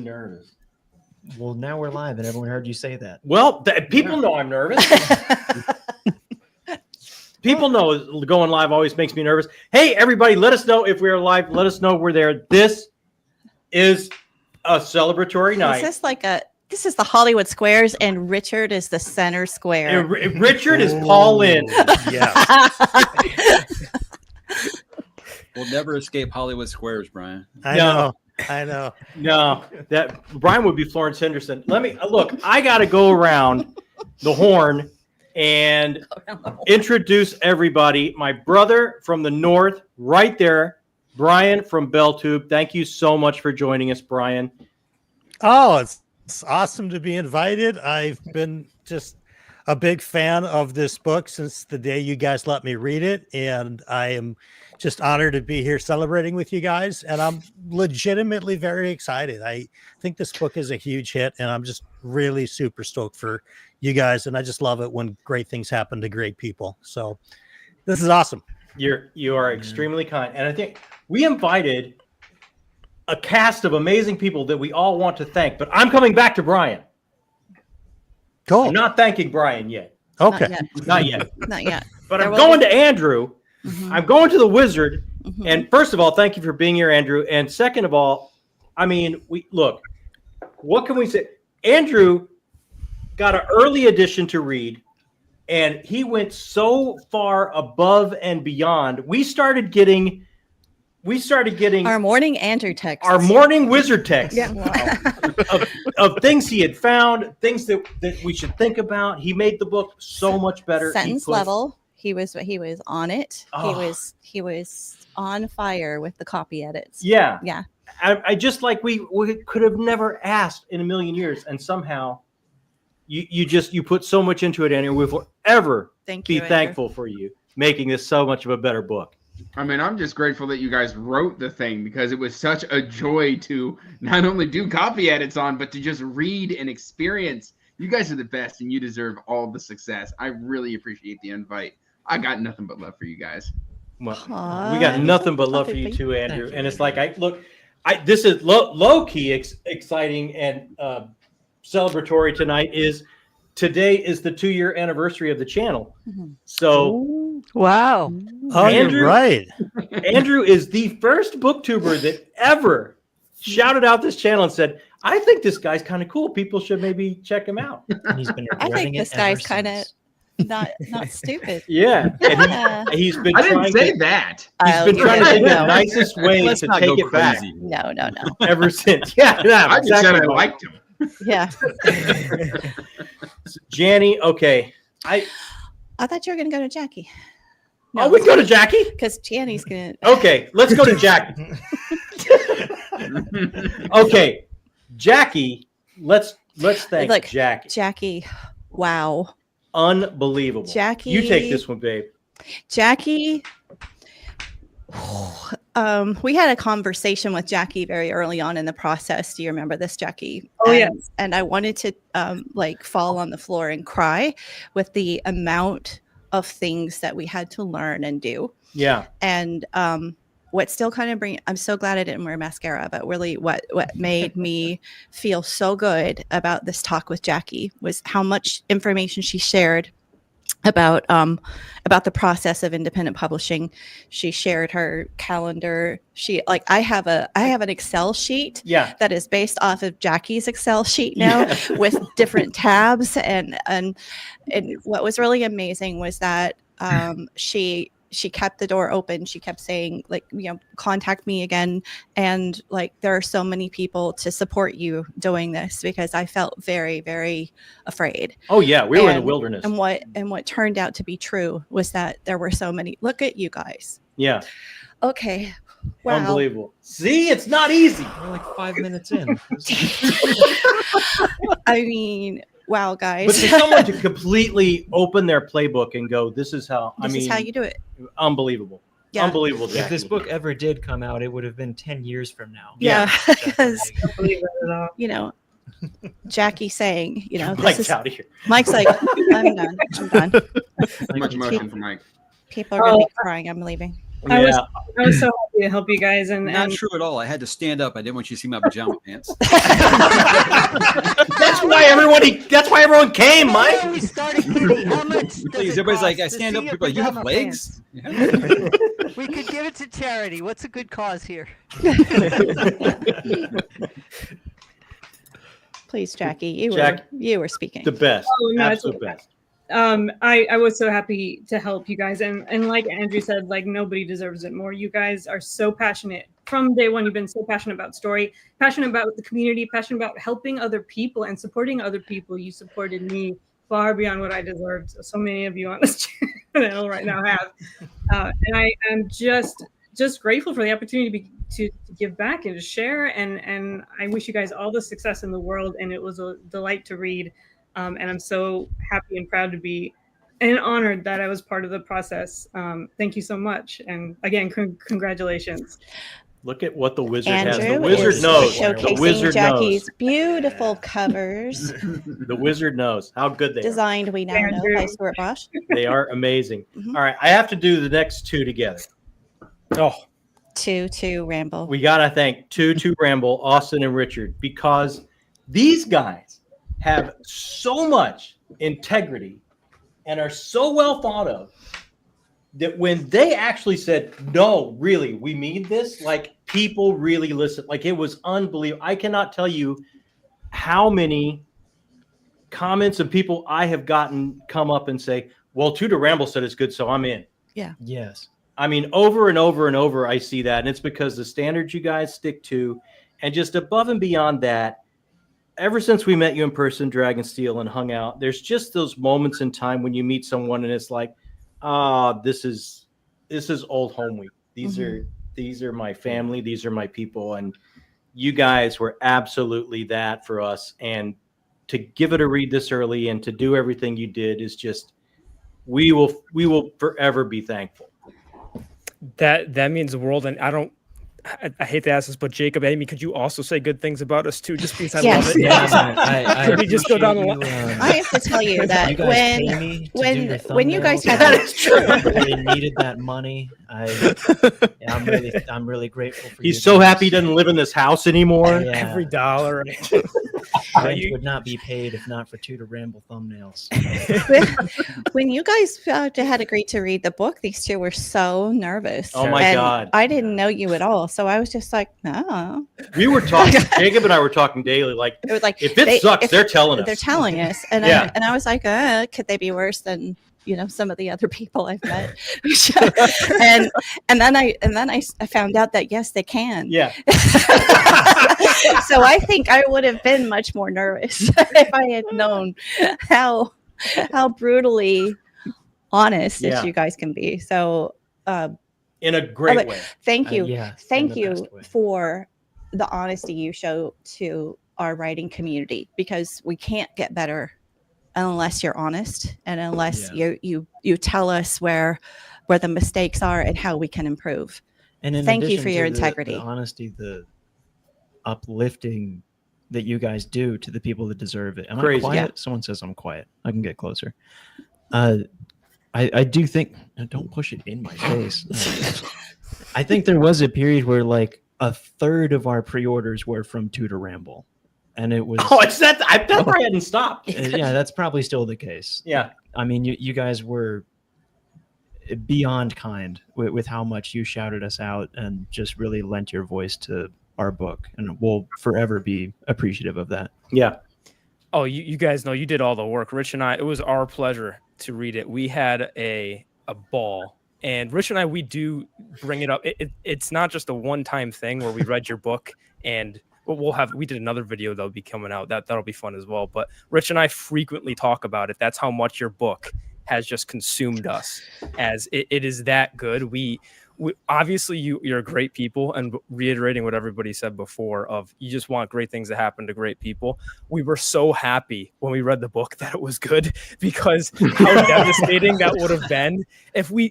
nervous. Well, now we're live, and everyone heard you say that. Well, people know I'm nervous. People know going live always makes me nervous. Hey, everybody, let us know if we're live. Let us know we're there. This is a celebratory night. This is the Hollywood Squares, and Richard is the center square. And Richard is Paul Lynn. Yeah. We'll never escape Hollywood Squares, Brian. I know. No, that Brian would be Florence Henderson. Let me look. I got to go around the horn and introduce everybody. My brother from the north, right there, Brian from Belltube. Thank you so much for joining us, Brian. Oh, it's awesome to be invited. I've been just a big fan of this book since the day you guys let me read it, and I am just honored to be here celebrating with you guys, and I'm legitimately very excited. I think this book is a huge hit, and I'm just really super stoked for you guys, and I just love it when great things happen to great people. So this is awesome. You are extremely kind, and I think we invited a cast of amazing people that we all want to thank, but I'm coming back to Brian. Cool. I'm not thanking Brian yet. Okay. Not yet. Not yet. But I'm going to Andrew. Mm-hmm. I'm going to the Wizard. Mm-hmm. And first of all, thank you for being here, Andrew. And second of all, I mean, what can we say? Andrew got an early edition to read, and he went so far above and beyond. We started getting our morning Andrew text, our morning Wizard text. Yeah. Wow. of things he had found, things that we should think about. He made the book so much better. Sentence level. He was on it. Oh. He was on fire with the copy edits. Yeah. Yeah. I just like we could have never asked in a million years, and somehow you put so much into it, and we will forever be thankful for you making this so much of a better book. I mean, I'm just grateful that you guys wrote the thing, because it was such a joy to not only do copy edits on, but to just read and experience. You guys are the best, and you deserve all the success. I really appreciate the invite. I got nothing but love for you guys. Well, we got nothing but love for you too, Andrew. And it's like, this is low key exciting and celebratory tonight. Today is the 2-year anniversary of the channel. Mm-hmm. So, wow. Oh, Andrew, you're right. Andrew is the first booktuber that ever shouted out this channel and said, I think this guy's kind of cool. People should maybe check him out. And he's been I think this guy's kind of not stupid. Yeah. And he's been I didn't say that. He's been trying to think of the nicest way to take it back. No. Ever since. Yeah. I just said I liked him. Yeah. Janny, okay. I thought you were going to go to Jackie. No, we go to Jackie? Because Janny's going to. Okay, let's go to Jackie. Okay, Jackie, let's thank Jackie. Jackie, wow. Unbelievable. Jackie. You take this one, babe. Jackie. We had a conversation with Jackie very early on in the process. Do you remember this, Jackie? Oh, yeah. And I wanted to fall on the floor and cry with the amount of things that we had to learn and do. Yeah. And what still kind of I'm so glad I didn't wear mascara, but really what made me feel so good about this talk with Jackie was how much information she shared about the process of independent publishing. She shared her calendar. I have an Excel sheet that is based off of Jackie's Excel sheet now with different tabs. And what was really amazing was that she kept the door open. She kept saying, contact me again. And there are so many people to support you doing this, because I felt very, very afraid. Oh yeah. We were in the wilderness. And what turned out to be true was that there were so many. Look at you guys. Yeah. Okay. Wow. Unbelievable. See, it's not easy. We're like 5 minutes in. I mean, wow, guys. But for someone to completely open their playbook and go, this is how you do it. Unbelievable. Yeah. Unbelievable. Jackie. If this book ever did come out, it would have been 10 years from now. Yeah. Because, Jackie saying, Mike's out of here. Mike's like, I'm done. Much emotion for Mike. People are going to be crying. I'm leaving. I was Yeah. so happy to help you guys, and Not true at all. I had to stand up. I didn't want you to see my pajama pants. That's why everyone came, Mike. We started kidding. How much does Please, it everybody's like, cost I to stand see up. your People are like, you have pajama legs? pants? We could give it to charity. What's a good cause here? Please, Jackie, you were speaking. The best. Oh, no, it's Absolute okay. best. I was so happy to help you guys, and like Andrew said, like nobody deserves it more. You guys are so passionate from day one. You've been so passionate about story, passionate about the community, passionate about helping other people and supporting other people. You supported me far beyond what I deserved. So many of you on this channel right now have, and I am just grateful for the opportunity to give back and to share. And I wish you guys all the success in the world. And it was a delight to read. And I'm so happy and proud to be and honored that I was part of the process. Thank you so much. And again, congratulations. Look at what the wizard has. Andrew The wizard is knows. The showcasing wizard Jackie's knows. beautiful covers, The wizard knows how good they are. designed, we now know, Andrew. by Stuart Bosch. They are amazing. Mhm. All right, I have to do the next two together. Oh, To Ramble. We gotta thank to Ramble, Austin, and Richard, because these guys have so much integrity and are so well thought of that when they actually said, no, really, we mean this, like people really listened. Like it was unbelievable. I cannot tell you how many comments of people I have gotten come up and say, well, Tudor Ramble said it's good, so I'm in. yes. I mean, over and over and over, I see that. And it's because the standards you guys stick to, and just above and beyond that, ever since we met you in person, Dragon Steel, and hung out, there's just those moments in time when you meet someone and it's like, this is old home week. These are my family. These are my people. And you guys were absolutely that for us. And to give it a read this early and to do everything you did is just, we will forever be thankful. That means the world. And I hate to ask this, but Jacob, Amy, could you also say good things about us too? Just because I Yes. love it. Yeah, Could we just go down the line? I have to tell you that you guys pay me to do your when you guys thumbnails. had That is true. I really needed that money. I'm really grateful for you. He's so guys. happy he doesn't live in this house anymore. Yeah. Every dollar. Rent would not be paid if not for Tudor Ramble thumbnails. when you guys had agreed to read the book, these two were so nervous. Oh my And God. I didn't know you at all, so I was just like, no. We were talking, Jacob and I were talking daily, like, It was like if it sucks, they're telling us. They're telling us, and Yeah. I was like, could they be worse than some of the other people I've met? and then I found out that yes, they can. Yeah. So I think I would have been much more nervous if I had known how brutally honest Yeah. that you guys can be. So In a great way. thank you. Yeah, in Thank the you best way. for the honesty you show to our writing community, because we can't get better unless you're honest and unless you tell us where the mistakes are and how we can improve. And in Thank you addition for to your the integrity. honesty, the uplifting that you guys do to the people that deserve it. Am Crazy. I quiet? Yeah. Someone says I'm quiet. I can get closer. I do think, don't push it in my face. I think there was a period where like a third of our pre-orders were from Tudor Ramble. And it was, Oh, it's that. That probably hadn't stopped. yeah, that's probably still the case. Yeah. I mean, you guys were beyond kind with how much you shouted us out and just really lent your voice to our book. And we'll forever be appreciative of that. Yeah. Oh, you guys know you did all the work. Rich and I, it was our pleasure to read it. We had a ball. And Rich and I, we do bring it up. It's not just a one-time thing where we read your book and we did another video that'll be coming out. That'll be fun as well. But Rich and I frequently talk about it. That's how much your book has just consumed us, as it is that good. We obviously you're great people, and reiterating what everybody said before of you just want great things to happen to great people. We were so happy when we read the book that it was good, because how devastating that would have been if we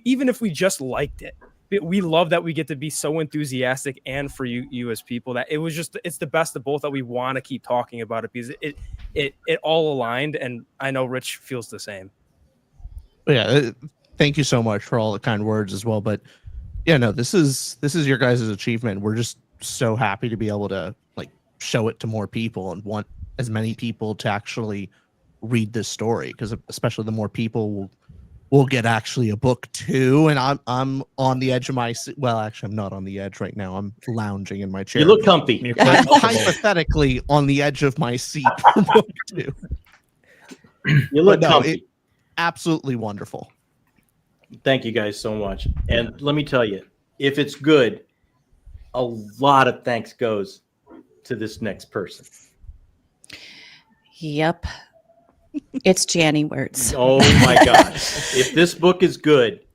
just liked it. We love that we get to be so enthusiastic, and for you as people, that it's the best of both, that we want to keep talking about it because it all aligned. And I know Rich feels the same. Yeah. Thank you so much for all the kind words as well. But Yeah, no, this is your guys' achievement. We're just so happy to be able to like show it to more people and want as many people to actually read this story, because especially the more people will get actually a book too. And I'm on the edge of my seat. Well, actually, I'm not on the edge right now. I'm lounging in my chair. You look comfy. You're quite comfortable. Hypothetically on the edge of my seat for book two. You look But no, comfy. Absolutely wonderful. Thank you guys so much. And let me tell you, if it's good, a lot of thanks goes to this next person. Yep. It's Janny words. Oh my gosh. If this book is good,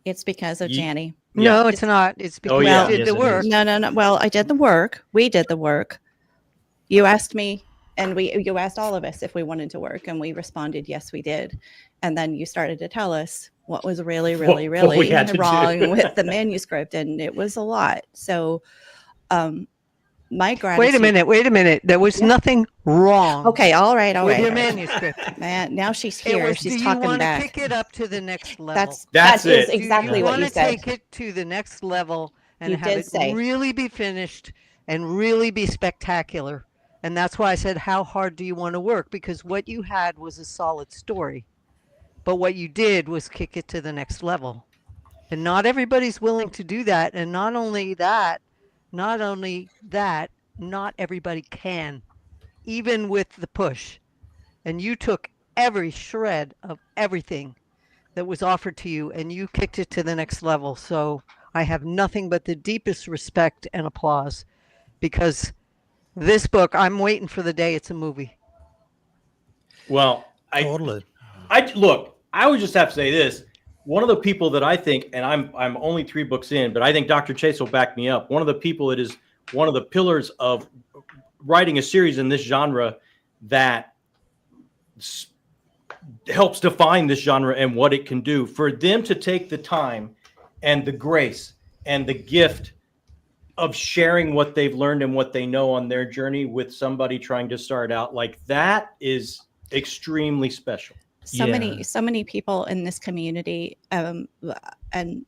It's because of Ye- Janny. No, it's not. It's because yeah. you did Yes, the it work. is. No. Well, I did the work. We did the work. You asked me, and you asked all of us if we wanted to work, and we responded, yes, we did. And then you started to tell us what was really, really, What we really had to do. wrong with the manuscript, and it was a lot. So, my gratitude. Wait a minute. There was nothing wrong. Okay, all right. with your manuscript. Man, now she's It here. was, She's do you talking want to back. pick it up to the next level? That's that is it. exactly you what want you to said. take it to the next level and You have did it say. really be finished and really be spectacular. And that's why I said, how hard do you want to work? Because what you had was a solid story. But what you did was kick it to the next level. And not everybody's willing to do that. And not only that, not everybody can, even with the push. And you took every shred of everything that was offered to you and you kicked it to the next level. So I have nothing but the deepest respect and applause, because this book, I'm waiting for the day it's a movie. Well, Totally. I would just have to say this. One of the people that I think, and I'm only 3 books in, but I think Dr. Chase will back me up. One of the people that is one of the pillars of writing a series in this genre that helps define this genre and what it can do. For them to take the time and the grace and the gift of sharing what they've learned and what they know on their journey with somebody trying to start out, like that is extremely special. So many people in this community, and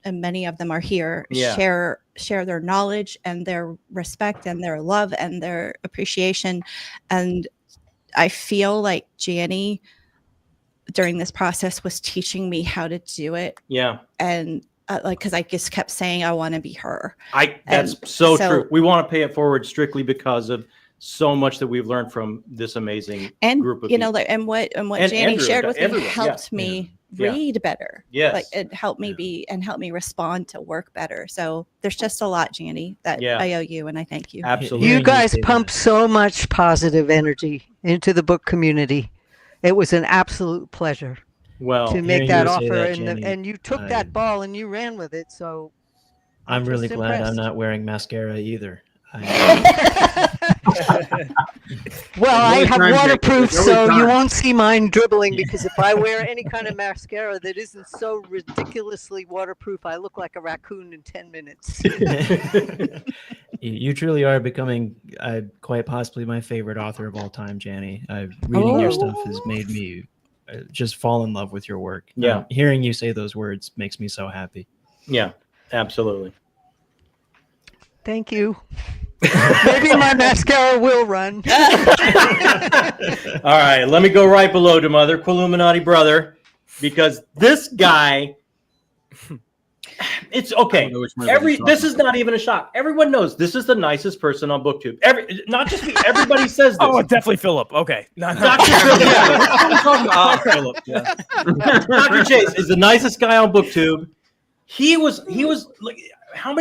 many of them are here, share their knowledge and their respect and their love and their appreciation. And I feel like Janny during this process was teaching me how to do it. Yeah. And because I just kept saying I want to be her. That's so true. We want to pay it forward strictly because of so much that we've learned from this amazing group of people. And what Janny Andrew, shared with me everyone, helped me read better. Yes. Like it helped me help me respond to work better. So there's just a lot, Janny, that I owe you, and I thank you. Absolutely. You guys pumped so much positive energy into the book community. It was an absolute pleasure to make that offer, and you took that ball and you ran with it. So I'm really glad impressed. I'm not wearing mascara either. Well, I have waterproof, There's always so you time. won't see mine dribbling, because if I wear any kind of mascara that isn't so ridiculously waterproof, I look like a raccoon in 10 minutes. You truly are becoming quite possibly my favorite author of all time, Janny. Reading your stuff has made me just fall in love with your work. Yeah. Hearing you say those words makes me so happy. Yeah, absolutely. Thank you. Maybe my mascara will run. All right, let me go right below to Mother Quilluminati brother, because this guy, it's okay. This is not even a shock. Everyone knows this is the nicest person on BookTube. Not just me. Everybody says this. Oh, definitely Philip. Okay, Dr. Philip. Dr. Chase is the nicest guy on BookTube. He was like, how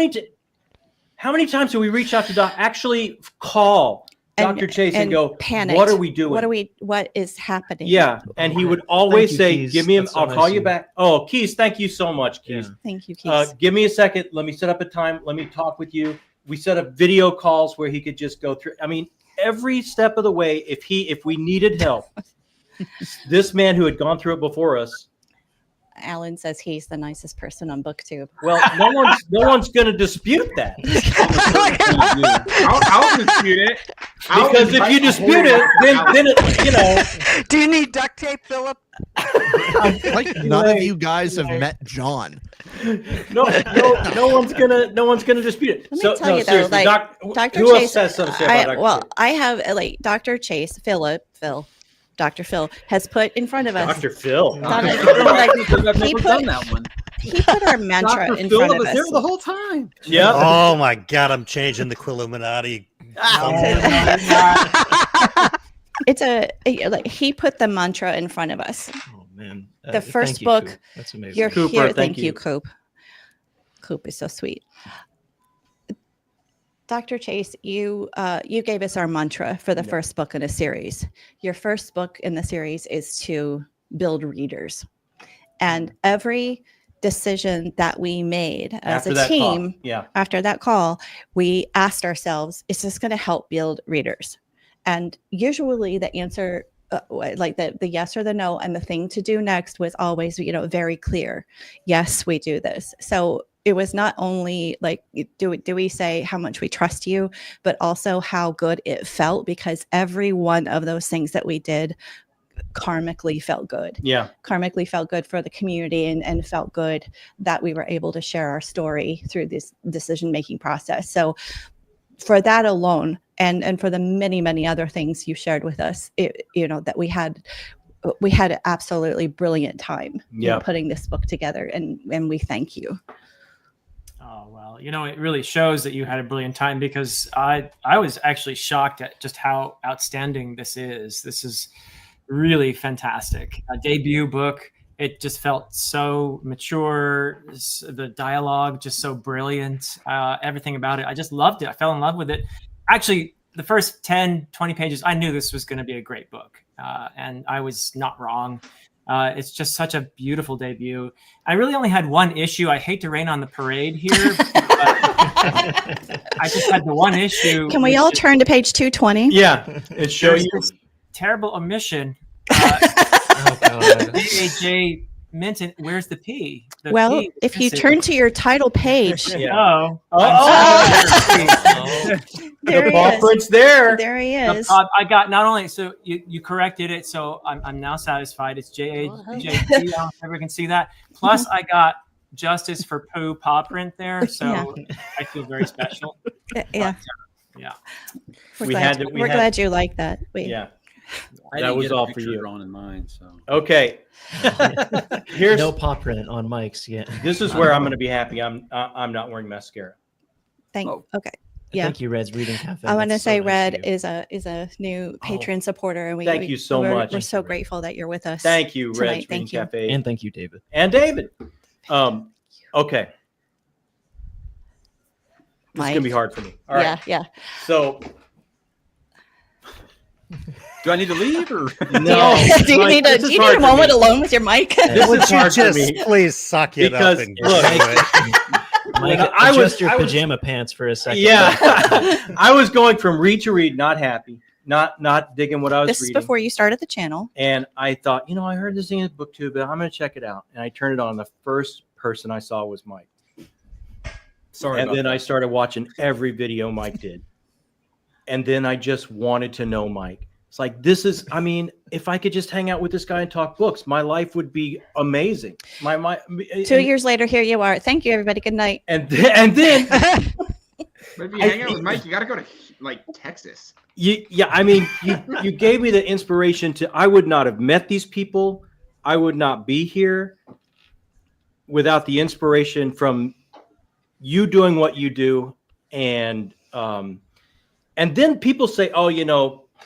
many times do we reach out to actually call Dr. Chase and go, panicked. what are we doing? What is happening? Yeah. And he would always you, say, Keys. give me, That's so I'll nice call of you you. back. Oh, Keys, thank you so much, Keys. Thank you, Keys. Give me a second. Let me set up a time. Let me talk with you. We set up video calls where he could just go through. I mean, every step of the way, if we needed help, this man who had gone through it before us. Alan says he's the nicest person on BookTube. Well, no one's going to dispute that. I'll dispute it. I'll Because if invite you a dispute whole it, then lot of then it, you know. Do you need duct tape, Philip? Like none of you guys have met John. No one's gonna dispute it. Let me So tell no, you though, seriously, like Dr. who else Chase, has something to say about Dr. well, Chase? I have like Dr. Chase, Dr. Phil has put in front of us. Dr. Phil. Dr. I've never he done that one. He put our mantra Dr. in Phil front of was us. there the whole time. Yeah. Oh my God, I'm changing the Quilluminati. It's like he put the mantra in front of us. Oh man, The first thank you, book, Coop. That's amazing. You're Cooper, here. thank Thank you. you, Coop. Coop is so sweet. Dr. Chase, you gave us our mantra for the first book in a series. Your first book in the series is to build readers, and every decision that we made as After a that team call. Yeah. after that call, we asked ourselves, is this going to help build readers? And usually the answer, like the yes or the no, and the thing to do next was always, very clear. Yes, we do this. So it was not only like, do we say how much we trust you, but also how good it felt, because every one of those things that we did karmically felt good. Yeah. Karmically felt good for the community, and felt good that we were able to share our story through this decision-making process. So for that alone, and for the many, many other things you shared with us, that we had an absolutely brilliant time putting this book together, and we thank you. Oh, well, it really shows that you had a brilliant time, because I was actually shocked at just how outstanding this is. This is really fantastic. A debut book. It just felt so mature. The dialogue just so brilliant. Everything about it. I just loved it. I fell in love with it. Actually, the first 10, 20 pages, I knew this was going to be a great book. And I was not wrong. It's just such a beautiful debut. I really only had one issue. I hate to rain on the parade here, but I just had the one issue. Can we all turn to page 220? Yeah. It shows you this terrible omission. Oh, God. J. Minton, where's the P? The Well, P is if you missing. turn to your title page, Oh, there the he ball is. print's there. There he is. I got not only so you corrected it, so I'm now satisfied. It's JAJP. I don't know if everyone can see that. Plus, I got Justice for Pooh paw print there, so I feel very special. Yeah. Yeah. We're We glad, had to- we we're had- glad you like that. Yeah. I That didn't was get a all for picture you. drawn in mine, so. Okay. Here's No paw print on Mike's yet. this is where I'm going to be happy. I'm not wearing mascara. Okay. Yeah. Thank you, Red's Reading Cafe. I want to That's so say nice Red of you. is a new patron supporter, and Thank you so much. We're so grateful that you're with us. Thank you, tonight. Red's Reading Thank you. Cafe. And thank you, David. And David. Okay. This is Mike. going to be hard for me. All right. Yeah. So Do I need to leave or? no. Do you Mike, need this is a hard for moment me. alone with your mic? This Would is you hard for just me. please suck it Because, up and look, do it? Mike, I was- adjust your I was- pajama pants for a second. Yeah. I was going from read to read, not happy, not digging what I was This is reading. before you started the channel. And I thought, I heard this thing in book 2, but I'm going to check it out. And I turned it on. The first person I saw was Mike. Sorry. And then I started watching every video Mike did. And then I just wanted to know Mike. It's like, if I could just hang out with this guy and talk books, my life would be amazing. 2 years later, here you are. Thank you, everybody. Good night. And then But if you hang out with Mike, you got to go to Texas. you gave me the inspiration I would not have met these people. I would not be here without the inspiration from you doing what you do. And then people say, oh,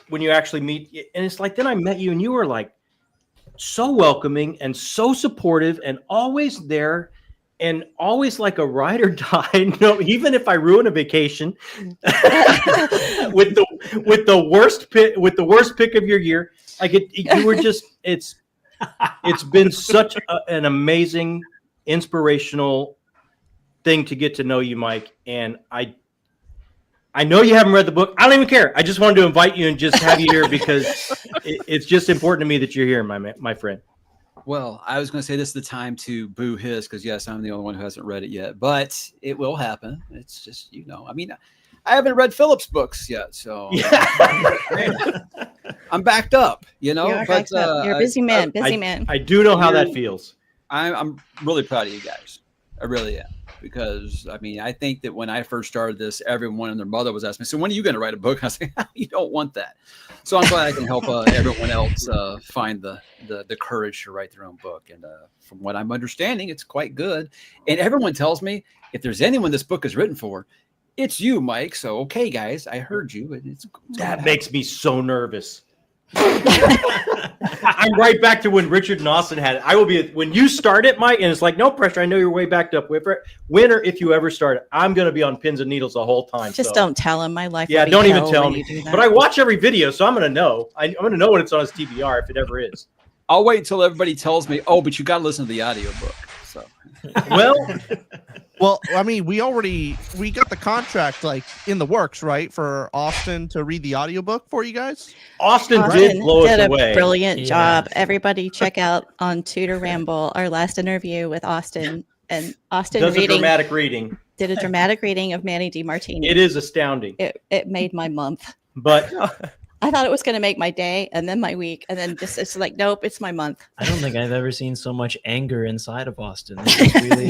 when you actually meet, and it's like, then I met you and you were like so welcoming and so supportive and always there and always like a ride or die. No, even if I ruin a vacation with the worst pick of your year, like you were just, it's been such an amazing, inspirational thing to get to know you, Mike. And I know you haven't read the book. I don't even care. I just wanted to invite you and just have you here because it's just important to me that you're here, my friend. Well, I was going to say this is the time to boo his because, yes, I'm the only one who hasn't read it yet, but it will happen. It's just, I haven't read Philip's books yet, so I'm backed up. You know, You're backed up. You're a busy man. Busy man. I do know how that feels. I'm really proud of you guys. I really am. Because I mean, I think that when I first started this, everyone and their mother was asking me, "So when are you going to write a book?" I was like, "You don't want that." So I'm glad I can help everyone else find the courage to write their own book. And from what I'm understanding, it's quite good. And everyone tells me if there's anyone this book is written for, it's you, Mike. So okay, guys, I heard you. And That makes me so nervous. I'm right back to when Richard and Austin had it. I will be when you start it, Mike, and it's like no pressure. I know you're way backed up. Winner, if you ever start it, I'm going to be on pins and needles the whole time. Just don't tell him my life. Yeah, will be don't even hell tell when me. you do that. But I watch every video, so I'm going to know. I'm going to know when it's on his TBR if it ever is. I'll wait until everybody tells me, "Oh, but you got to listen to the audiobook." So, well, I mean, we got the contract like in the works, right? For Austin to read the audiobook for you guys. Austin did blow us did away. A brilliant job. Everybody check out on Tutor Ramble our last interview with Austin, and Austin Does a dramatic reading. Did a dramatic reading of Manny DiMartini. It is astounding. It made my month. But I thought it was going to make my day and then my week, and then just it's like, nope, it's my month. I don't think I've ever seen so much anger inside of Austin. This is really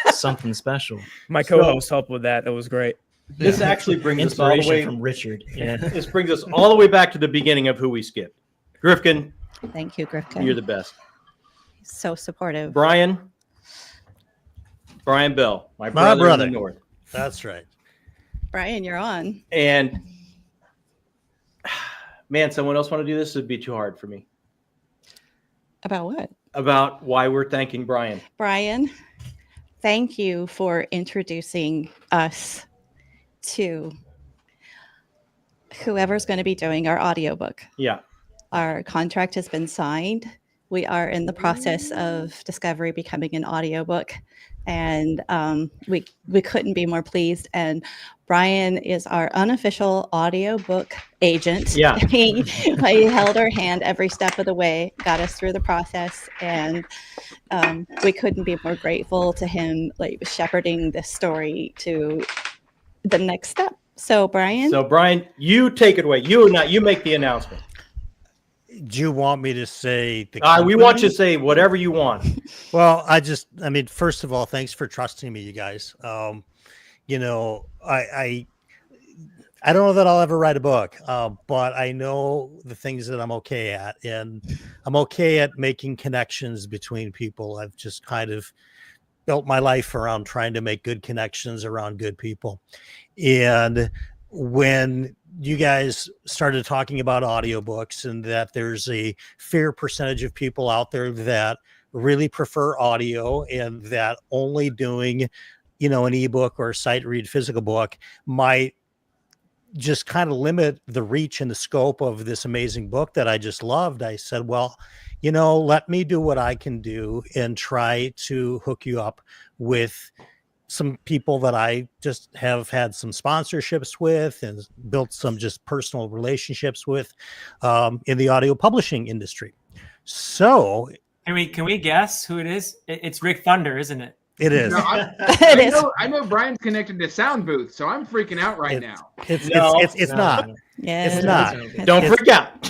something special. My co-host helped with that. That was great. This actually brings us all the Inspiration way from Richard. Yeah. This brings us all the way back to the beginning of who we skipped. Grifkin, Thank you, Grifkin. you're the best. So supportive. Brian Bell, my brother in the north. That's right. Brian, you're on. And man, someone else want to do this? It'd be too hard for me. About what? About why we're thanking Brian. Brian, thank you for introducing us to whoever's going to be doing our audiobook. Yeah. Our contract has been signed. We are in the process of Discovery becoming an audiobook, and we couldn't be more pleased. And Brian is our unofficial audiobook agent. Yeah. He held our hand every step of the way, got us through the process, and we couldn't be more grateful to him, like shepherding this story to the next step. So Brian, you take it away. You make the announcement. Do you want me to say the we want you to say whatever you want. Well, I mean, first of all, thanks for trusting me, you guys. You know, I don't know that I'll ever write a book, but I know the things that I'm okay at, and I'm okay at making connections between people. I've just kind of built my life around trying to make good connections around good people. And when you guys started talking about audiobooks and that there's a fair percentage of people out there that really prefer audio and that only doing, you know, an ebook or a sight read physical book might just kind of limit the reach and the scope of this amazing book that I just loved, I said, well, you know, let me do what I can do and try to hook you up with some people that I just have had some sponsorships with and built some just personal relationships with in the audio publishing industry. So can we guess who it is? It's Rick Thunder, isn't it? It is. No, I know Brian's connected to Sound Booth, so I'm freaking out right now. It's not. Yeah, it's not. Don't freak out.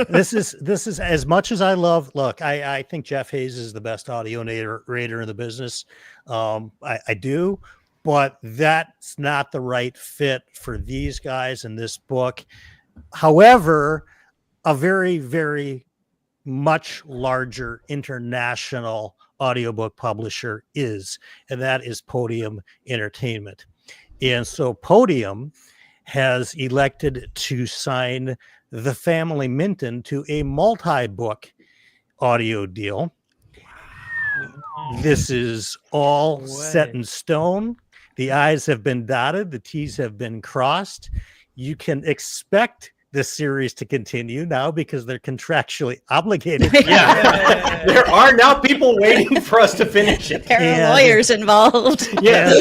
This is as much as I love. Look, I think Jeff Hayes is the best audio narrator in the business. I do, but that's not the right fit for these guys in this book. However, a very, very much larger international audiobook publisher is, and that is Podium Entertainment. And so Podium has elected to sign the family Minton to a multi-book audio deal. This is all set in stone. The I's have been dotted. The T's have been crossed. You can expect this series to continue now because they're contractually obligated. Yeah. There are now people waiting for us to finish it. There are lawyers involved. Yeah.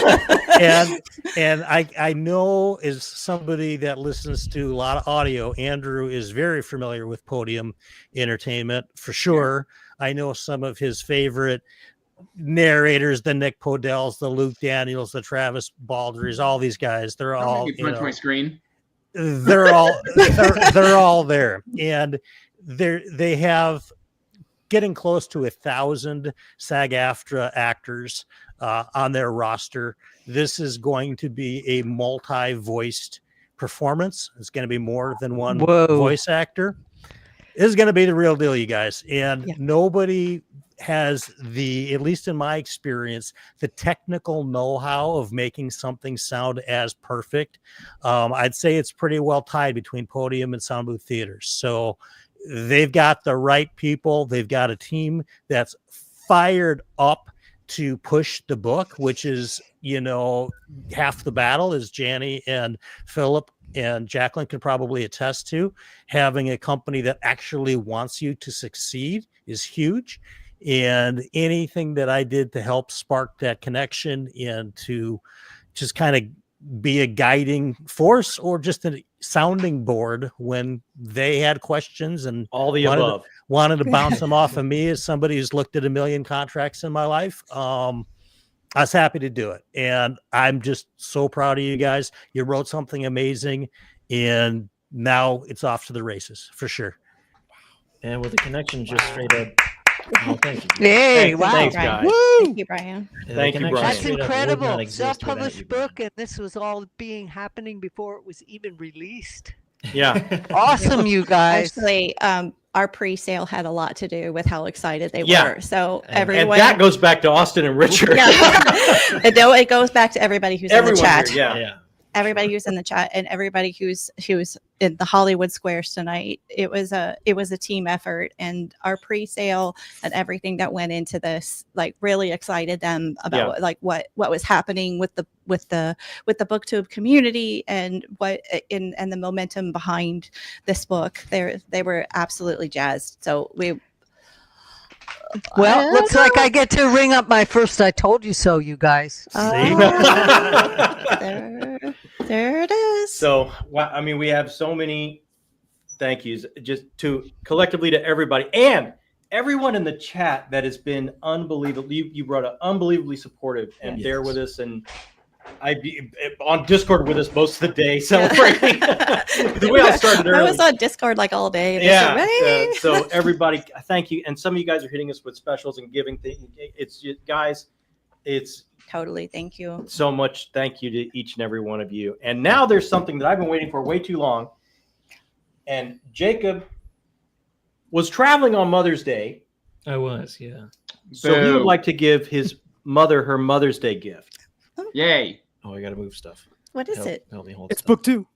And I know, as somebody that listens to a lot of audio, Andrew is very familiar with Podium Entertainment for sure. I know some of his favorite narrators, the Nick Podells, the Luke Daniels, the Travis Baldrys, all these guys, they're all, Don't make me punch my screen. they're all they're all there, and they have getting close to 1,000 SAG-AFTRA actors on their roster. This is going to be a multi-voiced performance. It's going to be more than one voice actor. This is going to be the real deal, you guys. And nobody has at least in my experience, the technical know-how of making something sound as perfect. I'd say it's pretty well tied between Podium and Sound Booth Theaters. So they've got the right people. They've got a team that's fired up to push the book, which is, half the battle, as Janny and Philip and Jacqueline can probably attest to. Having a company that actually wants you to succeed is huge. And anything that I did to help spark that connection and to just kind of be a guiding force or just a sounding board when they had questions and all the above wanted to bounce them off of me as somebody who's looked at a million contracts in my life. I was happy to do it. And I'm just so proud of you guys. You wrote something amazing and now it's off to the races for sure. And with the connection just straight up. Oh, thank you. Hey, wow. Thanks, guys. Thank you, Brian. Thank you, Brian. That's incredible. Self-published book, and this was all happening before it was even released. Yeah. Awesome, you guys. Actually, our pre-sale had a lot to do with how excited they were. So everyone, and that goes back to Austin and Richard. Yeah. It goes back to everybody who's in the chat. Here, yeah. Everybody who's in the chat and everybody who's in the Hollywood Squares tonight. It was a team effort, and our pre-sale and everything that went into this really excited them about what was happening with the BookTube community and and the momentum behind this book. They were absolutely jazzed. So looks like I get to ring up my first "I told you so," you guys. There it is. So, we have so many thank yous just collectively to everybody and everyone in the chat that has been unbelievable. You brought up unbelievably supportive and there with us, and I'd be on Discord with us most of the day celebrating. The way I started early. I was on Discord all day. Yeah. So everybody, thank you. And some of you guys are hitting us with specials and giving things. It's just, guys, it's totally. Thank you so much. Thank you to each and every one of you. And now there's something that I've been waiting for way too long. And Jacob was traveling on Mother's Day. I was, yeah. So he would like to give his mother her Mother's Day gift. Yay. Oh, I got to move stuff. What is it? Help me hold It's stuff. book 2.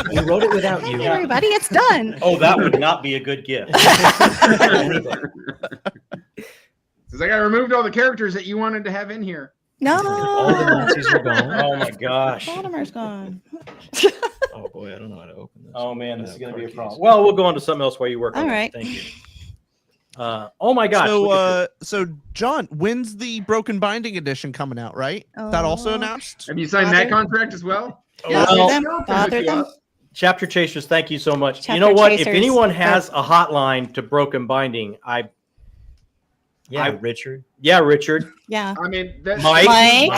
We wrote it without you. Hey, everybody, it's done. Oh, that would not be a good gift. It's I removed all the characters that you wanted to have in here. No. All the Nazis are gone. Oh my gosh. Baltimore's gone. Oh boy, I don't know how to open this. Oh man, this is going to be a problem. Well, we'll go on to something else while you work on All it. right. Thank you. Oh my gosh. So John, when's the Broken Binding edition coming out, right? That also announced? Have you signed that contract as well? Bother them. Chapter Chasers, thank you so much. Chapter you know what? Chasers. If anyone has a hotline to Broken Binding, Richard. Yeah, Richard. Yeah. I mean, that's Mike.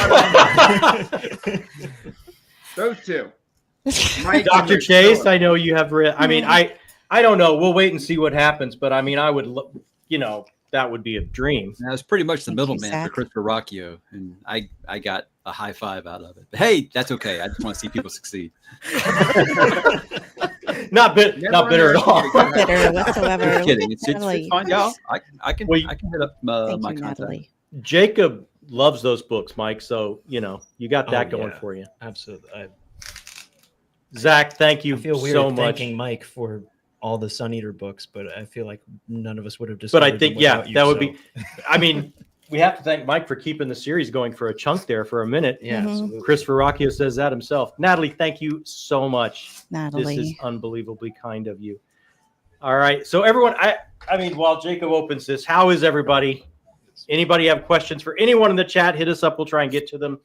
Those two. Mike Dr. Chase, I know you have. I don't know. We'll wait and see what happens. But I would, that would be a dream. I was pretty much the middleman for Christopher Rocchio, and I got a high five out of it. But hey, that's okay. I just want to see people succeed. Not bitter at all. Not bitter whatsoever. I'm kidding. It's Natalie. fine, y'all. I can hit up my contact. Natalie. Jacob loves those books, Mike. So you got that going for you. Absolutely. Zach, thank you I feel weird so much. thanking Mike for all the Sun Eater books, but I feel like none of us would have discovered. But I think, them without you, that would be. We have to thank Mike for keeping the series going for a chunk there for a minute. Yeah, absolutely. Christopher Rocchio says that himself. Natalie, thank you so much. Natalie. This is unbelievably kind of you. All right. So everyone, while Jacob opens this, how is everybody? Anybody have questions for anyone in the chat? Hit us up. We'll try and get to them.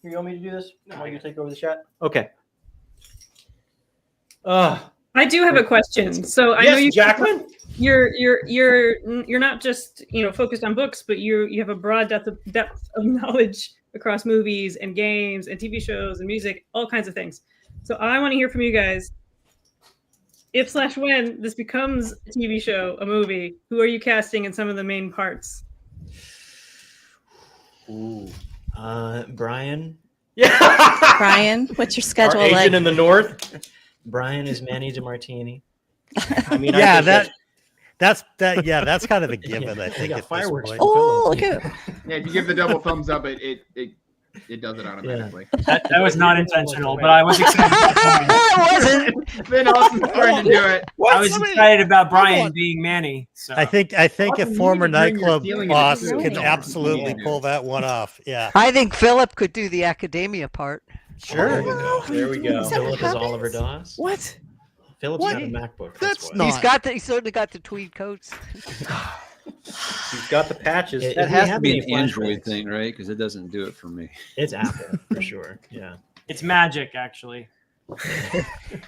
You want me to do this? Want you to take over the chat? Okay. I do have a question. So I know you, Jacqueline. you're not just focused on books, but you have a broad depth of knowledge across movies and games and TV shows and music, all kinds of things. So I want to hear from you guys. If/when this becomes a TV show, a movie, who are you casting in some of the main parts? Ooh, Brian. Yeah. Brian, what's your Our schedule agent like? in the north. Brian is Manny DeMartini. I mean, Yeah, I think that's kind of a given. I think got at this fireworks. point. Oh, look at Yeah, if you give the double thumbs up, it does it automatically. That was not intentional, but I was excited. It wasn't. Then Austin's trying to do it. I was excited about Brian being Manny. So I think Austin, a you former need to bring your nightclub feeling into boss it, too. can Yeah. absolutely Yeah. pull that one off. Yeah, I think Philip could do the academia part. sure. There we go. Is that Philip is happens? Oliver Dawes. What? Philip's What? got a MacBook. That's why. not- He's certainly got the tweed coats. He's got the patches. If That we has to have be any an Android flashbacks- thing, right? Because it doesn't do it for me. It's Apple for sure. Yeah. it's magic, actually.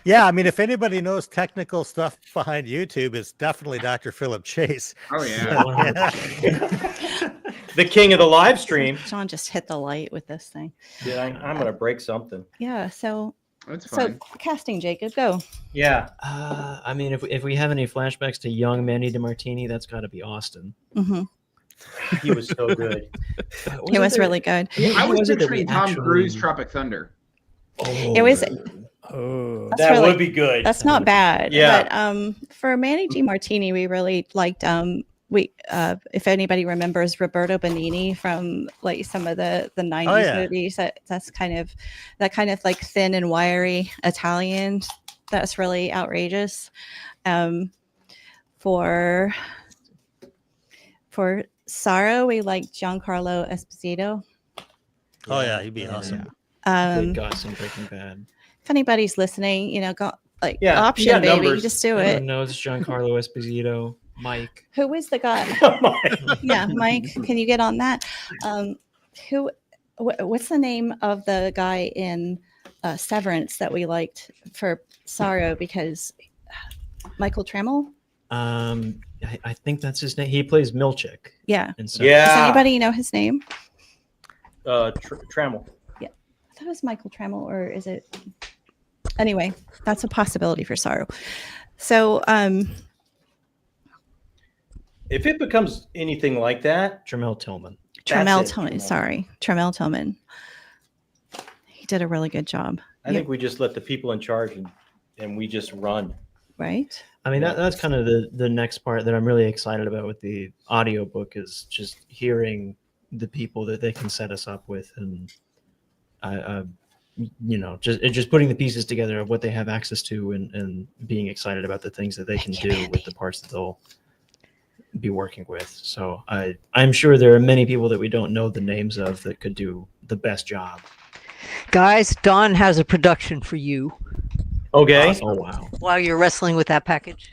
Yeah, I mean, if anybody knows technical stuff behind YouTube, it's definitely Dr. Philip Chase. Oh yeah. The king of the live stream. Sean just hit the light with this thing. Dude, I'm gonna break something. Yeah. So That's so fine. casting, Jacob, go. Yeah. I mean, if we have any flashbacks to young Manny DeMartini, that's got to be Austin. Hmm He was so good. He was really good. I was was it that we picturing Tom actually- Cruise Tropic Thunder. It was. Oh, That's That really- would be good. That's not bad. Yeah. But for Manny G. Martini, we really liked if anybody remembers Roberto Benigni from like some of the 90s yeah. movies, that's kind of like thin and wiry Italian. That's really outrageous. For Sorrow, we like Giancarlo Esposito. Oh yeah, he'd be awesome. Good Gus in Breaking Bad. If anybody's listening, go like Yeah, you option, got baby, numbers. just do Everyone it. knows Giancarlo Esposito. Mike. Who was the guy? Yeah, Mike, can you get on that? What's the name of the guy in Severance that we liked for Sorrow? Because Michael Trammell. I think that's his name. He plays Milchick. Yeah. And so Does Yeah. anybody know his name? Trammell. I thought it was Michael Trammell, or is it? Anyway, that's a possibility for Sorrow. So, If it becomes anything like that, Tremel Tillman. Trammell it, Tillman. Trammell. Sorry, Trammell Tillman. He did a really good job. I think we just let the people in charge and we just run. Right. I mean, that's kind of the next part that I'm really excited about with the audiobook is just hearing the people that they can set us up with, and just putting the pieces together of what they have access to, and being excited about the things that they can do with the parts that they'll be working with. So I'm sure there are many people that we don't know the names of that could do the best job. Guys, Don has a production for you Okay. Oh wow. while you're wrestling with that package.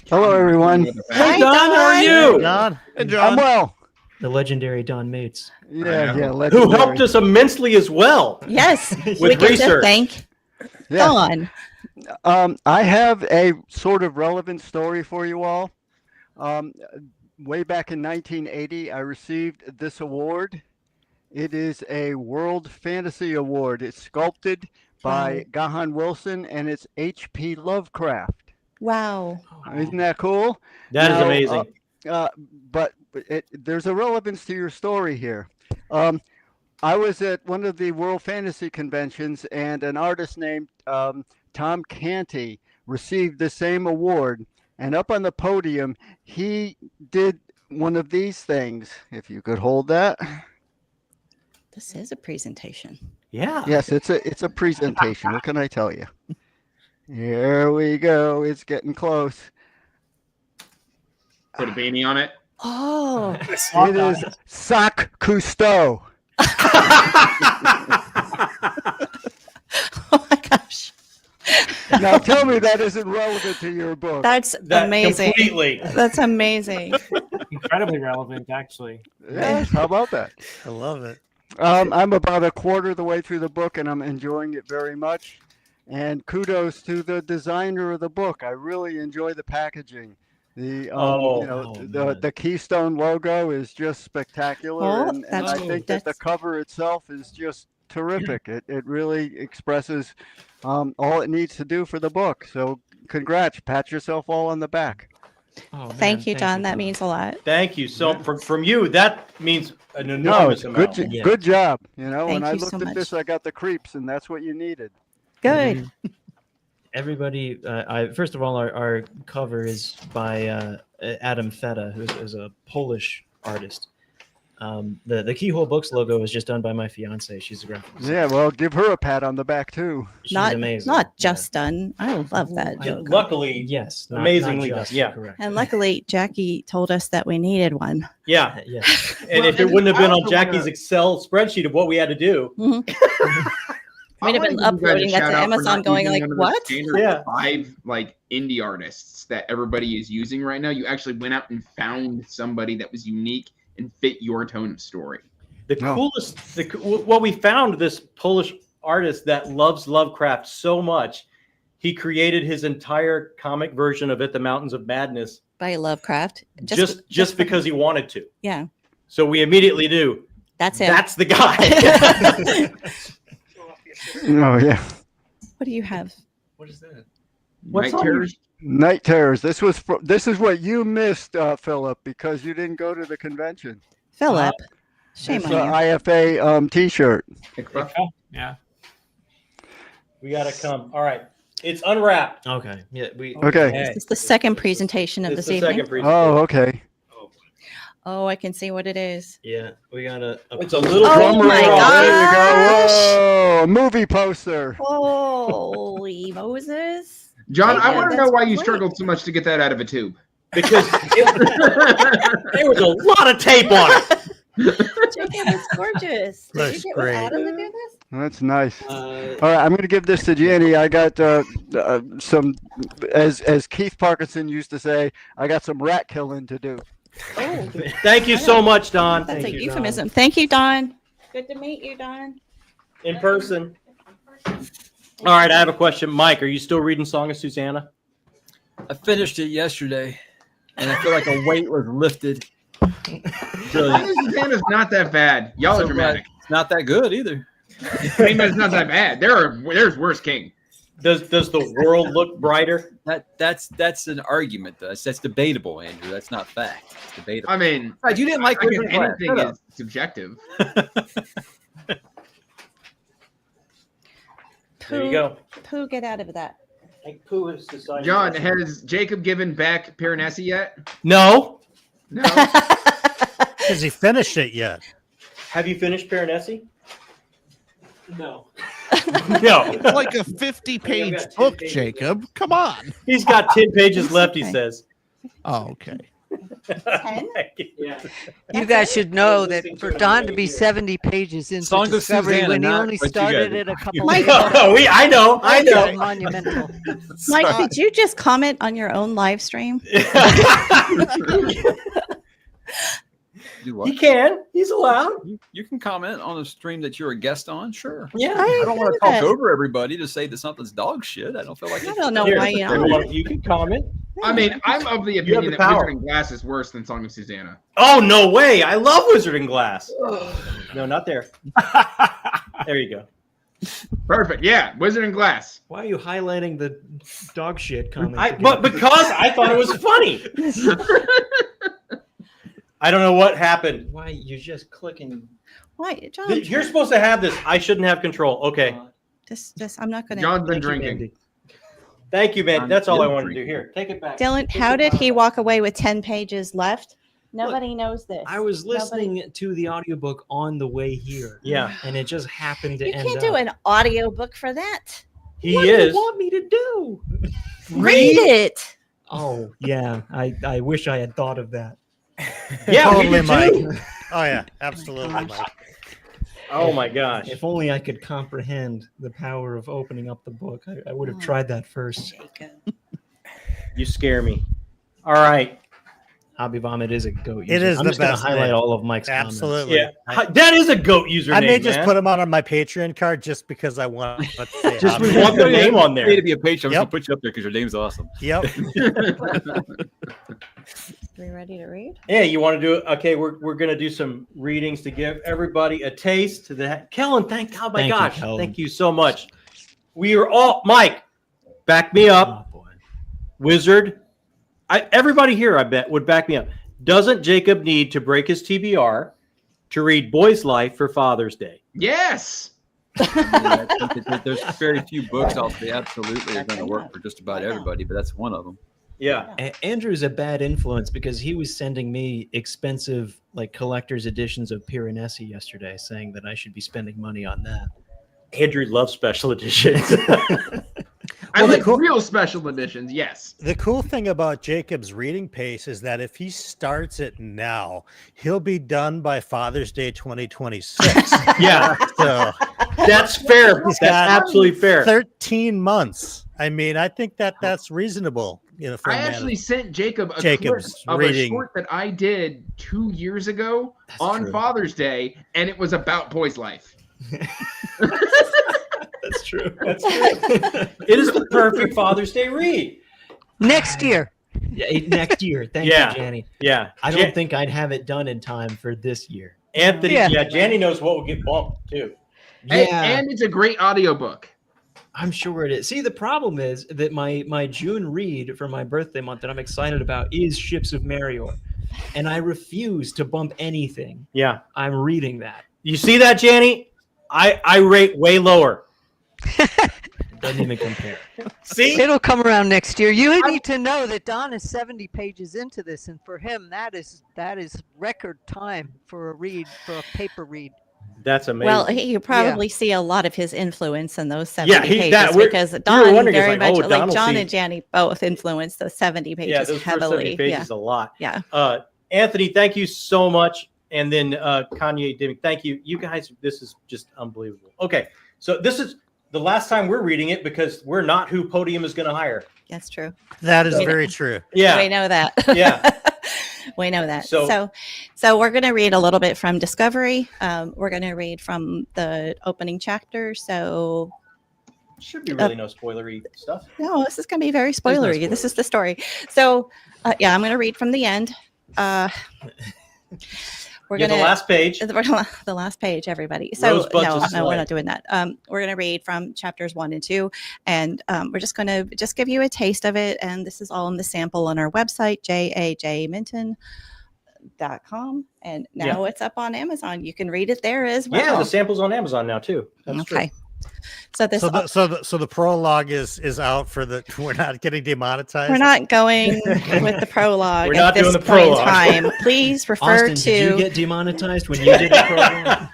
Hello, everyone. Hey, Don, how are you? Don? I'm well. The legendary Don Mates. Yeah, know. yeah. Who helped us immensely as well. Yes. we With get to research. thank Yeah. Dawn. I have a sort of relevant story for you all. Way back in 1980, I received this award. It is a World Fantasy Award. It's sculpted by Gahan Wilson, and it's H.P. Lovecraft. Wow. Isn't that cool? That is Now, amazing. But there's a relevance to your story here. I was at one of the World Fantasy Conventions, and an artist named Tom Canty received the same award. And up on the podium, he did one of these things. If you could hold that. This is a presentation. Yeah. Yes, it's a presentation. What can I tell you? Here we go. It's getting close. Put a beanie on it. Oh. It is Sac Cousteau. Oh my gosh. Now tell me that isn't relevant to your book. That's That amazing. completely. That's amazing. Incredibly relevant, actually. Yes, how about that? I love it. I'm about a quarter of the way through the book, and I'm enjoying it very much. And kudos to the designer of the book. I really enjoy the packaging. The the Keystone logo is just spectacular, Oh, and I think that the cover itself is just terrific. It really expresses all it needs to do for the book. So congrats, pat yourself all on the back. Oh, man, Thank you, Don. That means a lot. Thank you. So from you, that means an enormous amount. Good job. You know, Thank when I you looked so at much. this, I got the creeps, and that's what you needed. Good. Everybody, first of all, our cover is by Adam Feta, who is a Polish artist. The Keyhole Books logo is just done by my fiance. She's a graphic designer. Yeah, well, give her a pat on the back too. She's amazing. Not just done. I love that. logo. Luckily, yes, amazingly not done. just, Yeah, correct. And luckily, Jackie told us that we needed one. yeah. Yes. And if it wouldn't have been on Jackie's Excel spreadsheet of what we had to do, We'd have been uploading that to Amazon going like, what? Yeah. 5 like indie artists that everybody is using right now. You actually went out and found somebody that was unique and fit your tone of story. The coolest, what we found, this Polish artist that loves Lovecraft so much, he created his entire comic version of At the Mountains of Madness By Lovecraft. just because he wanted to. Yeah. So we immediately knew that's him. That's the guy. Oh yeah. What do you have? What is that? Night Terrors. Night Terrors. This is what you missed, Philip, because you didn't go to the convention. Philip. Shame It's on you. IFA T-shirt. Yeah. We gotta come. All right. It's unwrapped. Okay. Yeah. Okay. It's the second presentation of this evening. Oh, okay. Oh, I can see what it is. Yeah, we got a. It's a little. Oh my There you gosh! go. Whoa, a movie poster. Holy Moses! John, I want to know that's why you great. struggled so much to get that out of a tube. Because there was a lot of tape on it. Jacob, it's gorgeous. Did That's you get great. with Adam to do this? That's nice. All right, I'm going to give this to Jenny. I got some, as Keith Parkinson used to say, I got some rat killing to do. Oh, Thank you so much, Don. that's Thank a you, euphemism. Thank you, Don. Good to meet you, Don. In person. All right, I have a question. Mike, are you still reading Song of Susanna? I finished it yesterday, and I feel like a weight was lifted. Susanna's not that bad. Y'all are dramatic. It's not that good either. I mean, but it's not that bad. There's worse King. Does the world look brighter? That's an argument, though. That's debatable, Andrew. That's not fact. It's debatable. I mean, God, you didn't like I guess Wizard of Glass. anything Shut up. is subjective. There you go. Pooh, get out of that. I think Pooh has decided. John, has Jacob given back Piranesi yet? No. No. Has he finished it yet? Have you finished Piranesi? No. No. It's like a 50-page book, Jacob. Come on. He's got 10 pages left, he says. Oh, okay. 10? Yeah. You guys should know that for Don to be 70 pages into Songs of Discovery Susanna, when he not only what you started guys it a couple Mike, days ago. I know. That's monumental. Mike, did you just comment on your own live stream? Do what? He can. He's allowed. You can comment on a stream that you're a guest on, sure. Yeah. I don't want agree to talk with that. over everybody to say that something's dog shit. I don't feel like I it. don't know Here, why you know. you can comment. I mean, I'm of the have opinion the that power. Wizard and Glass is worse than Song of Susanna. Oh, no way. I love Wizard and Glass. No, not there. There you go. Perfect. Yeah, Wizard and Glass. Why are you highlighting the dog shit comment? But because I thought it was funny. I don't know what happened. Why you're just clicking? Why, John? You're supposed to have this. I shouldn't have control. Okay. Just, I'm not going to. John's been Thank you, drinking. Andy. Thank you, man. That's all I wanted to do. drinking. Here, take it back. Dylan, how did he walk away with 10 pages left? Nobody knows this. I was Nobody- listening to the audiobook on the way here. Yeah. And it just happened to You end can't do up. an audio book for that. He What is. do you want me to do? Read it. Oh, yeah. I wish I had thought of that. Yeah, we Totally, do Mike. too. Oh yeah, absolutely, Mike. Oh my gosh. If only I could comprehend the power of opening up the book. I would have Oh. tried that first. Jacob. You scare me. All right. Hobby Vomit is a goat. It user. is I'm the just gonna best highlight name. all of Mike's Absolutely. Yeah, that is a goat username. I may just man. put him on my Patreon card just because I want to say Just Hobby we want the Vomit. name on Pay there. to be a patron. Yep. I'll put you up there because your name's awesome. Yep. We ready to read? Yeah, you want to do it? Okay, we're gonna do some readings to give everybody a taste to that. Kellen, thank God, my Thank you, gosh, Kellen. thank you so much. We are all Mike. Back me up, Oh boy. Wizard. Everybody here, I bet, would back me up. Doesn't Jacob need to break his TBR to read Boy's Life for Father's Day? Yes. I think that there's very few books I'll say absolutely are going to work for just about everybody, but that's one of them. Yeah. Andrew's a bad influence because he was sending me expensive like collector's editions of Piranesi yesterday, saying that I should be spending money on that. Andrew loves special editions. I Well, the like cool- real special editions. Yes. The cool thing about Jacob's reading pace is that if he starts it now, he'll be done by Father's Day 2026. Yeah, So that's fair. He's That's got absolutely fair. 13 months. I mean, I think that's reasonable. You know, for I a man actually of- sent Jacob a Jacob's clip of reading. a short that I did 2 years ago on true. Father's Day, and it was about Boy's Life. That's true. It is the perfect Father's Day read. Next year. Yeah, next year. Thank Yeah. you, Janny. Yeah. I don't think I'd have it done in time for this year. Anthony, Yeah. yeah, Janny knows what will get bumped too. And it's a great audiobook. I'm sure it is. See, the problem is that my June read for my birthday month that I'm excited about is Ships of Marior, and I refuse to bump anything. Yeah. I'm reading that. You see that, Janny? I rate way lower. Doesn't even compare. See? It'll come around next year. You need to know that Don is 70 pages into this, and for him, that is record time for a paper read. That's amazing. Well, you probably see a lot of his influence in those 70 Yeah, pages we're because Don wondering, very it's much like, oh, Don like will John see- and Janny both influenced those 70 pages yeah, those first 70 heavily. pages a lot. Yeah. Anthony, thank you so much. And then Kanye, David, thank you. You guys, this is just unbelievable. Okay, so this is the last time we're reading it because we're not who Podium is going to hire. That's true. That is very true. Yeah. We know that. Yeah. We know that. So- So we're going to read a little bit from Discovery. We're going to read from the opening chapter. So Should be really no spoilery stuff. no, this is going to be very no spoilery. This is the story. So yeah, I'm going to read from the end. We're Yeah, going the last page. the last page, everybody. So Rosebuds no, of we're Slay. not doing that. We're going to read from chapters 1 and 2, and we're just going to give you a taste of it. And this is all in the sample on our website, jajminton.com. And now it's up on Amazon. You can read it there as well. Yeah, the sample's on Amazon now too. That's true. Okay. So this So the prologue is out for the. We're not getting demonetized. we're not going with the prologue We're at not this doing the point in prologue. time. Please refer Austin, to. did you get demonetized when you did the program?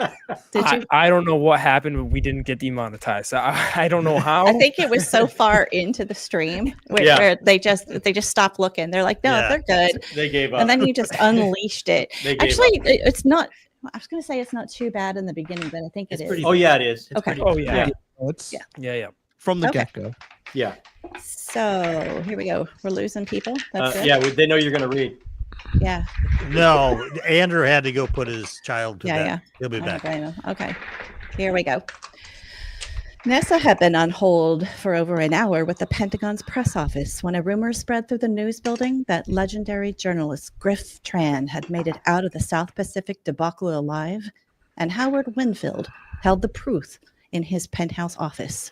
Did you? I don't know what happened, but we didn't get demonetized. I don't know how. I think it was so far into the stream where they just stopped looking. They're like, no, Yeah. they're good. They gave up. And then you just unleashed it. They gave Actually, up. it's not. I was going to say it's not too bad in the beginning, but I think It's it is. pretty- Oh yeah, it is. Okay. Oh yeah. It's Yeah. from the Okay. get-go. Yeah. So here we go. We're losing people. That's good. Yeah, they know you're going to read. Yeah. No, Andrew had to go put his child to Yeah, bed. yeah. He'll be I don't back. blame him. Okay. Here we go. NASA had been on hold for over an hour with the Pentagon's press office when a rumor spread through the news building that legendary journalist Griff Tran had made it out of the South Pacific debacle alive, and Howard Winfield held the proof in his penthouse office.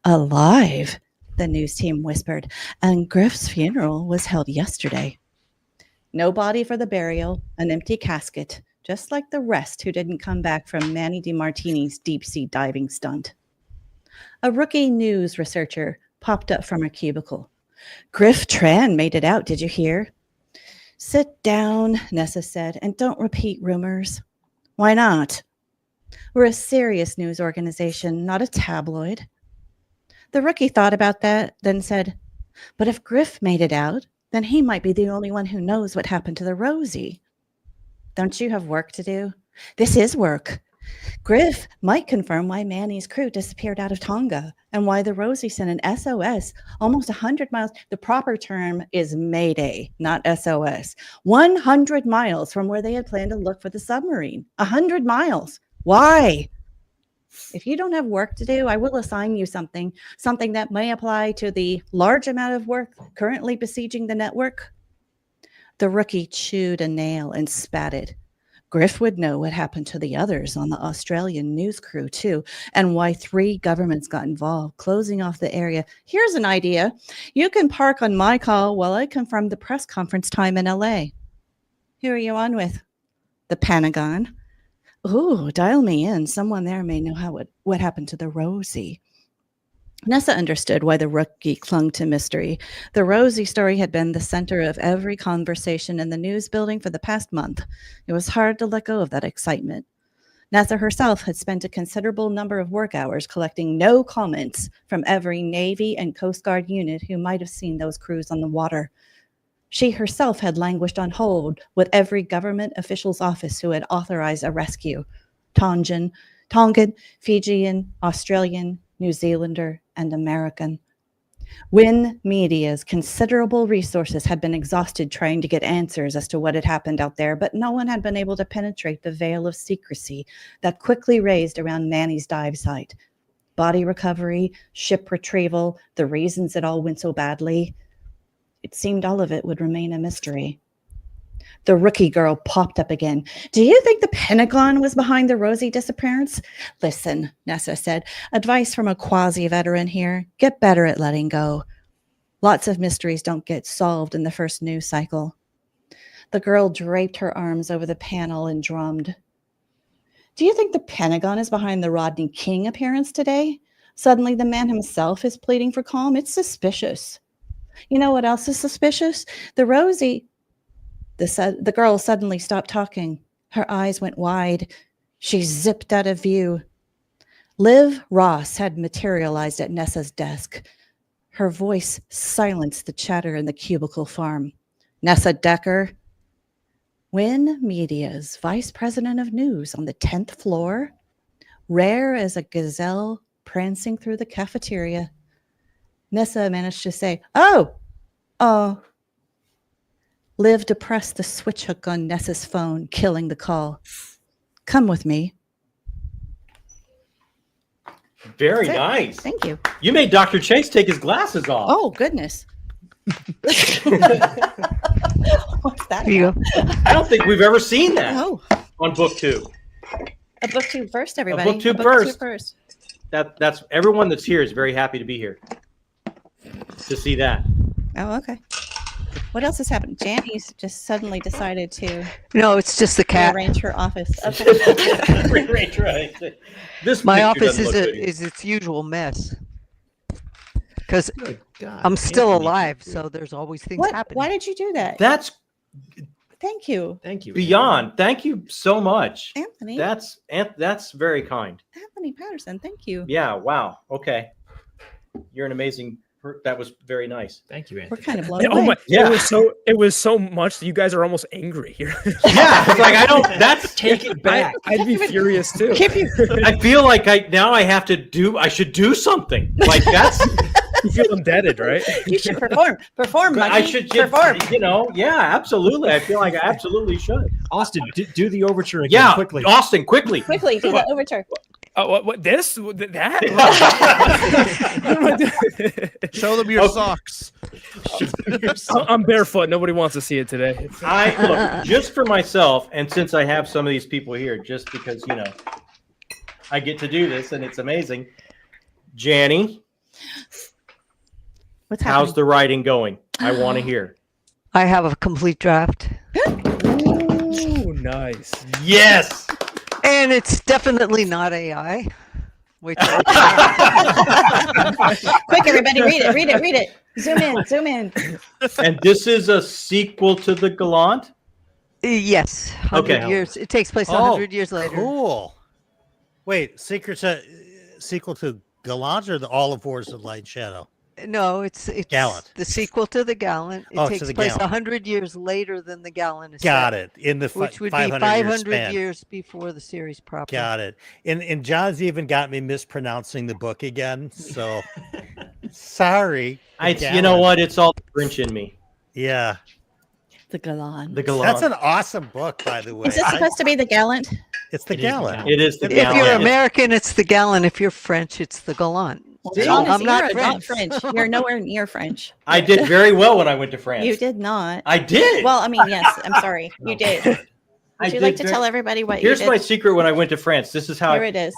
Alive, the news team whispered, and Griff's funeral was held yesterday. No body for the burial, an empty casket, just like the rest who didn't come back from Manny DiMartini's deep-sea diving stunt. A rookie news researcher popped up from her cubicle. Griff Tran made it out, did you hear? Sit down, Nessa said, and don't repeat rumors. Why not? We're a serious news organization, not a tabloid. The rookie thought about that, then said, but if Griff made it out, then he might be the only one who knows what happened to the Rosie. Don't you have work to do? This is work. Griff might confirm why Manny's crew disappeared out of Tonga and why the Rosie sent an SOS almost 100 miles. The proper term is Mayday, not SOS. 100 miles from where they had planned to look for the submarine. 100 miles. Why? If you don't have work to do, I will assign you something that may apply to the large amount of work currently besieging the network. The rookie chewed a nail and spat it. Griff would know what happened to the others on the Australian news crew, too, and why 3 governments got involved, closing off the area. Here's an idea. You can park on my call while I confirm the press conference time in LA. Who are you on with? The Pentagon. Ooh, dial me in. Someone there may know what happened to the Rosie. Nessa understood why the rookie clung to mystery. The Rosie story had been the center of every conversation in the news building for the past month. It was hard to let go of that excitement. Nessa herself had spent a considerable number of work hours collecting no comments from every Navy and Coast Guard unit who might have seen those crews on the water. She herself had languished on hold with every government official's office who had authorized a rescue. Tongan, Fijian, Australian, New Zealander, and American. When media's considerable resources had been exhausted trying to get answers as to what had happened out there, but no one had been able to penetrate the veil of secrecy that quickly raised around Manny's dive site. Body recovery, ship retrieval, the reasons it all went so badly. It seemed all of it would remain a mystery. The rookie girl popped up again. Do you think the Pentagon was behind the Rosie disappearance? Listen, Nessa said, advice from a quasi-veteran here. Get better at letting go. Lots of mysteries don't get solved in the first news cycle. The girl draped her arms over the panel and drummed. Do you think the Pentagon is behind the Rodney King appearance today? Suddenly the man himself is pleading for calm. It's suspicious. You know what else is suspicious? The Rosie... The girl suddenly stopped talking. Her eyes went wide. She zipped out of view. Liv Ross had materialized at Nessa's desk. Her voice silenced the chatter in the cubicle farm. Nessa Decker, Win Media's vice president of news on the 10th floor, rare as a gazelle prancing through the cafeteria. Nessa managed to say, Oh. Liv depressed the switch hook on Nessa's phone, killing the call. Come with me. Very nice. Thank you. You made Dr. Chase take his glasses off. Oh, goodness. What's that? Here you go. I don't think we've ever seen that Oh, on book 2. a book 2 first, everybody. book two A first. first. That's everyone that's here is very happy to be here to see that. Oh, okay. What else has happened? Janny's just suddenly decided to No, it's just the cat. rearrange her office. Okay. Right. This My picture office doesn't is look good. is its usual mess. Because Good God, I'm still Anthony, alive, dude. so there's always things What? happening. Why did you do that? That's Thank you, Thank you. beyond. Thank you so much. Anthony. That's very kind. Anthony Patterson. Thank you. Yeah. Wow. Okay. You're an amazing. That was very nice. Thank you, We're Anthony. kind of blown Oh away. my! Yeah. It was so much that you guys are almost angry here. Yeah. It's like I don't. That's Take it back. I'd be furious too. I feel like I should do something. Like that's. You feel indebted, right? You should perform. Perform, I Mikey. should perform. Yeah, absolutely. I feel like I absolutely should. Austin, do the overture again Yeah, quickly. Austin, quickly. Quickly, do the overture. What this? That? Show them your Okay. socks. I'm barefoot. Nobody wants to see it today. Look, just for myself, and since I have some of these people here, just because I get to do this and it's amazing. Janny, What's how's happening? the writing going? I want to hear. I have a complete draft, Ooh, nice. Yes. and it's definitely not AI. Which Quick, everybody, read it. Read it. Read it. Zoom in. Zoom in. And this is a sequel to the Gallant. yes, 100 Okay. years. It takes place 100 years later. Cool. Wait, sequel to Gallant or the All of Wars of Light Shadow? No, it's Gallant. the sequel to the Gallant. It Oh, to takes the place Gallant. 100 years later than the Gallant is Got set, it. In the which would be 500 500 years before the series proper. Got it. And John's even got me mispronouncing the book again. So sorry. You know what? It's all the French in me. Yeah. The Gallant. The Gallant. That's an awesome book, by the way. Is it supposed to be the Gallant? It's the Gallant. It is the If Gallant. you're American, it's the Gallant. If you're French, it's the Gallant. John, I'm not you're not French. French. You're nowhere near French. I did very well when I went to France. You did not. I did. Well, I mean, yes. I'm sorry. You did. Would I you did like to very- tell everybody what Here's you did? my secret when I went to France. This is how Here it is.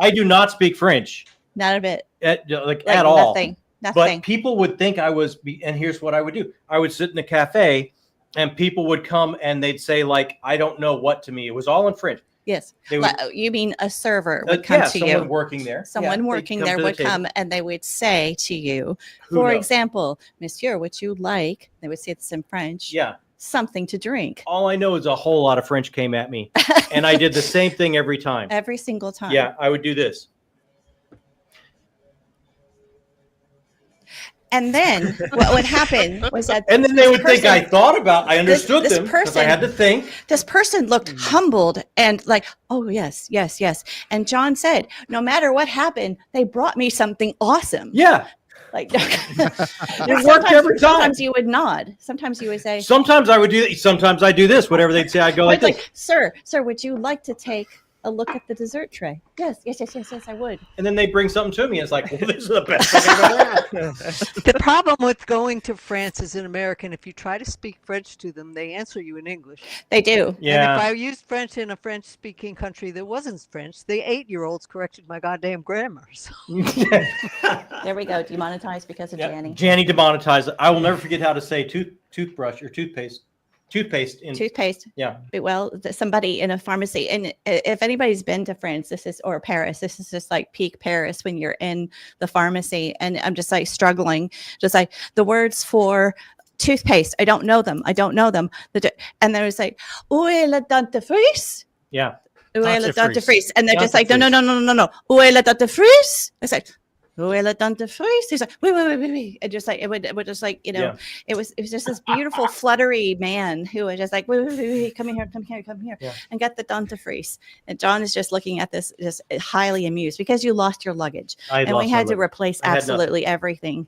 I do not speak French Not a bit. at Like all. nothing. But Nothing. people would think I was, and here's what I would do. I would sit in a cafe and people would come and they'd say like, I don't know what to me. It was all in French. Yes. They would, You mean a server would come to someone you. working there. Someone Yeah, they'd working come there to the would table. come and they would say to you, Who for knows? example, Monsieur, would you like, they would say this in French, Yeah. something to drink All I know is a whole lot of French came at me and I did the same thing every time. every single time. Yeah, I would do this. And then what would happen was that And then they this would think I person- thought about, I understood this them because I person- had to think. This person looked humbled and like, oh, yes, yes, yes. And John said, no matter what happened, they brought me something awesome. Yeah. Like, It worked every time. Sometimes you would nod. Sometimes you would say, Sometimes I would do that. Sometimes I do this. Whatever they'd say, I go like it's this. sir, would you like to take a look at the dessert tray? Yes, yes, yes, yes, yes, I would. And then they bring something to me. And it's like, well, this is the best thing I've ever had. The problem with going to France as an American, if you try to speak French to them, they answer you in English. They do. And if Yeah. I used French in a French-speaking country that wasn't French, the 8-year-olds corrected my goddamn grammar. So. There we go. Demonetized because of Janny. Janny demonetized. I will never forget how to say toothbrush or toothpaste. Toothpaste. Toothpaste. Yeah. Well, somebody in a pharmacy, and if anybody's been to France, or Paris, this is just like peak Paris when you're in the pharmacy, and I'm just like struggling, just like the words for toothpaste. I don't know them. And there was like, où est le dentifrice? Yeah. Où est le Dentifrice. dentifrice? And they're just like, no. Où est le dentifrice? It's like, où est le dentifrice? He's like, wait. And just like, it would just like, Yeah. it was just this beautiful fluttery man who was just like, wait, come here, Yeah. and get the dentifrice. And John is just looking at this, just highly amused because you lost your luggage, and we had to replace I had nothing. absolutely everything.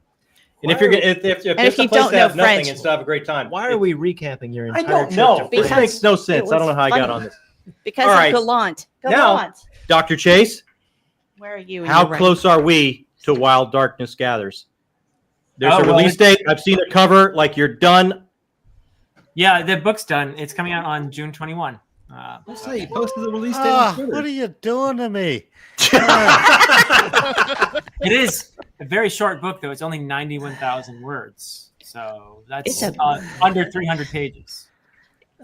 And if you're gonna, if And it's if a you place don't to know have nothing French- and still have a great time. Why are we recapping your I entire don't trip know. to This France? makes no sense. I don't know how I got funny. on this. Because All of right. Gallant. Now- Gallant. Dr. Chase, Where are you? in how your close are we to Wild Darkness Gathers? There's Oh, a well, release date. I've seen a cover. Like you're done. Yeah, the book's done. It's coming out on June 21. Let's say you posted the release date. Oh, on Twitter. what are you doing to me? It is a very short book, though. It's only 91,000 words. So that's It's under 300 pages.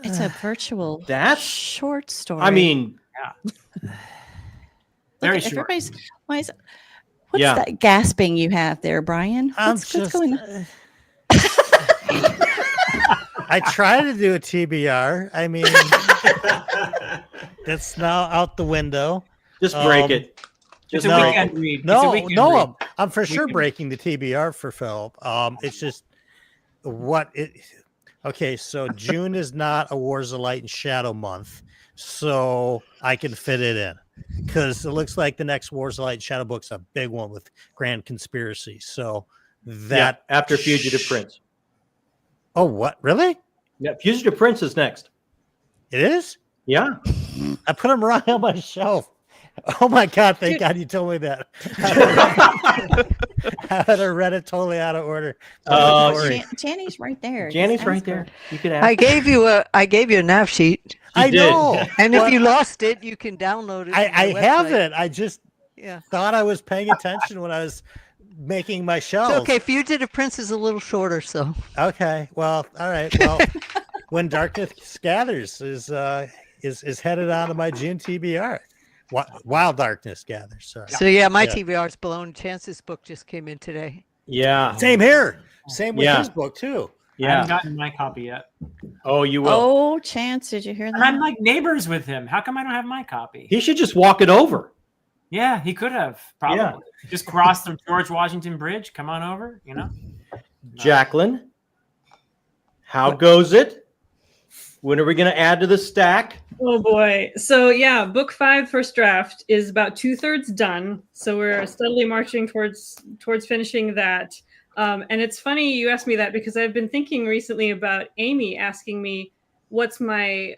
It's a virtual That's. short story. I mean, Very Look, short. everybody's what's Yeah. that gasping you have there, Brian? I'm What's just. going on? I try to do a TBR. I mean, that's now out the window. just break Um, it. It's Just a no. break weekend it. read. It's a No, weekend no, read. I'm for sure Weekend. breaking the TBR for Phil. It's just what it. Okay, so June is not a Wars of Light and Shadow month, so I can fit it in because it looks like the next Wars of Light and Shadow book's a big one with Grand Conspiracy. So that After Fugitive Prince. Oh, what? Really? Yeah, Fugitive Prince is next. It is? Yeah. I put them right on my shelf. Oh my God! Thank God you told me that. I would have read it totally out of order. Sorry. Janny's right there. Janny's Just right ask her. there. You could ask. I gave you a nav sheet, I did. know. and Well, if you lost it, you can download it. I from my have website. it. I just Yeah. thought I was paying attention when I was making my shelves. It's okay. Fugitive Prince is a little shorter, so Okay. Well, all right. Well, When Darkness Gathers is headed on to my June TBR. Wild Darkness Gathers. Sorry. so yeah, my Yeah. TBR's blown. Chance's book just came in today. Yeah. Same here. Same with Yeah. his book too. I haven't Yeah. gotten my copy yet. Oh, you will. Oh, Chance, did you hear And I'm that? like neighbors with him. How come I don't have my copy? He should just walk it over. Yeah, he could have probably just crossed the George Washington Bridge. Come on over, you know. Jacqueline, how goes it? When are we going to add to the stack? Oh boy. So yeah, book 5 first draft is about 2/3 done. So we're steadily marching towards finishing that. And it's funny you asked me that because I've been thinking recently about Amy asking me what's my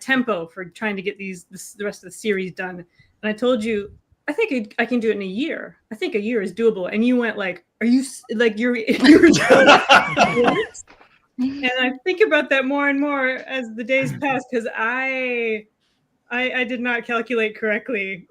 tempo for trying to get the rest of the series done. And I told you I think I can do it in a year. I think a year is doable. And you went like, "Are you like you're?" And I think about that more and more as the days pass because I did not calculate correctly.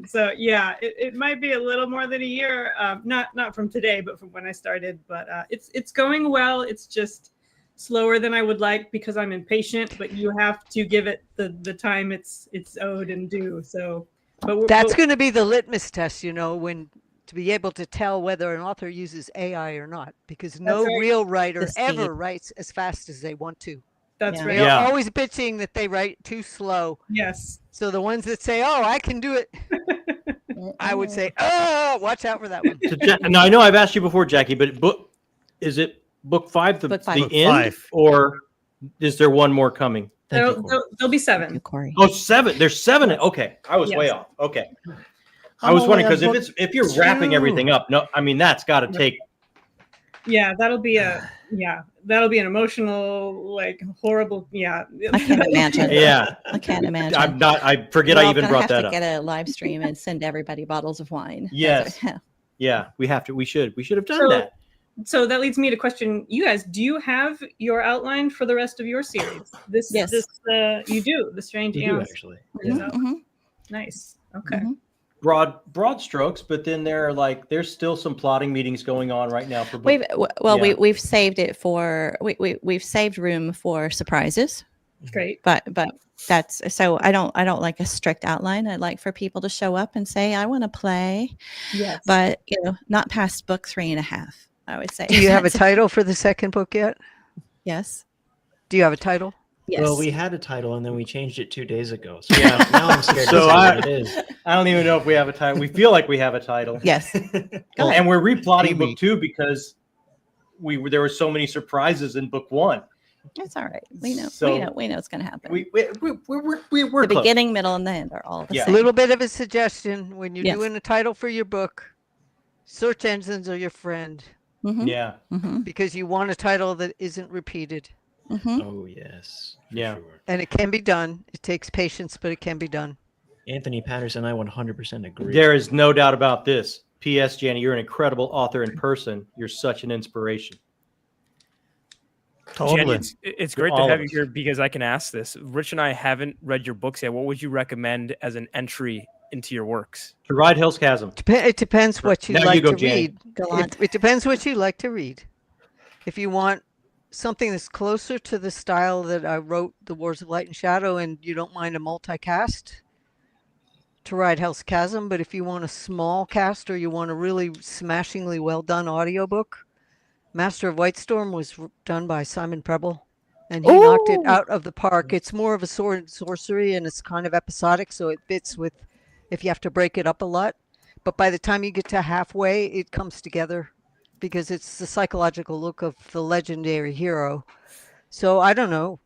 So yeah, it might be a little more than a year. Not from today, but from when I started. But it's going well. It's just slower than I would like because I'm impatient. But you have to give it the time it's owed and due. So, but that's going to be the litmus test, when to be able to tell whether an author uses AI or not, because no real writer ever writes as fast as they want to. That's right. They're always bitching that they write too slow. Yes. So the ones that say, "Oh, I can do it," I would say, "Oh, watch out for that one." Now I know I've asked you before, Jackie, but is it book 5 the end, or is there one more coming? There'll be 7. Corey. Oh, 7. There's 7. Okay, I was way off. Okay. I was wondering because if you're wrapping everything up, no, I mean that's got to take. Yeah, that'll be an emotional, like horrible. Yeah, I can't imagine. Yeah, I can't imagine. I forget I even brought that up. Get a live stream and send everybody bottles of wine. Yes. Yeah, we have to. We should have done that. So that leads me to question you guys: do you have your outline for the rest of your series? Yes. You do. The Strange Aeons. Actually. Mm-hmm. Nice. Okay. Mm-hmm. Broad strokes, but then there's still some plotting meetings going on right now for we've saved it for we've saved room for surprises. Great. But that's so I don't like a strict outline. I'd like for people to show up and say I want to play. Yes. But not past book 3.5, I would say. Do you have a title for the second book yet? Yes. Do you have a title? Yes. Well, we had a title and then we changed it 2 days ago. So now I'm scared So to say what it is. I don't even know if we have a title. We feel like we have a title. Yes. And we're replotting book 2 because there were so many surprises in book 1. It's all right. We know it's going to happen. We're the close. beginning, middle, and the end are all the A same. little bit of a suggestion when you're Yes. doing a title for your book. Search engines are your friend. Mm-hmm. Yeah. Mm-hmm. Because you want a title that isn't repeated. Mm-hmm. Oh yes. Yeah. Sure. And it can be done. It takes patience, but it can be done. Anthony Patterson, I 100% agree. There is no doubt about this. P.S. Jenny, you're an incredible author in person. You're such an inspiration. Totally. Jenny, it's great to have you here because I can ask this. Rich and I haven't read your books yet. What would you recommend as an entry into your works? To Ride Hell's Chasm. It depends what you Now like you go, to Jenny. read. It depends what you like to read. If you want something that's closer to the style that I wrote The Wars of Light and Shadow and you don't mind a multicast, To Ride Hell's Chasm. But if you want a small cast or you want a really smashingly well done audiobook, Master of White Storm was done by Simon Preble and he knocked it out of the park. It's more of a sword and sorcery and it's kind of episodic, so it fits with if you have to break it up a lot. But by the time you get to halfway, it comes together because it's the psychological look of the legendary hero. So I don't know,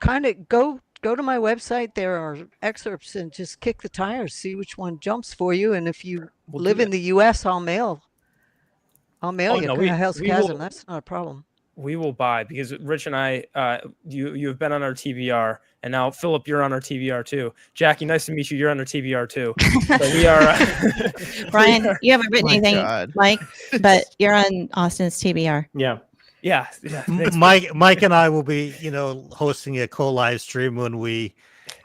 kind of go to my website. There are excerpts and just kick the tires, see which one jumps for you. And if you live in the US, I'll mail you Hell's Chasm. That's not a problem. We will buy because Rich and I, you have been on our TBR, and now Philip, you're on our TBR too. Jackie, nice to meet you. You're on our TBR too. So we are. Brian, you haven't written anything, Mike, but you're on Austin's TBR. Yeah. Yeah. Thanks. Mike and I will be, hosting a co-live stream when we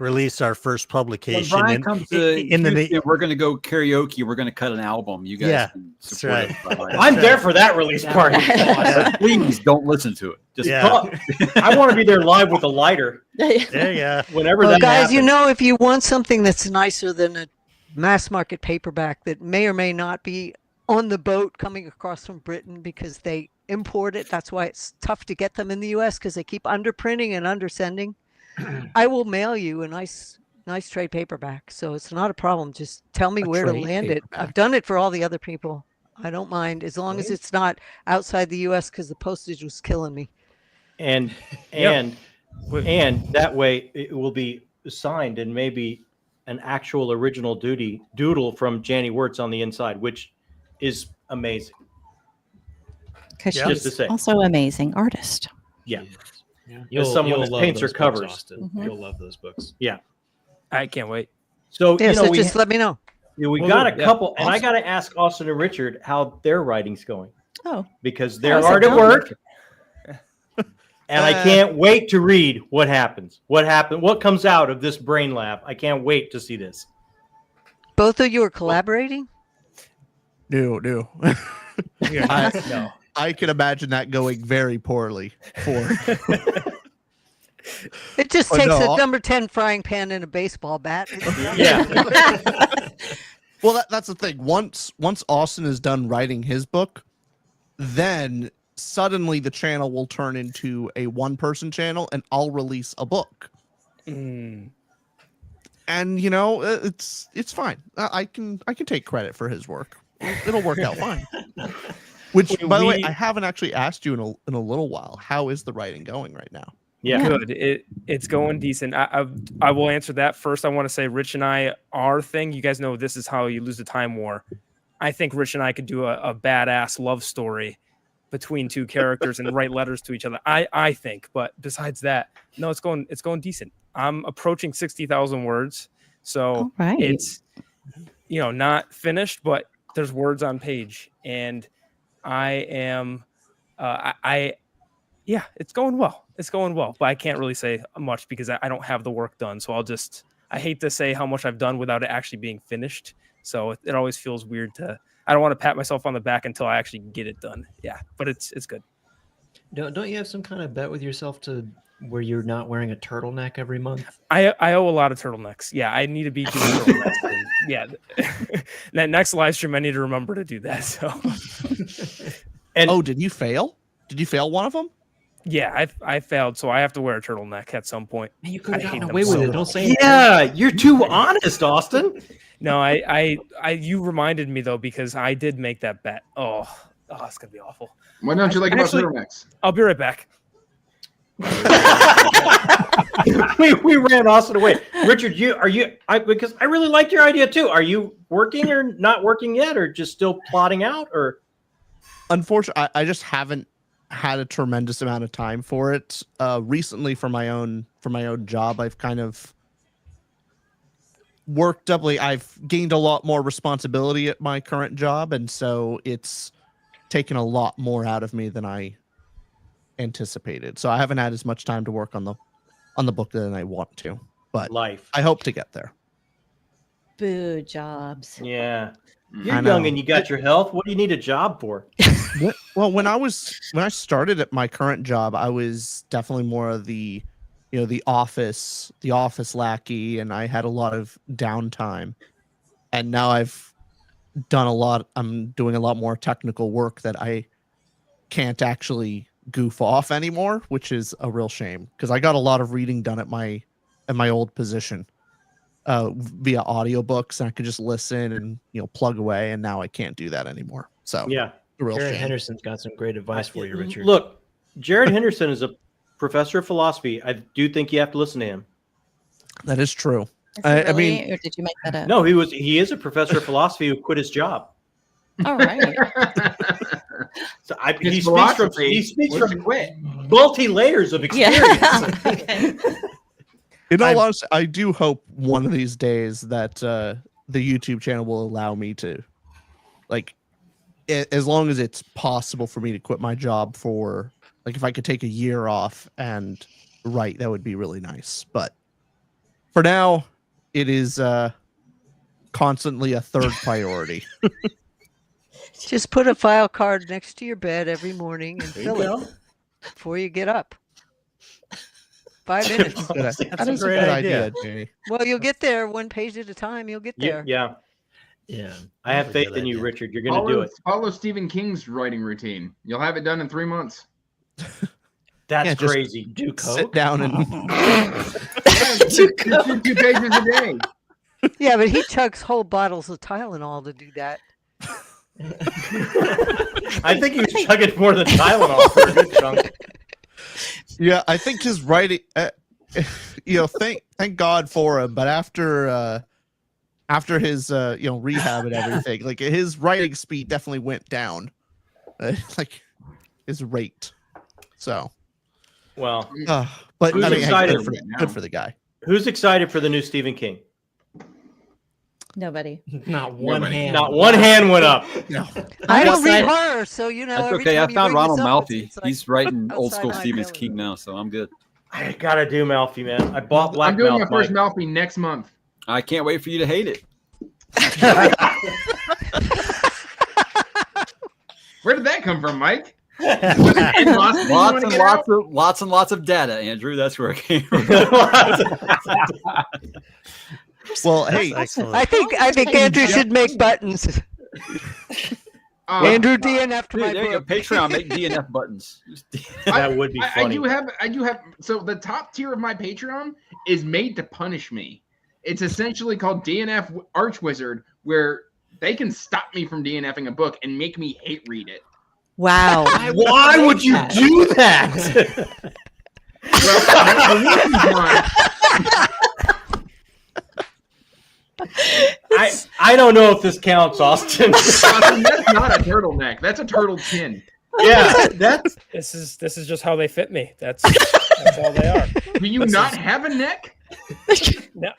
release our first publication. When Brian comes to we're going to go karaoke. We're going to cut an album. You guys can support it. I'm there for that release party. Please don't listen to it. Just I want to be there live with a lighter. Yeah. Whenever well, that guys, happens. if you want something that's nicer than a mass market paperback that may or may not be on the boat coming across from Britain because they import it. That's why it's tough to get them in the U.S. because they keep underprinting and undersending. I will mail you a nice trade paperback. So it's not a problem. Just tell me A where to trade land it. paperback. I've done it for all the other people. I don't mind as long as it's not outside the U.S. because the postage was killing me. And Yep. and that way it will be signed and maybe an actual original doodle from Janie Wirtz on the inside, which is amazing. Because Yeah. Just to she's say. also amazing artist. Yeah. You'll, someone that love paints her those books, covers. Austin. Mhm. You'll love those books. I can't wait. So Yeah, you know so we just let me know. we Will got do. a Yeah. couple, and I Awesome. got to ask Austin and Richard how their writing's going Oh, because they're I said hard at no. work, and I can't wait to read what happens. What comes out of this brain lab? I can't wait to see this. Both of you are collaborating? No. Yeah. I, No. I can imagine that going very poorly for It just Oh, takes no, a number 10 frying pan and a baseball bat. Yeah. Well, that's the thing. Once Austin is done writing his book, then suddenly the channel will turn into a one-person channel, and I'll release a book. Mm. And you know, it's fine. I can take credit for his work. It'll work out fine. Which, by the way, I haven't actually asked you in a little while. How is the writing going right now? Yeah. Good. It's going decent. I will answer that first. I want to say Rich and I, our thing, you guys know this is how you lose the time war. I think Rich and I could do a badass love story between two characters and write letters to each other. I think, but besides that, no, it's going decent. I'm approaching 60,000 words. So all right. it's not finished, but there's words on page, and I am yeah, it's going well. It's going well, but I can't really say much because I don't have the work done. So I hate to say how much I've done without it actually being finished. So it always feels weird I don't want to pat myself on the back until I actually get it done. Yeah, but it's good. Don't you have some kind of bet with yourself to where you're not wearing a turtleneck every month? I owe a lot of turtlenecks. Yeah, I need to be doing turtlenecks. And yeah, that next live stream, I need to remember to do that. So, And did you fail? Did you fail one of them? yeah, I failed, so I have to wear a turtleneck at some point. Man, you could have I hate gotten them away with so it. Don't much. say yeah, you're too honest, Austin. No, you reminded me though because I did make that bet. Oh, it's gonna be awful. What don't you like about Actually- turtlenecks? I'll be right back. we ran Austin away. Richard, because I really liked your idea too. Are you working or not working yet, or just still plotting out? Or Unfortunately, I just haven't had a tremendous amount of time for it. Recently, for my own job, I've kind of worked doubly. I've gained a lot more responsibility at my current job, and so it's taken a lot more out of me than I anticipated. So I haven't had as much time to work on the book than I want to. But life? I hope to get there. Boo jobs. Yeah, I you're know. young and you got your health. What do you need a job for? Well, when I started at my current job, I was definitely more of the office lackey, and I had a lot of downtime. And now I'm doing a lot more technical work that I can't actually goof off anymore, which is a real shame because I got a lot of reading done at my old position via audiobooks, and I could just listen and plug away, and now I can't do that anymore. So Yeah, a real Jared shame. Henderson's got some great advice for you, Richard. Look, Jared Henderson is a professor of philosophy. I do think you have to listen to him. That is true. Is it I really, mean- or did you make that up? No, he is a professor of philosophy who quit his job. All right. So His he philosophy speaks was to from quit. multi layers of experience. Yeah. Okay. In all honesty, I do hope one of these days that the YouTube channel will allow me to, as long as it's possible for me to quit my job for, if I could take a year off and write, that would be really nice. But for now, it is constantly a third priority. Just put a file card next to your bed every morning and There you fill go. it before you get up. 5 minutes. That's That's a a great great idea, idea. Jamie. Well, you'll get there one page at a time. You'll get there. Yeah, Yeah, I have that's a faith good in you, idea. Richard. You're going to do it. Follow Stephen King's writing routine. You'll have it done in 3 months. That's Yeah, just crazy. Do sit coke. down and Two pages a day. Yeah, but he chugs whole bottles of Tylenol to do that. I think he was chugging more than Tylenol for a good chunk. yeah, I think his writing. Thank God for him. But after his rehab and everything, like his writing speed definitely went down, like his rate. So, Well, but Who's I mean, hey, excited? good for the guy. who's excited for the new Stephen King? Nobody. Not one Nobody. hand. Not one hand went up. No. I don't read excited. horror, so you know. That's every okay. I time you found bring this Ronald up, Malfi. it's like He's writing old outside school my Stephen ability. King now, so I'm good. I gotta do Malfi, man. I bought Black I'm doing Mouth. my first Mike. Malfi next month. I can't wait for you to hate it. Where did that come from, Mike? Lots and lots of data, Andrew. That's where it came from. Well, hey, Excellent. I think Andrew should make buttons. Andrew DNF to Dude, my there you go. book. Patreon, make DNF buttons. That would be I funny. do have. So the top tier of my Patreon is made to punish me. It's essentially called DNF Archwizard, where they can stop me from DNFing a book and make me hate read it. Wow. Why would you do that? I don't know if this counts, Austin. Austin, that's not a turtleneck. That's a turtle chin. Yeah, that's This is just how they fit me. That's all they are. Do you not have a neck? Not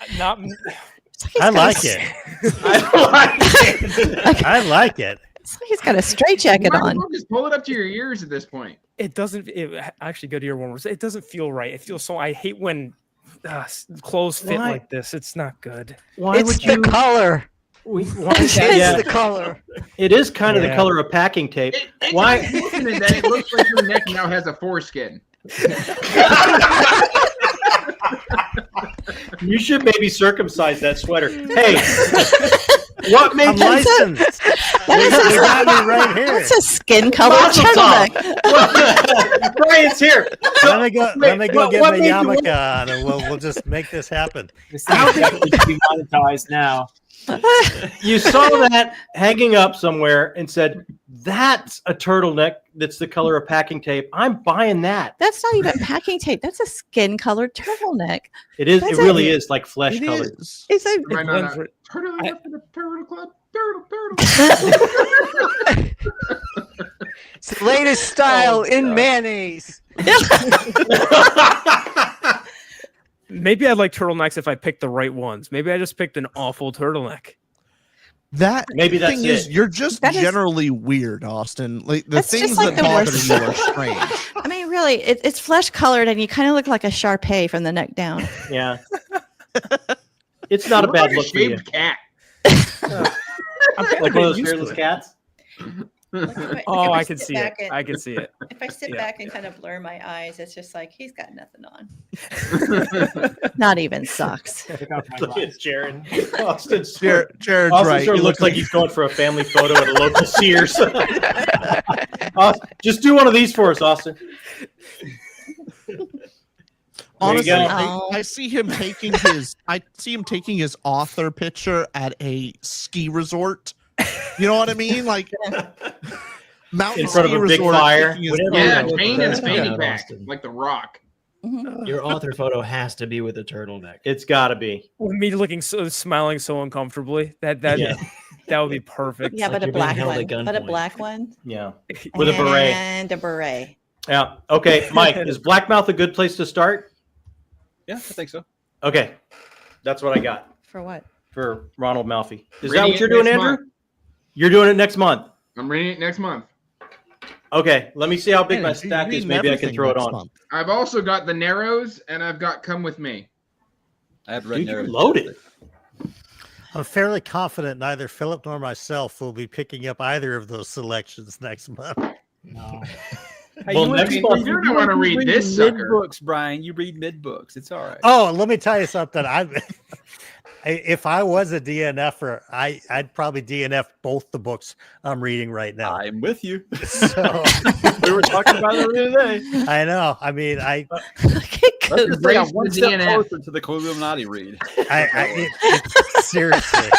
I like it. I like it. He's got a straight jacket Might as on. well just pull it up to your ears at this point. it doesn't. It actually go to your warmers. It doesn't feel right. It feels so. I hate when clothes fit Why? like this. It's not good. why It's would the you? color. Why, It's yeah, the color. it is kind of the Yeah. color of packing tape. It's Why? unfortunate that it looks like your neck now has a foreskin. You should maybe circumcise that sweater. Hey, what made I'm you? licensed. They got me right here. That's a skin color Mazel tov. turtleneck. Brian's here. Let me go get what my made you- yarmulke on, and we'll just make this happen. This thing is definitely demonetized now. You saw that hanging up somewhere and said, "That's a turtleneck. That's the color of packing tape. I'm buying that." That's not even packing tape. That's a skin colored turtleneck. It is. That's It really is like flesh it colored. is. It's a Am I not blends a right- turtle up in the turtle club? Turtle. It's the latest style in mayonnaise. Maybe I'd like turtlenecks if I picked the right ones. Maybe I just picked an awful turtleneck. That Maybe that's thing is, it. you're just That is- generally weird, Austin. Like the That's just things like that the bother worst. you are strange. I mean, really, it's flesh colored, and you kind of look like a Shar-Pei from the neck down. Yeah. It's not a You bad like look for you. shaved cat. I'm kind Like of one of those used to fearless it. cats. Oh, I can see it. I can see it. If I sit Yeah. back and kind of blur my eyes, it's just like he's got nothing on. Not even socks. Pick up my Look glass. at Jared. Austin's Jared's Austin right. sort You of looks look like he's going for a family photo at a local Sears. Just do one of these for us, Austin. Honestly, go. I see him taking his author picture at a ski resort. You know what I mean? Like mountain In front of ski a big resort. fire. taking his Whatever. Yeah, Look chain at and that. fanny Yeah, pack, Austin. like the Rock. Mhm. Your author photo has to be with a turtleneck. It's got to be. With me looking smiling so uncomfortably. That Yeah. that would be perfect. Yeah, like but a you're being black held one. at But a gunpoint. black one. Yeah. With a beret. And a beret. Yeah. Okay, Mike, is Blackmouth a good place to start? Yeah, I think so. Okay. That's what I got For what? for Ronald Malfi. Is that Reading what it you're doing, next Andrew? month. You're doing it next month. I'm reading it next month. Okay. Let me see how big Man, my you're stack is. reading Maybe I can everything throw it next on. month. I've also got the Narrows, and I've got Come With Me. I have read Dude, you're narrative. loaded. I'm fairly confident neither Philip nor myself will be picking up either of those selections next month. No. Hey, Well, you next read- month- you You're gonna wanna read read this mid sucker. books, Brian. You read mid books. It's all right. Oh, let me tell you something. If I was a DNFer, I'd probably DNF both the books I'm reading right now. I'm with you. So We were talking about it earlier today. I know. I mean, Let's just say I'm Embrace one the step DNF. closer to the Illuminati read. seriously,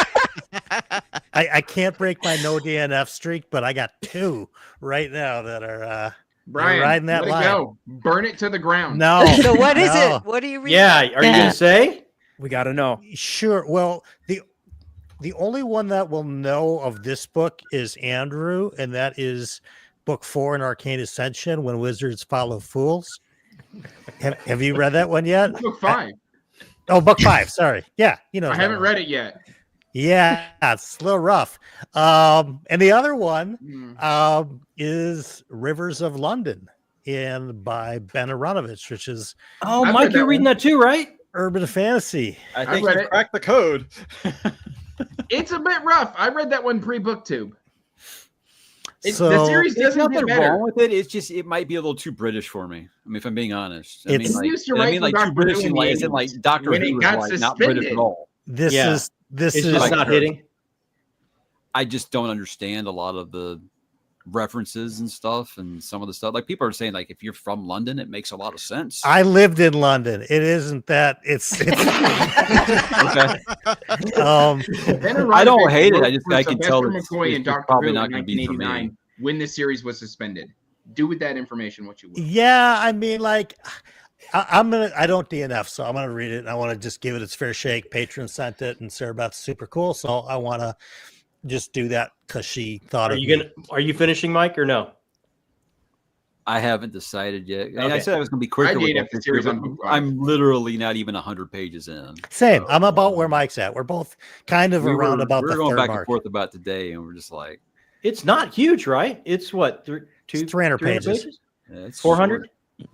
I can't break my no DNF streak, but I got 2 right now that are Brian, riding that let it line. go. Burn it to the ground. No. So what is no. it? What do you read? Yeah, are you gonna say? We got to know. Sure. Well, the only one that will know of this book is Andrew, and that is book 4 in Arcane Ascension, When Wizards Follow Fools. Have you read that one yet? Book 5. Book 5. Sorry. Yeah, you know. I haven't read it yet. Yeah, it's a little rough. And the other one Hmm. is Rivers of London, by Ben Aronovich, which is Oh, I've Mike, read you're that reading one. that too, right? urban fantasy. I I've think read you it. cracked the code. It's a bit rough. I read that one pre-booktube. The So series There's doesn't nothing get better. wrong with it. It's just it might be a little too British for me. I mean, if I'm being honest, I It's- mean, He used to I write mean, for like too Doctor British Who in in like, the as in like 80s, Doctor when Who it is got like not British suspended. at all. this Yeah. is this It's is just like not her. hitting. I just don't understand a lot of the references and stuff, and some of the stuff. Like people are saying, like if you're from London, it makes a lot of sense. I lived in London. It isn't that it's Okay. Ben I don't Aronovich hate it. wrote I just for I can tell Sylvester that it's McCoy and Doctor probably Who not in going to be for me. 1989 when the series was suspended. Do with that information what you will. yeah, I mean, like I don't DNF, so I'm gonna read it and I want to just give it its fair shake. Patron sent it and Sarah Beth's super cool, so I want to just do that because she thought Are of you me. are you finishing, Mike, or no? I haven't decided yet. And I Okay. said I was going to be quicker. I with DNF that the series but on book 5. I'm literally not even 100 pages in. Same. I'm about where Mike's at. We're both kind of We around were, about we the were going third back mark. and forth about today, and we're just like, It's not huge, right? It's what, It's 300 pages. yeah, it's 400? short.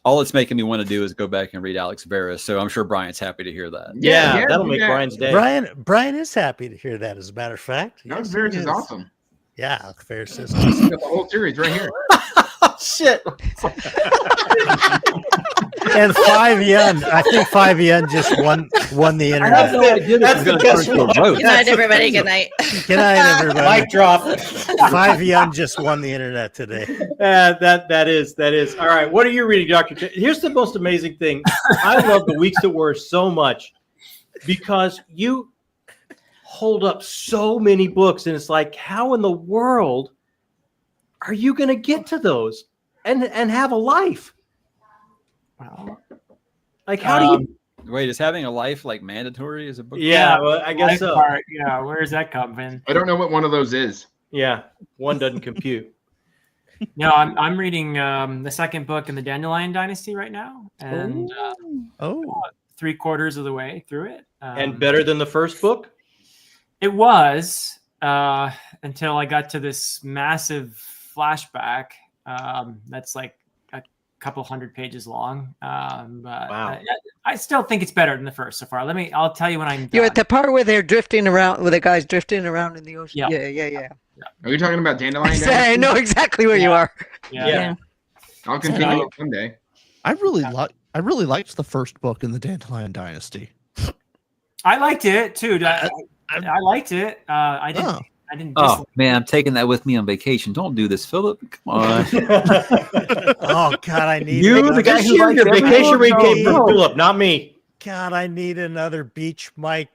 All it's making me want to do is go back and read Alex Veras. So I'm sure Brian's happy to hear that. Yeah, that'll do make that. Brian's day. Brian is happy to hear that, as a matter of fact. Alex Yes, he Veras is awesome. Yeah, Alex Veras is He's awesome. got the whole series right here. Oh, shit. And 5 yen, I think 5 yen just won the internet. That's the best one. Good night, everybody. Good night. Good night, everybody. Mic drop. 5 yen just won the internet today. That is. All right. What are you reading, Dr. Here's the most amazing thing. I love the Weeks That Were so much because you hold up so many books, and it's like, how in the world are you going to get to those and have a life? Well, Like, how do you? Wait, is having a life like mandatory as a book? Yeah, well, I guess life so. part, yeah, where does that come in? I don't know what one of those is. Yeah, one doesn't compute. No, I'm reading the second book in the Dandelion Dynasty right now, and Oh, 3/4 of the way through it. And better than the first book? It was until I got to this massive flashback that's like a couple hundred pages long. But Wow. I still think it's better than the first so far. I'll tell you when I'm done. You're at the part where they're drifting around, where the guy's drifting around in the ocean. Yeah. Yeah. Are you talking about Dandelion? I Dynasty? know exactly where you are. Yeah. I'll continue it someday. I really liked the first book in the Dandelion Dynasty. I liked it too. I liked it. I didn't. Oh. I didn't. Oh man, I'm taking that with me on vacation. Don't do this, Philip. Come on. Oh God, I need You, another, the guy This who year, likes your every vacation book? read came No. from Philip, not me. God, I need another beach Mike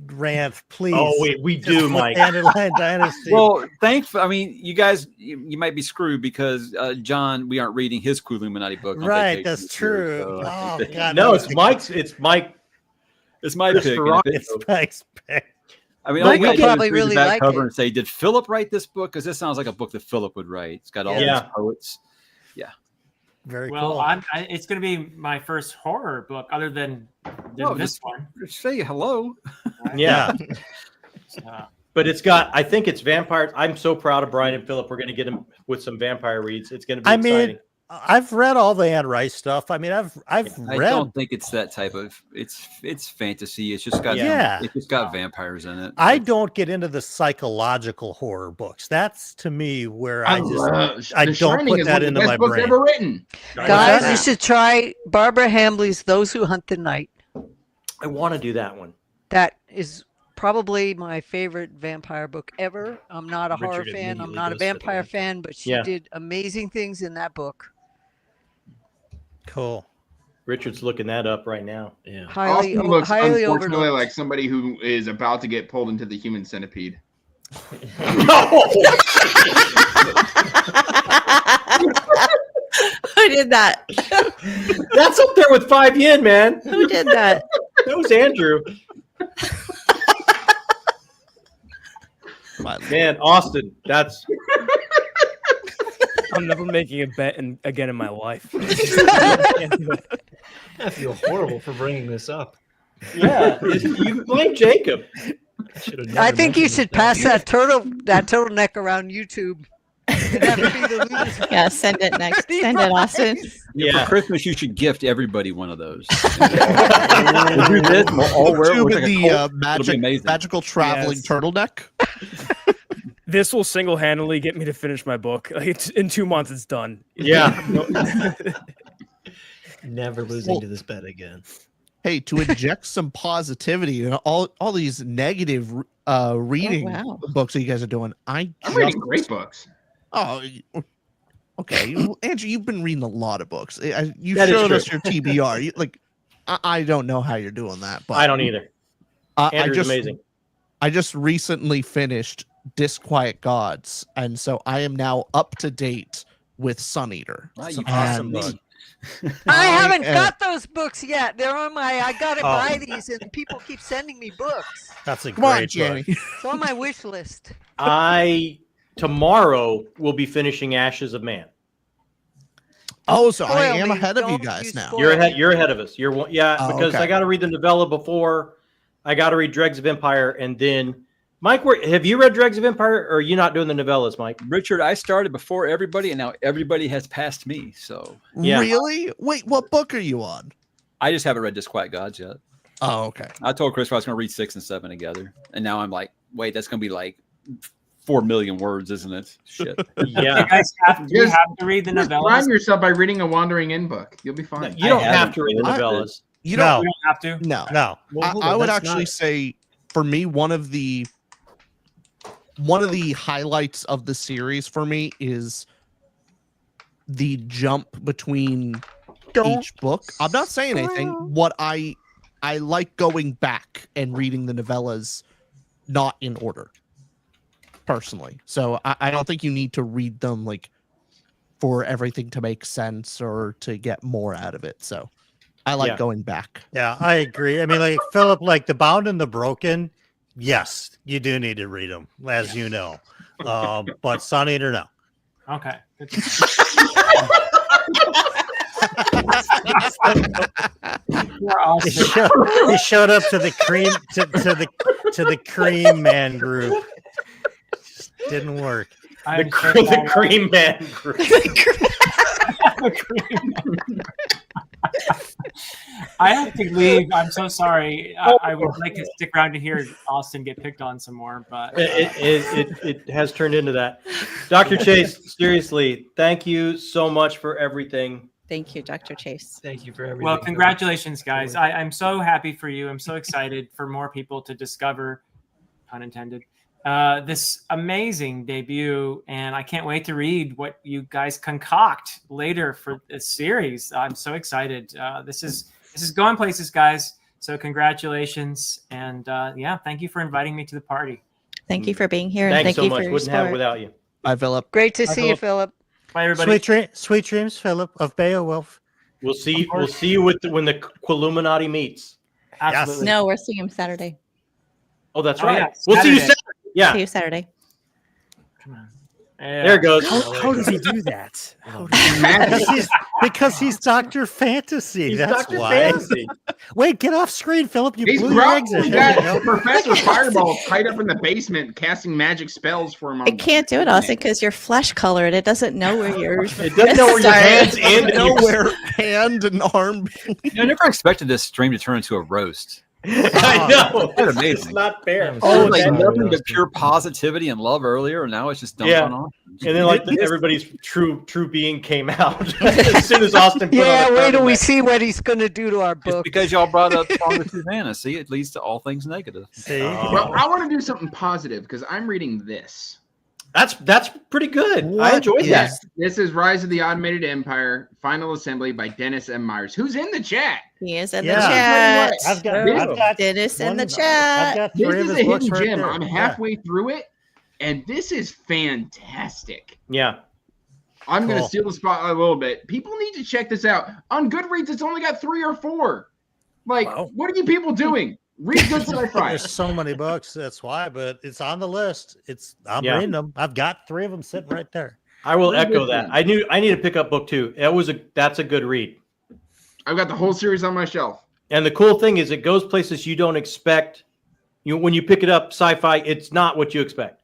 rant, please. Oh, we do, Just Mike. Dandelion Dynasty. Well, thankfully, I mean, you guys, you might be screwed because John, we aren't reading his Illuminati book. on right, vacation that's this year, true. so Oh God, No, that's it's Mike's. It's Mike. it's my pick. Christopher and Rock. if it- It's Mike's pick. I mean, Mike all you will gotta do is probably read the really back like cover it. and say, "Did Philip write this book?" Because this sounds like a book that Philip would write. It's got all Yeah. these poets. Very Well, cool. it's going to be my first horror book, other than No, this just- one. Just say hello. Yeah, So, but it's got. I think it's vampires. I'm so proud of Brian and Philip. We're going to get him with some vampire reads. It's going to be I exciting. mean, I've read all the Anne Rice stuff. I mean, I've I read. don't think it's that type of. It's fantasy. It's just got Yeah. It's just got vampires in it. I don't get into the psychological horror books. That's to me where I The don't Shining put is that one of the into best my books brain. ever written. Guys, that? you should try Barbara Hambly's "Those Who Hunt the Night." I want to do that one. That is probably my favorite vampire book ever. I'm not a horror Richard fan. I'm immediately not a goes to vampire that. fan, but she Yeah. did amazing things in that book. Cool. Richard's looking that up right now. Yeah. Highly, Austin looks highly unfortunately overlooked. like somebody who is about to get pulled into the human centipede. Who did that? That's up there with 5 yen, man. Who did that? That was Andrew. Man, Austin, that's I'm never making a bet again in my life. I feel horrible for bringing this up. yeah. You blame Jacob. I think you should pass that turtleneck around YouTube. And have it be the losers. Yeah, send it next. Send it, Austin. Yeah. For Christmas, you should gift everybody one of those. We'll do this. We'll all wear it. Two We'll with take a the cult. It'll be amazing. magical traveling Yes. turtleneck. This will single-handedly get me to finish my book. Like in 2 months, it's done. Yeah. Never losing to this bet again. Hey, to inject some positivity and all these negative reading wow. books that you guys are doing, I'm reading great books. Oh, okay. Well, Andrew, you've been reading a lot of books. You That is showed true. us your TBR. I don't know how you're doing that, but I don't either. Andrew's amazing. I just recently finished Disquiet Gods, and so I am now up to date with Sun Eater. Wow, It's you an awesome And- book. I haven't got those books yet. They're on my. I gotta Oh. buy these, and people keep sending me books. That's a Come on, great Jenny. book. It's on my wish list. I tomorrow will be finishing Ashes of Man. Oh, so I Spoil am me. ahead of you Don't guys you now. spoil You're me. ahead. You're ahead of us. You're one. Yeah, Oh, because okay. I got to read the novella before. I got to read Dregs of Empire, and then Mike, have you read Dregs of Empire, or are you not doing the novellas, Mike? Richard, I started before everybody, and now everybody has passed me. So Yeah. Really? Wait, what book are you on? I just haven't read Disquiet Gods yet. Oh, okay. I told Chris I was going to read 6 and 7 together, and now I'm like, wait, that's going to be like 4 million words, isn't it? Shit. Yeah. You guys you Just- have to read the Just novellas. prime yourself by reading a Wandering Inn book. You'll be fine. You don't I have haven't. to read the I- novellas. You No. don't. You don't have to. No. No. Well, hold I on, would that's actually not- say, for me, one of the highlights of the series for me is the jump between each book. I'm not saying anything. What I like going back and reading the novellas not in order, personally. So I don't think you need to read them like for everything to make sense or to get more out of it. So I like Yeah. going back. Yeah, I agree. I mean, like Philip, like The Bound and the Broken. Yes, you do need to read them, as you know. But Sun Eater, no. Okay. Good to know. Poor Austin. He showed up to the cream to the cream man group. Just didn't work. I'm so The glad- Cream Man group. The cream. I have to leave. I'm so sorry. I would like to stick around to hear Austin get picked on some more, but It has turned into that. Dr. Chase, seriously, thank you so much for everything. Thank you, Dr. Chase. Thank you for everything. well, congratulations, guys. I'm so happy for you. I'm so excited for more people to discover, pun intended, this amazing debut, and I can't wait to read what you guys concoct later for this series. I'm so excited. This is going places, guys. So congratulations, and yeah, thank you for inviting me to the party. Thank you for being here. And Thanks thank so you much. for your Wouldn't have it support. without you. Bye, Philip. Great to Bye, see you, Philip. Bye, everybody. Sweet dreams, Philip of Beowulf. We'll see you when the Quilluminati meets. Absolutely. No, we're seeing him Saturday. Oh, that's Oh, right. yeah, We'll see you Saturday. Saturday. Yeah. See you Saturday. Come on. There it goes. How does he do that? Because he's Dr. Fantasy. He's That's Dr. why. Fantasy. Wait, get off screen, Philip. You He's blew your probably exit. There you got go. Professor Fireball tied up in the basement casting magic spells for him. I can't do it, Austin, because you're flesh colored. It doesn't know where you're. It doesn't know where your hands and Nowhere hand and arm. I never expected this stream to turn into a roast. I know. That's amazing. It's not fair. Oh, so like sorry, nothing but Austin. pure positivity and love earlier, and now it's just dumped Yeah. on Austin. And then like everybody's true being came out as soon as Austin put Yeah, on the wait till we cover. see what he's going to do to our Just book. because y'all brought up Song of Susanna, see, it leads to all things negative. See, Well, I want to do something positive because I'm reading this. That's pretty good. I What enjoyed that. Yes, this is Rise of the Automated Empire, Final Assembly by Dennis M. Myers, who's in the chat. He is in Yeah. the chat. I've got Dennis in the I've chat. got This three of is his a books hidden right gem. there. I'm Yeah. halfway through it, and this is fantastic. Yeah. I'm going to Cool. steal the spotlight a little bit. People need to check this out. On Goodreads, it's only got 3 or 4. Like, Wow. what are you people doing? Read good sci-fi. There's so many books, that's why. But it's on the list. I'm Yeah. reading them. I've got 3 of them sitting right there. I will Really echo good that. thing. I need to pick up book 2. That's a good read. I've got the whole series on my shelf. And the cool thing is it goes places you don't expect. When you pick it up, sci-fi, it's not what you expect.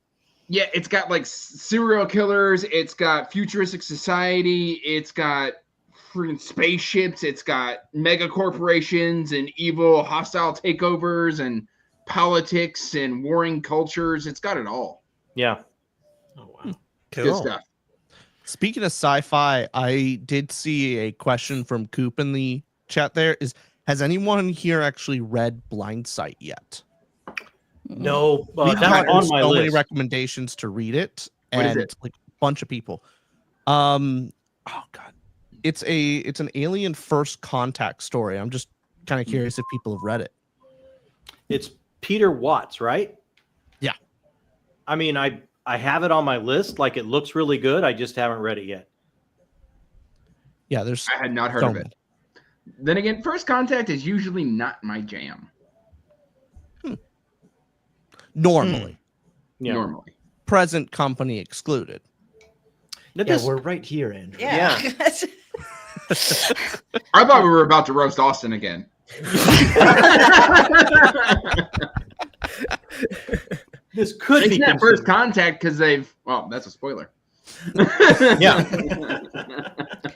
Yeah, it's got like serial killers. It's got futuristic society. It's got freaking spaceships. It's got mega corporations and evil hostile takeovers and politics and warring cultures. It's got it all. Yeah. Oh wow. Good Cool. stuff. Speaking of sci-fi, I did see a question from Coop in the chat. Has anyone here actually read Blindsight yet? No, We've that's gotten on my so many list. recommendations to read it, What is and it? like a bunch of people. Oh god, it's an alien first contact story. I'm just kind of curious if people have read it. It's Peter Watts, right? Yeah. I mean, I have it on my list. Like, it looks really good. I just haven't read it yet. Yeah, there's I had not heard so of it. Then again, First Contact is usually not my jam. normally Yeah. Normally. present company excluded. Now, Yeah, this- we're right here, Andrew. Yeah. I thought we were about to roast Austin again. this could It's be not First considered. Contact because they've. Well, that's a spoiler. Yeah.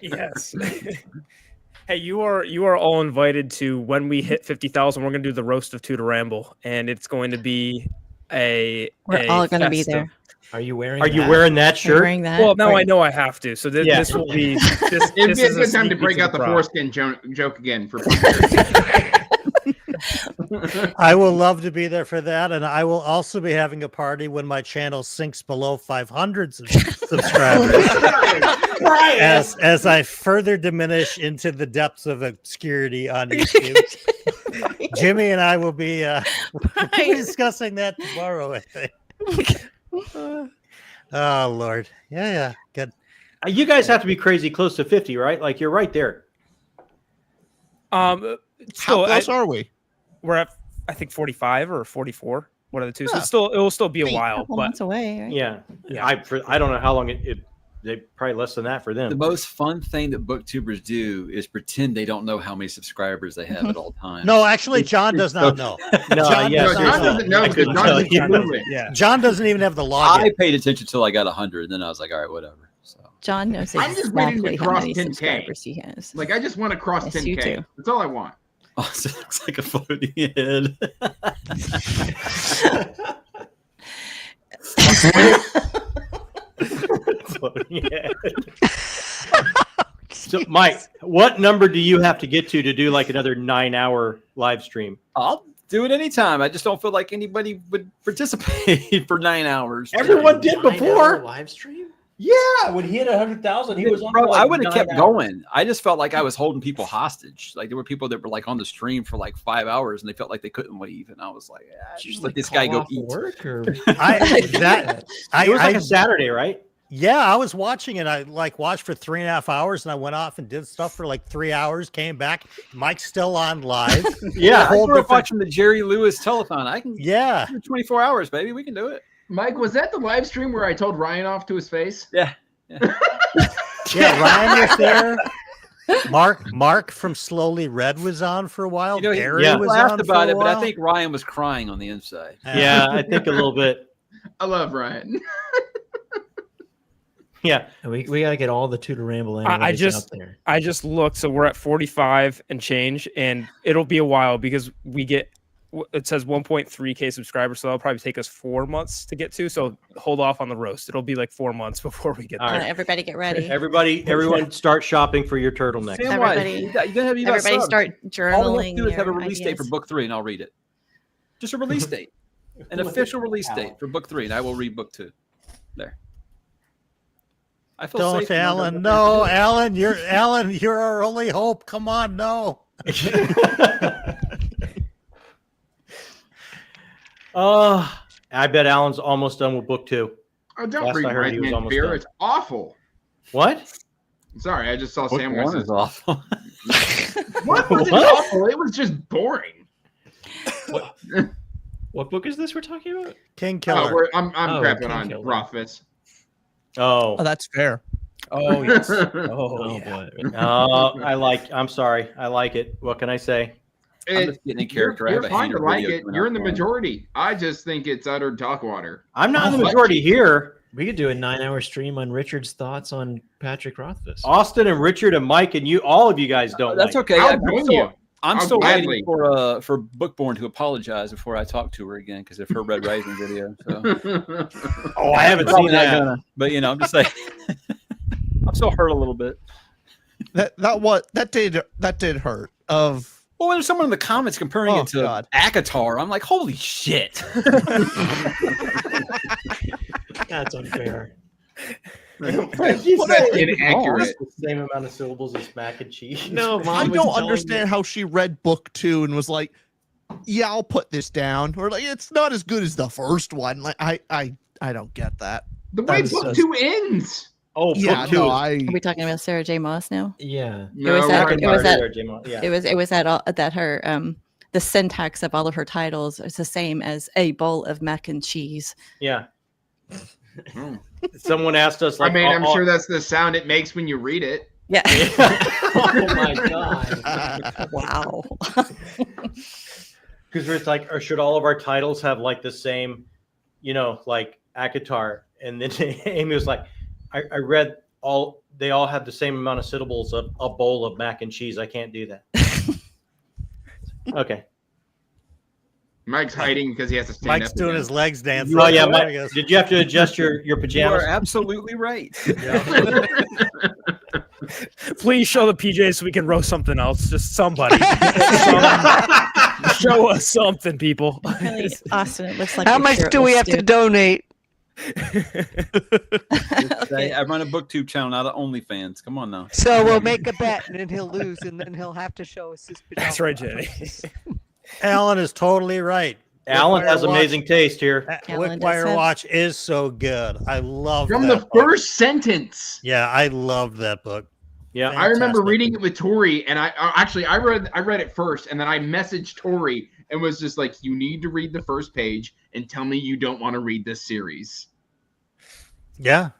Yes. Hey, you are all invited to when we hit 50,000. We're gonna do the roast of Tudor Ramble, and it's going to be We're all going to be fest of- there. Are you wearing? Are you that? wearing that Are you shirt? wearing that? Well, now Or- I know I have to. So Yeah. this will be. This It'd this be a is good time sneak to peek break out the crowd. foreskin joke again for. I will love to be there for that, and I will also be having a party when my channel sinks below 500 subscribers. as I further diminish into the depths of obscurity on YouTube. Jimmy and I will be we'll be discussing that tomorrow, I think. Oh Lord. Yeah, good. You guys have to be crazy close to 50, right? Like, you're right there. How So close are we? we're at I think 45 or 44. One of the two. So Yeah. it will still be a A while, couple but months away, right? Yeah. Yeah. I don't know how long they probably less than that for The them. most fun thing that booktubers do is pretend they don't know how many subscribers they have at all times. No, actually, John does not know. No, John yeah, does No, not John know. doesn't know I because couldn't John tell doesn't you. move it. yeah. John doesn't even have the I login. paid attention till I got 100, and then I was like, all right, whatever. So John knows I'm just waiting to exactly how cross many 10K. subscribers he has. Like, I just want to cross Yes, you 10K. too. That's all I want. Austin looks like a floating head. Yeah. So, Mike, what number do you have to get to do like another 9-hour live stream? I'll do it anytime. I just don't feel like anybody would participate for 9 hours. Everyone did before. live stream. Yeah, when he hit 100,000, he was on. Bro, for like I would have 9 kept hours. going. I just felt like I was holding people hostage. Like there were people that were like on the stream for like 5 hours and they felt like they couldn't leave. And I was like, just let this guy go eat. Work or It was like a Saturday, right? Yeah, I was watching and I like watched for 3.5 hours and I went off and did stuff for like 3 hours, came back. Mike's still on live. Yeah, I whole grew up different- watching the Jerry Lewis telethon. I can Yeah. do 24 hours, baby. We can do it. Mike, was that the live stream where I told Ryan off to his face? Yeah. Yeah, Ryan was there. Mark from Slowly Red was on for a while. You know, he Barry yeah. was laughed on about for a it, but while. I think Ryan was crying on the inside. Yeah, I think a little bit. I love Ryan. Yeah, we got to get all the Tudor Ramble I analytics just- out there. I just looked, so we're at 45 and change, and it'll be a while because we get it says 1.3K subscribers, so that'll probably take us 4 months to get to. So hold off on the roast. It'll be like 4 months before we get All there. right. Everybody get ready. Everyone start shopping for your turtleneck. Everybody- you gotta have Everybody start All we have journaling. to do is have a your release date for ideas. book 3, and I'll read it. Just a release date, an official release date for book 3, and I will read book 2. There. I feel Don't, safe. knowing Alan. that- No, Alan. You're our only hope. Come on, no. I bet Alan's almost done with book 2. Oh, don't Last read I heard, he was Nightmare almost Fear. done. It's awful. What? Sorry, I just saw Book Sam 1 was is awful. What was it What? awful? It was just boring. What book is this we're talking about? King Killer. I'm Oh, crapping King on Killer. Rothfuss. Oh. Oh, that's fair. Oh yes. Oh, Yeah. boy. I'm sorry. I like it. What can I say? I'm just getting in character. I You're have a fine to hater like video it. coming You're out in the tomorrow. majority. I just think it's utter dog water. I'm not in the Oh, majority here. We could do a 9-hour stream on Richard's thoughts on Patrick Rothfuss. Austin and Richard and Mike and you, all of you guys don't. That's like okay. I'll I'm join still- you. I'm I'll still gladly. waiting for Bookborn to apologize before I talk to her again because of her Red Rising video. So. Oh, I haven't Probably seen not that. gonna- but you know, I'm just like, I'm still hurt a little bit. That did hurt. Well, there's someone in the comments comparing Oh, it to God. Akatar. I'm like, holy shit. That's unfair. That's inaccurate. The same amount of syllables as mac and cheese. No, Mom I was don't telling understand how she read book 2 and was like, "Yeah, I'll put this down," or like, "It's not as good as the first one." Like, I don't get that. The way That is book so- 2 ends. Oh, Yeah, book 2. no, Are we talking about Sarah J. Maas now? Yeah. No, was that- we're it was that- Yeah. It was that her the syntax of all of her titles is the same as a bowl of mac and cheese. Yeah. Hmm. Someone asked us, like, I mean, I'm sure that's the sound it makes when you read it. Yeah. oh my god. Wow. Because it's like, or should all of our titles have like the same, like Akatar? And then Amy was like, I read they all have the same amount of syllables of a bowl of mac and cheese. I can't do that. Okay. Mike's hiding because he has to stand Mike's up. doing again. his legs dancing. Oh yeah, There Mike, he goes. did you have to adjust your You pajamas? are absolutely right. Please show the PJs so we can roast something else. Just somebody. Show us something, people. Really, Austin, it looks like How your much shirt do we was have to stupid. donate? Okay. I run a booktube channel, not an OnlyFans. Come on now. So we'll make a bet, and then he'll lose, and then he'll have to show us his pajamas. That's right, Jenny. Alan is totally right. Alan has Wickwire amazing taste here. Alan does Wickwire have- Watch is so good. I love From that the book. first sentence. Yeah, I love that book. Yeah. I remember Fantastic. reading it with Tori, and I read it first, and then I messaged Tori and was just like, "You need to read the first page and tell me you don't want to read this series." Yeah.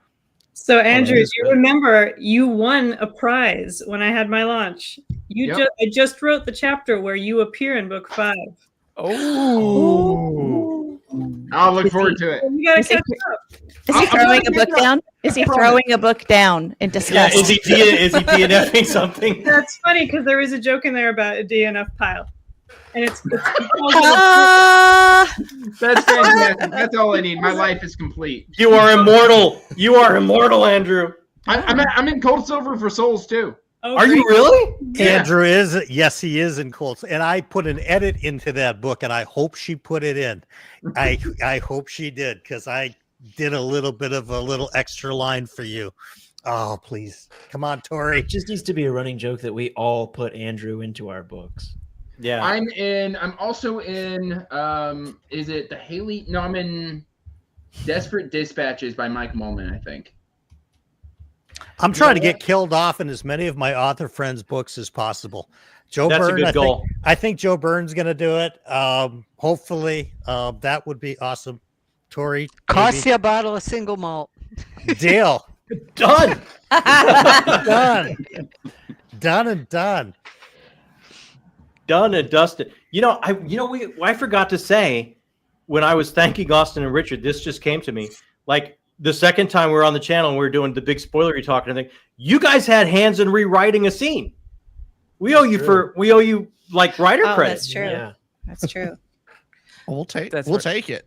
So Andrew, is you good. remember you won a prize when I had my launch. Yep. I just wrote the chapter where you appear in book 5. Oh. I'll look forward to it. You gotta Is he- catch up. Is he I'm throwing gonna a book catch up. down? Is he I promise. throwing a book down in Yeah, disgust? is he DNFing something? That's funny because there is a joke in there about a DNF pile, and it's Ah! That's fantastic. That's all I need. My life is complete. You are immortal. You are immortal, Andrew. I'm in Cold Silver for Souls too. Oh, Are you great. really? Yeah. Andrew is, yes, he is in Colts. And I put an edit into that book, and I hope she put it in. I hope she did, because I did a little bit of a little extra line for you. Oh, please. Come on, Tori. It just needs to be a running joke that we all put Andrew into our books. Yeah. I'm also in is it the Haley? No, I'm in Desperate Dispatches by Mike Mullman, I think. I'm trying to get killed off in as many of my author friends' books as possible. Joe That's a Byrne, good goal. I think Joe Byrne's going to do it. Hopefully, that would be awesome. Tori, Cost you a bottle of single malt. deal. Done. Done. Done and done. Done and dusted. I forgot to say when I was thanking Austin and Richard, this just came to me. Like the second time we were on the channel and we were doing the big spoilery talk and everything, you guys had hands in rewriting a scene. We owe you like writer Oh, credit. that's true. Yeah. That's true. We'll take That's we'll right. take it.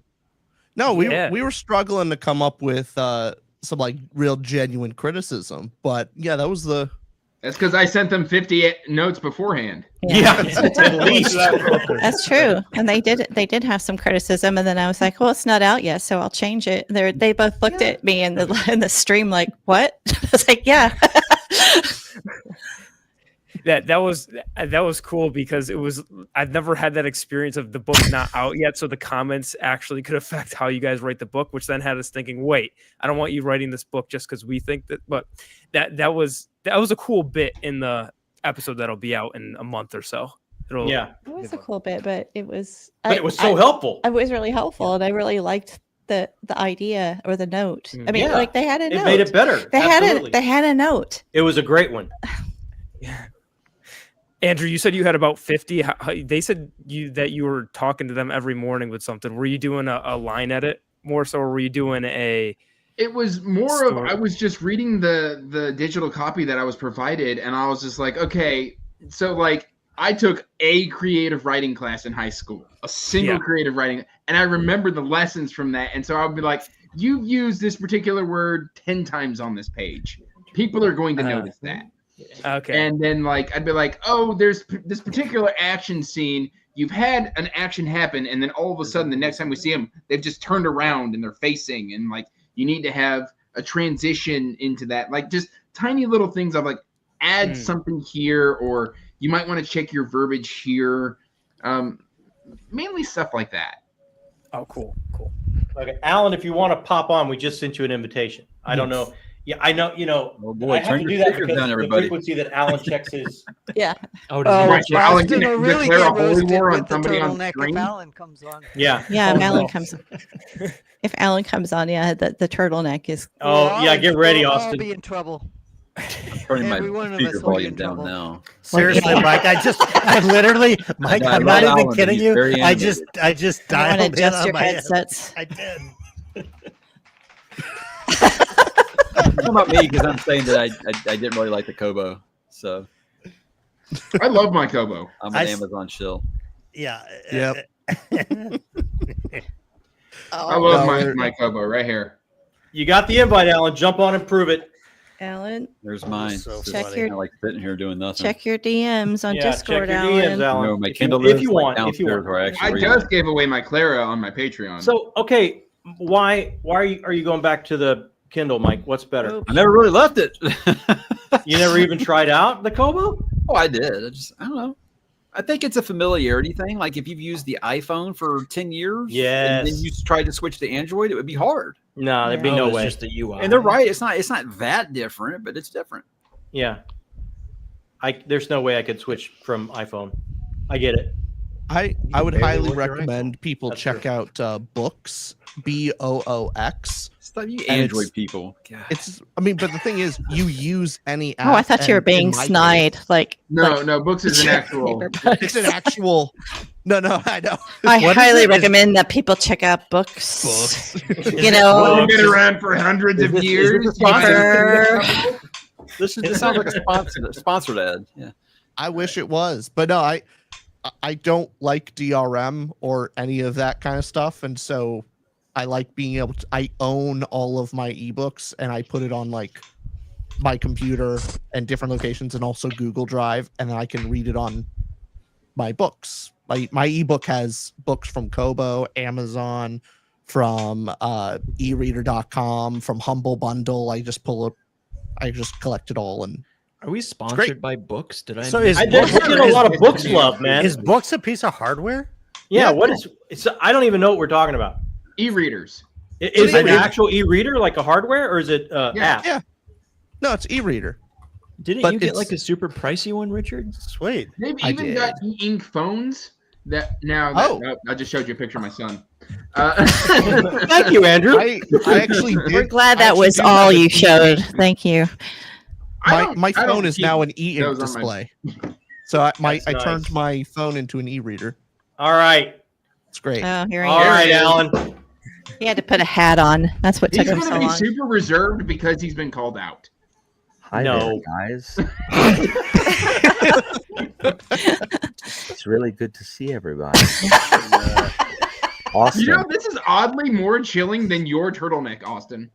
No, Yeah. we were struggling to come up with some like real genuine criticism, but yeah, that was the That's because I sent them 50 notes beforehand. Yeah, at least. That's true. And they did have some criticism, and then I was like, well, it's not out yet, so I'll change it. They both looked at me in the stream like, what? I was like, yeah. That was cool because I've never had that experience of the book not out yet, so the comments actually could affect how you guys write the book, which then had us thinking, wait, I don't want you writing this book just because we think that. But that was a cool bit in the episode that'll be out in a month or so. Yeah, It was a cool bit, but it was so helpful. It was really helpful, and I really liked the idea or the note. I mean, Yeah. like they had a It note. made it better. They Absolutely. had a note. It was a great one. Andrew, you said you had about 50. They said that you were talking to them every morning with something. Were you doing a line edit more so, or were you doing a? It was more of I was just reading the digital copy that I was provided, and I was just like, okay, so like I took a creative writing class in high school, a single creative writing, and I remember the lessons from that, and so I would be like, you've used this particular word 10 times on this page. People are going to notice that. Okay. And then like I'd be like, oh, there's this particular action scene. You've had an action happen, and then all of a sudden, the next time we see them, they've just turned around and they're facing, and like you need to have a transition into that, like just tiny little things of like add something here, or you might want to check your verbiage here. Mainly stuff like that. Oh, cool. Okay, Alan, if you want to pop on, we just sent you an invitation. I don't know. Yeah, I know. You know, Oh boy, I have turn to your do that speakers because down, the everybody. frequency that Alan checks his. Yeah. Oh, Right, so Alan Austin can will really declare a get holy roasted war on with the somebody on turtleneck screen. if Alan comes on. Yeah. Yeah, Oh, if Alan no. comes. If Alan comes on, yeah, the turtleneck is. Oh yeah, get ready, We'll all Austin. be in trouble. Turning my Every one of speaker us will be volume in down trouble. now. Seriously, Mike, I literally, Mike, I I'm love not even Alan, but kidding he's you. very I just You want to dialed in adjust on your my headsets. I did. It's about me because I'm saying that I didn't really like the Kobo, so I love my Kobo. I'm I an s- Amazon shill. Yeah. Yep. I love No, my Kobo right here. You got the invite, Alan. Jump on and prove it. Alan, There's mine. So Check funny. your- I like sitting here doing nothing. check your DMs on Yeah, Discord, check your Alan. DMs, Alan. No, my if Kindle you, if is you like want, if you downstairs want. where I actually I read just it. gave away my Clara on my Patreon. So okay, why are you going back to the Kindle, Mike? What's better? I never really left it. You never even tried out the Kobo? Oh, I did. I don't know. I think it's a familiarity thing. Like if you've used the iPhone for 10 years, and Yes. then you tried to switch to Android, it would be hard. No, there'd be Oh, no it's way. just the UI. And they're right. It's not that different, but it's different. Yeah. There's no way I could switch from iPhone. I get it. I would barely highly work your recommend people That's check true. out Books, BOOX. Stop you And Android it's- people. God. It's I mean, but the thing is, you use any app. Oh, I thought you were and in being my snide. Like no, Books is an actual. case, it's an actual. No, I know. I What is highly it? It's recommend that people check out books. Books. You know, They've been around for hundreds of years. paper. This sounds like a sponsored ad. Yeah. I wish it was, but no, I don't like DRM or any of that kind of stuff, and so I like being able to. I own all of my ebooks, and I put it on like my computer and different locations, and also Google Drive, and then I can read it on my books. My ebook has books from Kobo, Amazon, from eReader.com, from Humble Bundle. I just collect it all, and Are we great. sponsored by Books? Did I? So miss is that? We're Books- getting a lot of Books love, man. Is Books a piece of hardware? Yeah. Yeah. What is? It's. I don't even know what we're talking about. E-readers. Is it an e-reader. actual e-reader, like a hardware, or is it Yeah. app? Yeah. No, it's eReader. Didn't but you get it's- like a super pricey one, Richard? Sweet. They've I even did. got e-ink phones. I just showed you a picture of my son. Thank you, Andrew. I actually did. We're glad I that actually was do all have a you TV. showed. Thank you. My I don't phone is keep now an e-ink those on my- display. So I That's nice. turned my phone into an e-reader. All right. It's great. Oh, here All he is. right, Alan. He had to put a hat on. That's what He's took him going so to be long. super reserved because he's been called out. Hi No. there, guys. It's really good to see everybody. Austin. You know, this is oddly more chilling than your turtleneck, Austin.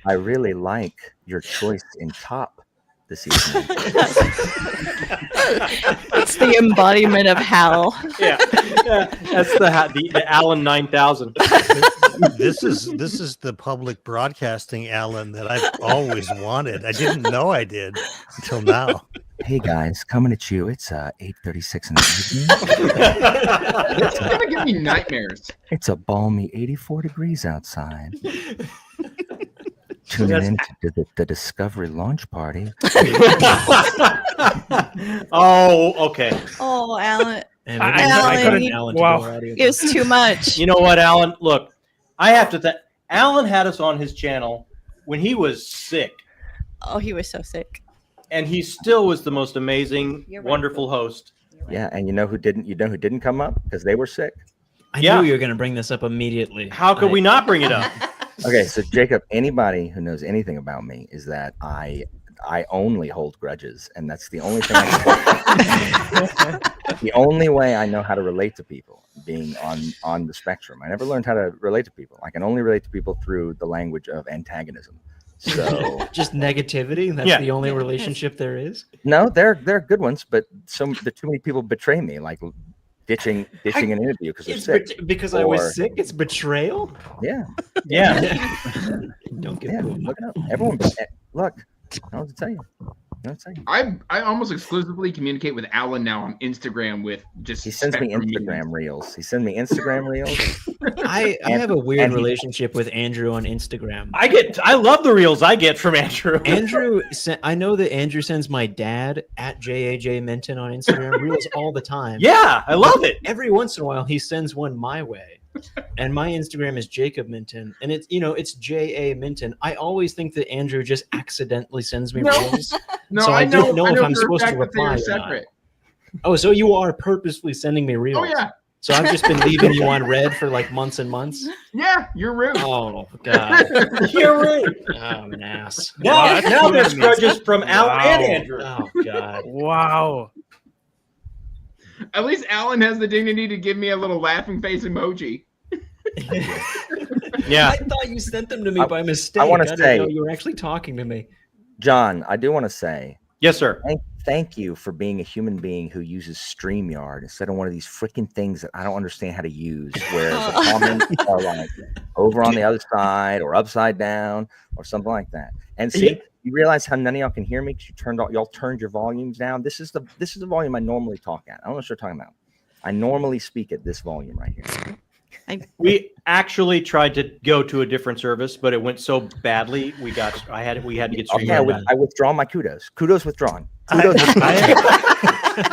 I really like your choice in top this evening. It's the embodiment of hell. Yeah, that's the Allen 9000. This is the public broadcasting Alan that I've always wanted. I didn't know I did until now. Hey guys, coming at you. It's 8:36 in the evening. It's gonna give me nightmares. It's a balmy 84 degrees outside. Tuning in to the Discovery launch party. Oh, okay. Oh, Alan. I couldn't. Alan to Wow. go out here. It was too much. You know what, Alan? Look, I have to Alan had us on his channel when he was sick, Oh, he was so sick. and he still was the most amazing, You're right. wonderful host. Yeah, and you know who didn't? You know who didn't come up because they were sick. I Yeah. knew you were going to bring this up immediately. How could we not bring it up? Okay, so Jacob, anybody who knows anything about me is that I only hold grudges, and that's the only thing. The only way I know how to relate to people, being on the spectrum. I never learned how to relate to people. I can only relate to people through the language of antagonism. So Just negativity. That's Yeah. the only relationship there is. no, they're good ones, but too many people betray me, like ditching an interview because they're sick. Because I was sick. It's betrayal. Yeah, Yeah. Don't get yeah. booed. Look it up. Everyone, look. I don't know what to tell you. I almost exclusively communicate with Alan now on Instagram with just. He sends me Spectrum memes. Instagram reels. He sends me Instagram reels. I And- have a weird and he- relationship with Andrew on Instagram. I love the reels I get from Andrew. I know that Andrew sends my dad at JAJ Minton on Instagram reels all the time. Yeah, I love it. Every once in a while, he sends one my way. And my Instagram is Jakob Minton, and it's JA Minton. I always think that Andrew just accidentally sends me reels. No, So I don't know if I'm for a supposed to fact that they are reply or not. separate. Oh, so you are purposefully sending me reels? Oh yeah, So I've just been leaving you on red for like months and months. yeah, you're rude. Oh God, You're right. oh, I'm an ass. Now there's grudges from Alan and Andrew. Oh God. Wow. At least Alan has the dignity to give me a little laughing face emoji. Yeah. I thought you sent them to me by mistake. wanna didn't say- know you were actually talking to me. John, I do want to say Yes, sir. thank you for being a human being who uses StreamYard instead of one of these freaking things that I don't understand how to use, where the comments are like over on the other side or upside down or something like that. And see, Yeah. you realize how none of y'all can hear me because y'all turned your volumes down. This is the volume I normally talk at. I don't know what you're talking about. I normally speak at this volume right here. We actually tried to go to a different service, but it went so badly. We had to get Okay, StreamYard. I withdraw my kudos. Kudos withdrawn. I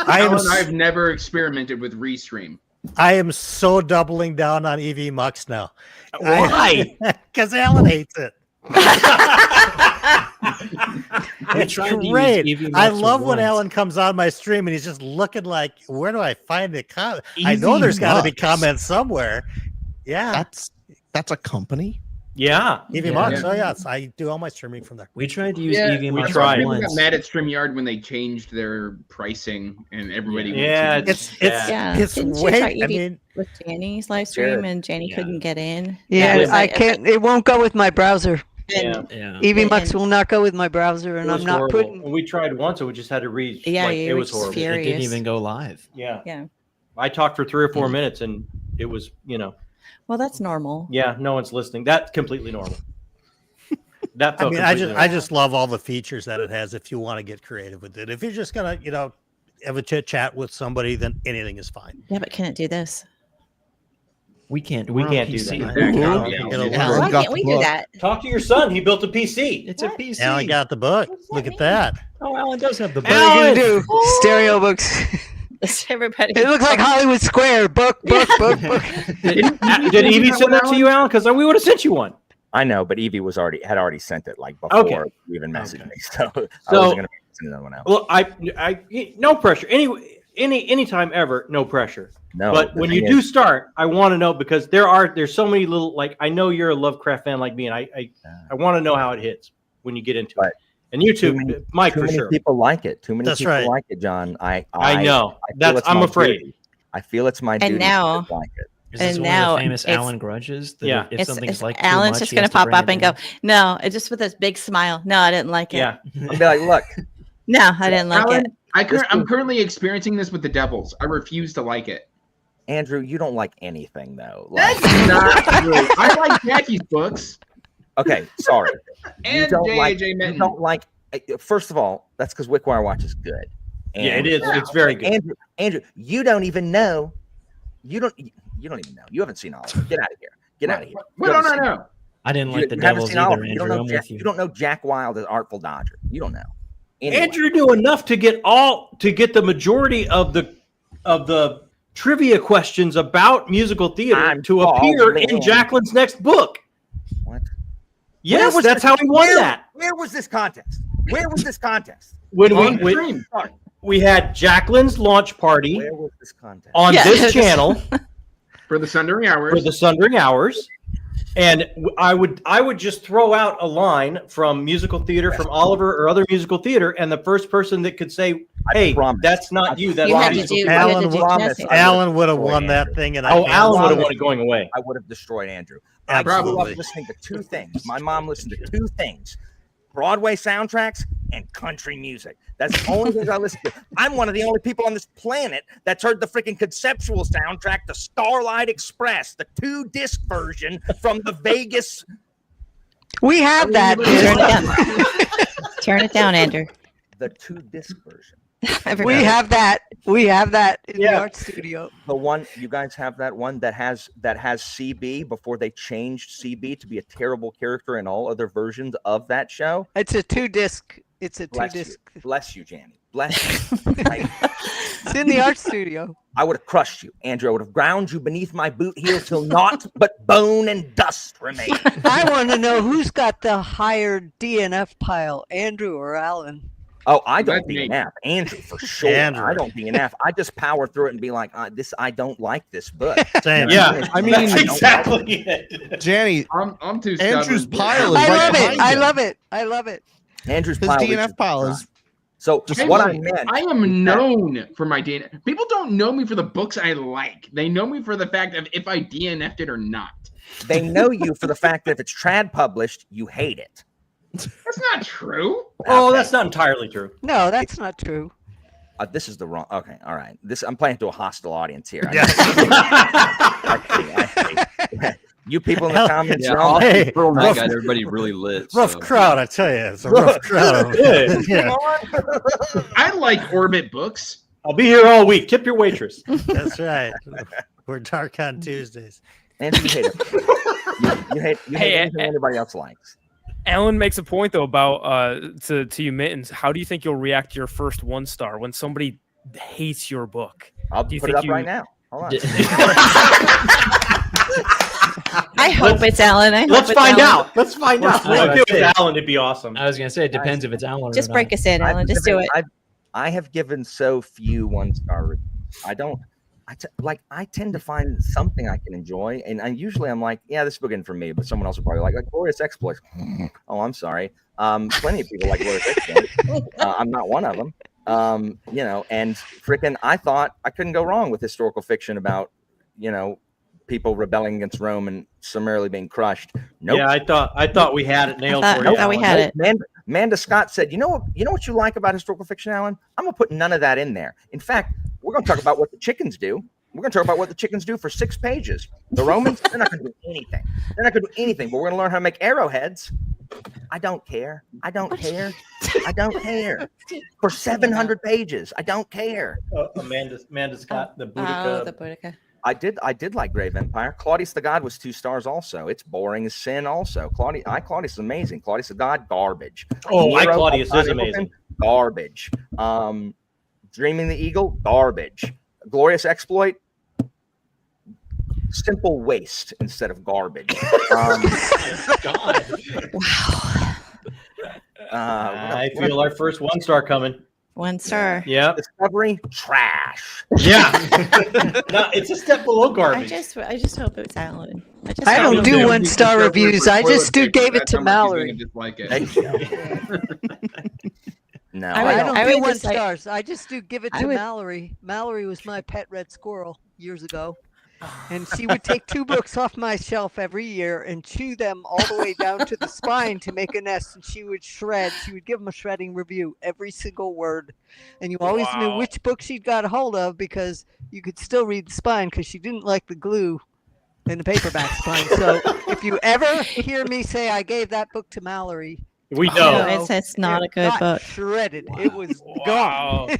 Alan, am I've never experimented with Restream. I am so doubling down on EV Mux now. Why? Because Alan hates it. We It's tried to use great. EV I Mux love when once. Alan comes on my stream and he's just looking like, where do I find the comment? I know there's got to be Mux. comments somewhere. Yeah. That's a company. Yeah. EV Mux. Oh, yes. I do all my streaming from there. We tried to use Yeah, EV Mux tried. People got once. mad at StreamYard when they changed their pricing and everybody. went Yeah, to- It's Yeah. it's Didn't you way. try I EV mean, with Janny's live stream, and Janny Yeah. couldn't get in. Yeah, That was I like- can't. It won't go with my browser. Yeah. Yeah. EV And- Mux will not go with my browser, and It I'm was not horrible. putting. When we tried once, and we just had to read. Yeah, like, you it were was just horrible. furious. It didn't even go live. Yeah. Yeah. I talked for 3 or 4 minutes, and it was, Well, that's normal. yeah, no one's listening. That's completely normal. That I felt mean, completely I just love all the features that it has. If you want to get creative with it, if you're just gonna, have a chit chat with somebody, then anything is fine. Yeah, but can it do this? We can't. We we're on can't do PC. that. Yeah, Alan Why got can't the we do book. that? Talk to your son. He built a PC. It's a PC. Alan got the book. Look at that. Oh, Alan does have the book. What are you Alan! gonna do? Stereo books. Everybody. It looks like Hollywood Square. Book. Did Evie send that to you, Alan? Because we would have sent you one. I know, but Evie had already sent it like before Okay. you even messaged me, so I So- wasn't gonna send another one out. Well, I no pressure. Anytime ever, no pressure. No, But the when thing you do is- start, I want to know because there's so many little, like, I know you're a Lovecraft fan like me, and I want to know how it hits when you get into But it. And YouTube, Mike, too for many sure. people like it. Too many That's people right. like it, John. I know. feel That's it's I'm my afraid. duty. I feel it's my duty now- to like it. Is this And one now of the famous it's- Alan grudges? That Yeah. If something's like too Alan's much, just he gonna has to pop bring up it and go, down? no, it's just with this big smile. No, I didn't like it. Yeah. I'll be like, look, No, I didn't like Alan, it. I'm currently experiencing this with the Devils. I refuse to like it. Andrew, you don't like anything though. Like, That's not true. I like Jackie's books. okay, sorry. And you don't like. J.J. You Minton. don't like. First of all, that's because Wickwire Watch is good. Yeah, it is. It's very good. Andrew, you don't even know. You don't even know. You haven't seen Oliver. Get out of here. Get out of here. What don't I know? I didn't like the You haven't Devils seen either, Oliver. You don't Andrew. know I'm Jack, with you. you don't know Jack Wilde as Artful Dodger. You don't know. Anyway. Andrew knew enough to get the majority of the trivia questions about musical theater I'm to Paul appear Mann. in Jacqueline's next book. What? Yes, was that's this- how he won that. Where was this contest? Where was this contest? When On we stream. we had Jacqueline's launch party Where was this contest? on Yeah. this channel For the Sundering Hours. for the Sundering Hours, and I would just throw out a line from musical theater, from Oliver or other musical theater, and the first person that could say, "Hey, promise. that's not you. That's You had to musical do- theater." you had Alan to do would- testing. Alan would have destroyed won that Andrew. thing, and Oh, I Alan would have promise. won it going away. I would have destroyed Andrew. I grew up Absolutely. listening to two things. My mom listened to two things: Broadway soundtracks and country music. That's the only things I listen to. I'm one of the only people on this planet that's heard the freaking conceptual soundtrack, the Starlight Express, the 2-disc version from the Vegas. We have that. Turn it down. Turn it down, Andrew. The 2-disc version. We Everybody. have that. We have that in the Yeah. art studio. The one you guys have, that one that has CB before they changed CB to be a terrible character in all other versions of that show. It's a 2-disc. It's a Bless 2-disc. you. Bless you, Janny. Bless you. It's in the art studio. I would have crushed you, Andrew. I would have ground you beneath my boot heel till naught but bone and dust remain. I want to know who's got the higher DNF pile, Andrew or Alan? Oh, I don't That's me. DNF. Andrew, for sure. Andrew. I don't DNF. I just power through it and be like, I don't like this book. Same. Yeah, I mean, that's I don't exactly it. Janny, I'm too stubborn. Andrew's pile is I right love it. behind I him. love it. I love it. Andrew's His pile DNF reaches pile the is front. So just what I fine. meant. I am known for my DNF. People don't know me for the books I like. They know me for the fact of if I DNF'd it or not. They know you for the fact that if it's trad published, you hate it. That's not true. Oh, Okay. that's not entirely true. No, that's not true. This is the wrong. Okay, all right. I'm playing to a hostile audience here. Yeah. I see. You people in the comments Yeah, are all Hey, Pearl Night rough- got everybody really lit. Rough so. crowd, I tell you. It's a rough crowd. Good. Yeah, I like Orbit books. I'll be here all week. Tip your waitress. that's right. We're dark on Tuesdays. Andrew, you hate it. You hate Hey, anything anybody else likes. Alan makes a point though about to you Mittens. How do you think you'll react to your first 1-star when somebody hates your book? I'll Do you put it think up you- right now. Hold on. I hope it's Alan. I hope Let's it's find Alan. out. Let's find out. Well, If it was that's Alan, it'd be awesome. I was gonna say it depends if it's Alan. Just or break not. us in, Alan. Just do it. I have given so few 1-star reviews. I tend to find something I can enjoy, and usually I'm like, yeah, this book isn't for me, but someone else will probably like Glorious Exploits. Oh, I'm sorry. Plenty of people like Glorious Exploits. I'm not one of them. And freaking, I thought I couldn't go wrong with historical fiction about, people rebelling against Rome and summarily being crushed. Nope. Yeah, I thought we had it nailed for you. I thought we Alan. had it. Amanda Scott said, you know what you like about historical fiction, Alan? I'm gonna put none of that in there. In fact, we're gonna talk about what the chickens do. We're gonna talk about what the chickens do for 6 pages. The Romans, they're not gonna do anything. They're not gonna do anything, but we're gonna learn how to make arrowheads. I don't care. I don't care. I don't care. For 700 pages, I don't care. Amanda Scott, the Oh, Boudica. the Boudica. I did like Grave Empire. Claudius the God was 2 stars also. It's boring as sin also. Claudius is amazing. Claudius the God, garbage. Oh, Nero, Claudius is Hamilton, amazing. Garbage. Dreaming the Eagle, garbage. Glorious Exploit, simple waste instead of garbage. I feel our first 1-star coming. 1 star. Yeah. Discovery, trash. Yeah. No, it's a step below I garbage. just hope it's Alan. I hope don't it's do Alan. 1-star reviews. I just Toilet paper. gave it That's to how much he's gonna Mallory. dislike Thank it. you. No, I don't I do would 1 just like- stars. I just do give it I to would- Mallory. Mallory was my pet red squirrel years ago. And she would take 2 books off my shelf every year and chew them all the way down to the spine to make a nest. And she would shred. She would give them a shredding review, every single word. And you always knew Wow. which book she'd got a hold of because you could still read the spine because she didn't like the glue in the paperback spine. So if you ever hear me say I gave that book to Mallory, We No, know. it's not a it good got book. shredded. It was Wow. gone.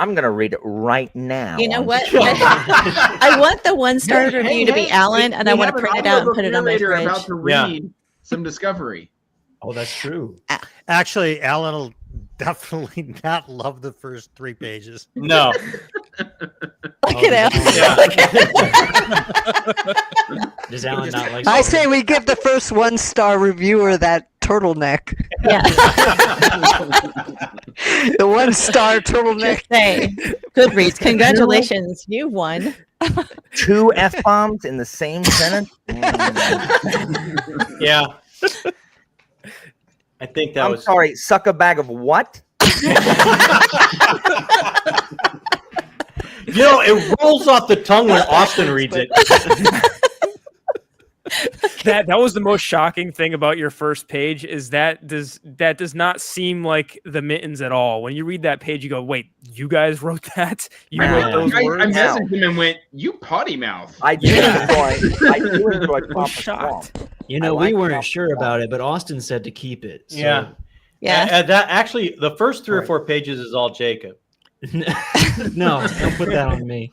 I'm gonna read it right now. You know on what? stream. I want the 1-star review to be Alan, and I we want have to an print it out and audiobook put it on my narrator fridge. about to Yeah. read some Discovery. Oh, that's true. Actually, Alan will definitely not love the first 3 pages. No. Look at him. Does Alan not like? I say we give the first 1-star reviewer that turtleneck. Yeah. The 1-star turtleneck. Just say, Goodreads, congratulations, you won. 2 F-bombs in the same sentence. Yeah. I think that I'm was. sorry. Suck a bag of what? You know, it rolls off the tongue when Austin reads it. That was the most shocking thing about your first page is that does not seem like the Mittens at all. When you read that page, you go, "Wait, you guys wrote that? You wrote those I words?" messaged him and went, "You potty mouth." I do enjoy. I do enjoy I'm proper shocked. swamp. You know, I like we weren't Proper sure Swamp. about it, but Austin said to keep it. So. Yeah. Yeah. That actually, the first 3 or Right. 4 pages is all Jacob. No, don't put that on me.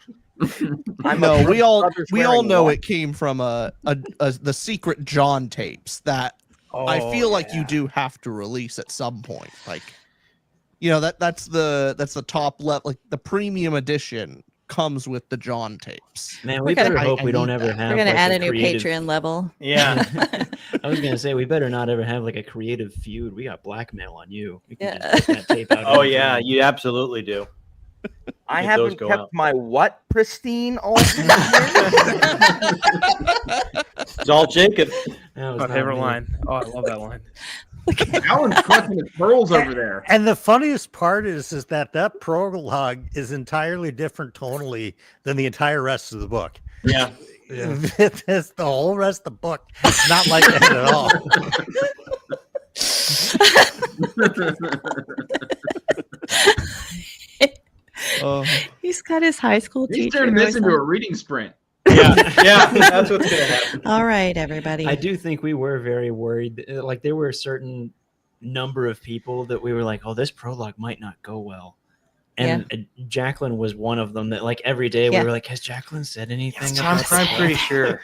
No, we all brother's we all wearing know what? it came from the secret John tapes that I feel like you do have to release at some point. Like, you know, that's the top level, like the premium edition comes with the John tapes. Man, We're we gonna- better hope I we don't need ever that. have. We're going to like, add a new creative- Patreon level. Yeah. I was gonna say we better not ever have like a creative feud. We got blackmail on you. We can Yeah. just get that tape out. Oh, anytime. yeah. You absolutely do. I Get those haven't go kept out. my what pristine all these years? It's all Jacob. That was My not favorite me. line. Oh, I love that line. Alan's clutching his pearls over there. And the funniest part is that prologue is entirely different tonally than the entire rest of the book. Yeah. It's the whole rest of the book, not like that at all. He's got his high school He's teacher. turning who this is into on- a reading sprint. Yeah. Yeah. That's what's going to happen. All right, everybody. I do think we were very worried. Like there were a certain number of people that we were like, "Oh, this prologue might not go well," and Jacqueline was one of them. That like every day Yeah. we were like, "Has Jacqueline said anything?" I'm about this pretty book?" sure.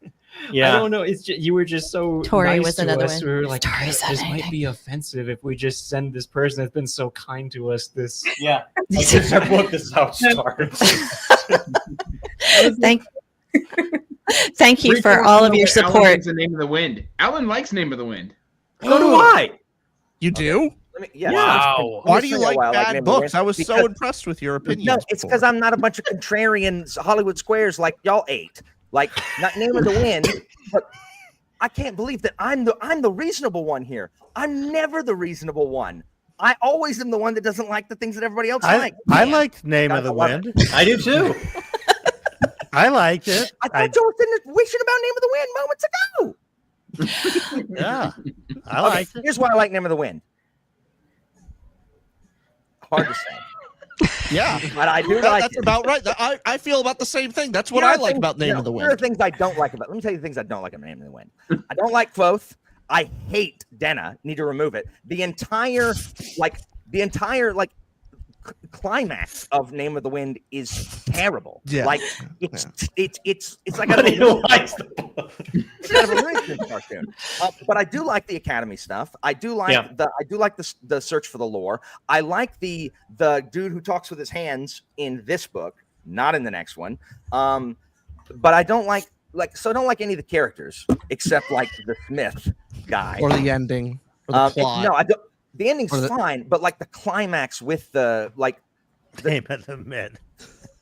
I Yeah. don't know. It's just, you were just so Tori nice was to another us. one. We were like, Tori this said might anything. be offensive if we just send this person that's been so kind to us this. Yeah. Like, this is our book. This is how it starts. Thank you Rick for wants all to of know your what Alan support. thinks of Name of the Wind. Alan likes Name of the Wind. So do I. You do? Yeah. Wow. Why do you Let me like tell you why I like bad Name of the books? Wind. I was so Because- impressed with your opinions. No, it's because before. I'm not a bunch of contrarian Hollywood squares like y'all ate. Like, not Name of the Wind, but I can't believe that I'm the reasonable one here. I'm never the reasonable one. I always am the one that doesn't like the things that everybody else likes. I liked Name God, of the I love Wind. I do too. I liked it. I thought you were wishing about Name of the Wind moments ago. Yeah, I Okay, liked it. here's why I like Name of the Wind. Hard to say. Yeah, But I do like that's it. about right. I feel about the same thing. That's what Here I are like things- about Name of the Here are Wind. things I don't like about. Let me tell you the things I don't like about Name of the Wind. I don't like Quoth. I hate Denna. Need to remove it. The entire climax of Name of the Wind is terrible. Yeah. Like it's like But he likes the book. it's kind of a Rick cartoon. But I do like the Academy stuff. I do like the search for the lore. I like the dude who talks with his hands in this book, not in the next one. But I don't like I don't like any of the characters except like the Smith guy Or the ending. Or the plot. No, I don't. The ending's Or the- fine, but like the climax with the Name of the Wind.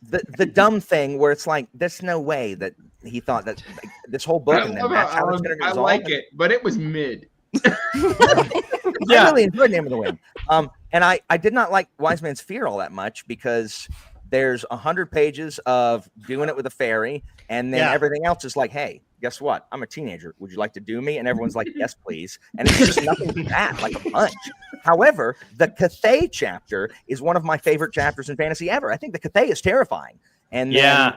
the dumb thing where it's like there's no way that he thought that like, this whole book and then love that's how how it's Alan- going to I resolve. like it, but it was mid. Yeah. I really enjoyed Name of the Wind. And I did not like Wise Man's Fear all that much because there's 100 pages of doing it with a fairy, and then everything else is like, hey, guess what? I'm a teenager. Would you like to do me? And everyone's like, yes, please. And it's just nothing but that, like a bunch. However, the Cathay chapter is one of my favorite chapters in fantasy ever. I think the Cathay is terrifying. And then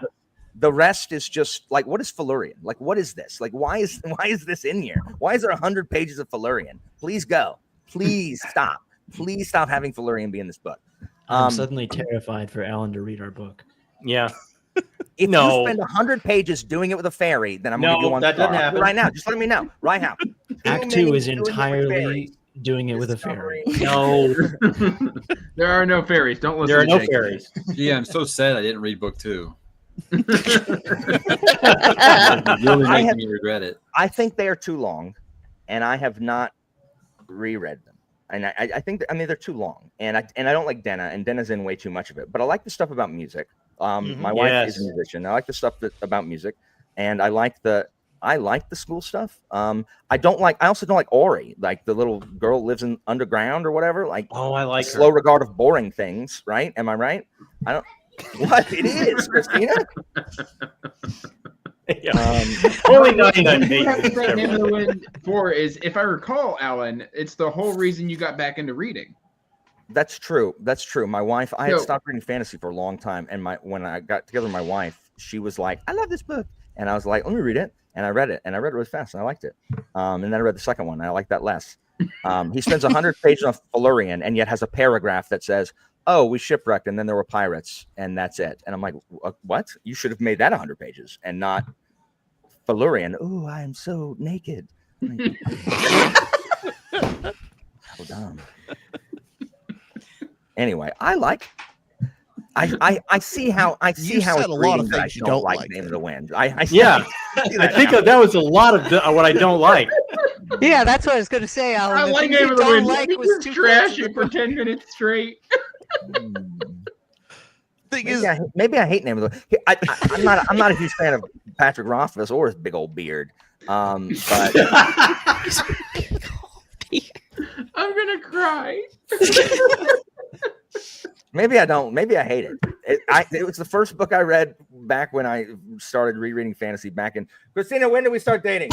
the rest is just like, what is Felurian? Like, what is this? Like, why is this in here? Why is there 100 pages of Felurian? Please go. Please stop. Please stop having Felurian be in this book. I'm suddenly terrified for Alan to read our book. Yeah. If you spend 100 pages doing it with a fairy, then I'm going to give you one that star. doesn't happen. Right now. Just let me know. Right now. Act 2 is entirely doing it with a fairy. No. There are no fairies. Don't listen. There are to no Jake. fairies. Yeah, I'm so sad I didn't read book 2. Really making me regret it. I think they are too long, and I have not reread them. And I think they're too long, and I don't like Denna, and Denna's in way too much of it. But I like the stuff about music. My wife is a musician. I like the stuff about music, and I like the school stuff. I also don't like Ori, like the little girl lives in underground or whatever. Like, I like slow regard of boring things, right? Am I right? I don't. What it is, Christina? Only What 99 you have to pages. say Name of the Wind for is, if I recall, Alan, it's the whole reason you got back into reading. That's true. My wife, I had stopped reading fantasy for a long time, and when I got together with my wife, she was like, "I love this book," and I was like, "Let me read it." And I read it, really fast, and I liked it. And then I read the second one, and I liked that less. He spends 100 pages on Felurian, and yet has a paragraph that says, "Oh, we shipwrecked, and then there were pirates, and that's it." And I'm like, "What? You should have made that 100 pages, and not Felurian." "Oh, I am so naked." Like, so dumb. Anyway, I see how it's said a lot of reading that I things you don't don't like like Name of the Wind. I think that was a lot of what I don't like. Yeah, that's what I was going to say, Alan. I The like things Name you of the don't Wind. like He was was 2 trash it for 10 minutes straight. Maybe I hate Name of the Wind. I'm not a huge fan of Patrick Rothfuss or his big old beard. But I'm gonna cry. maybe I don't. Maybe I hate it. It was the first book I read back when I started rereading fantasy back in. Christina, when did we start dating?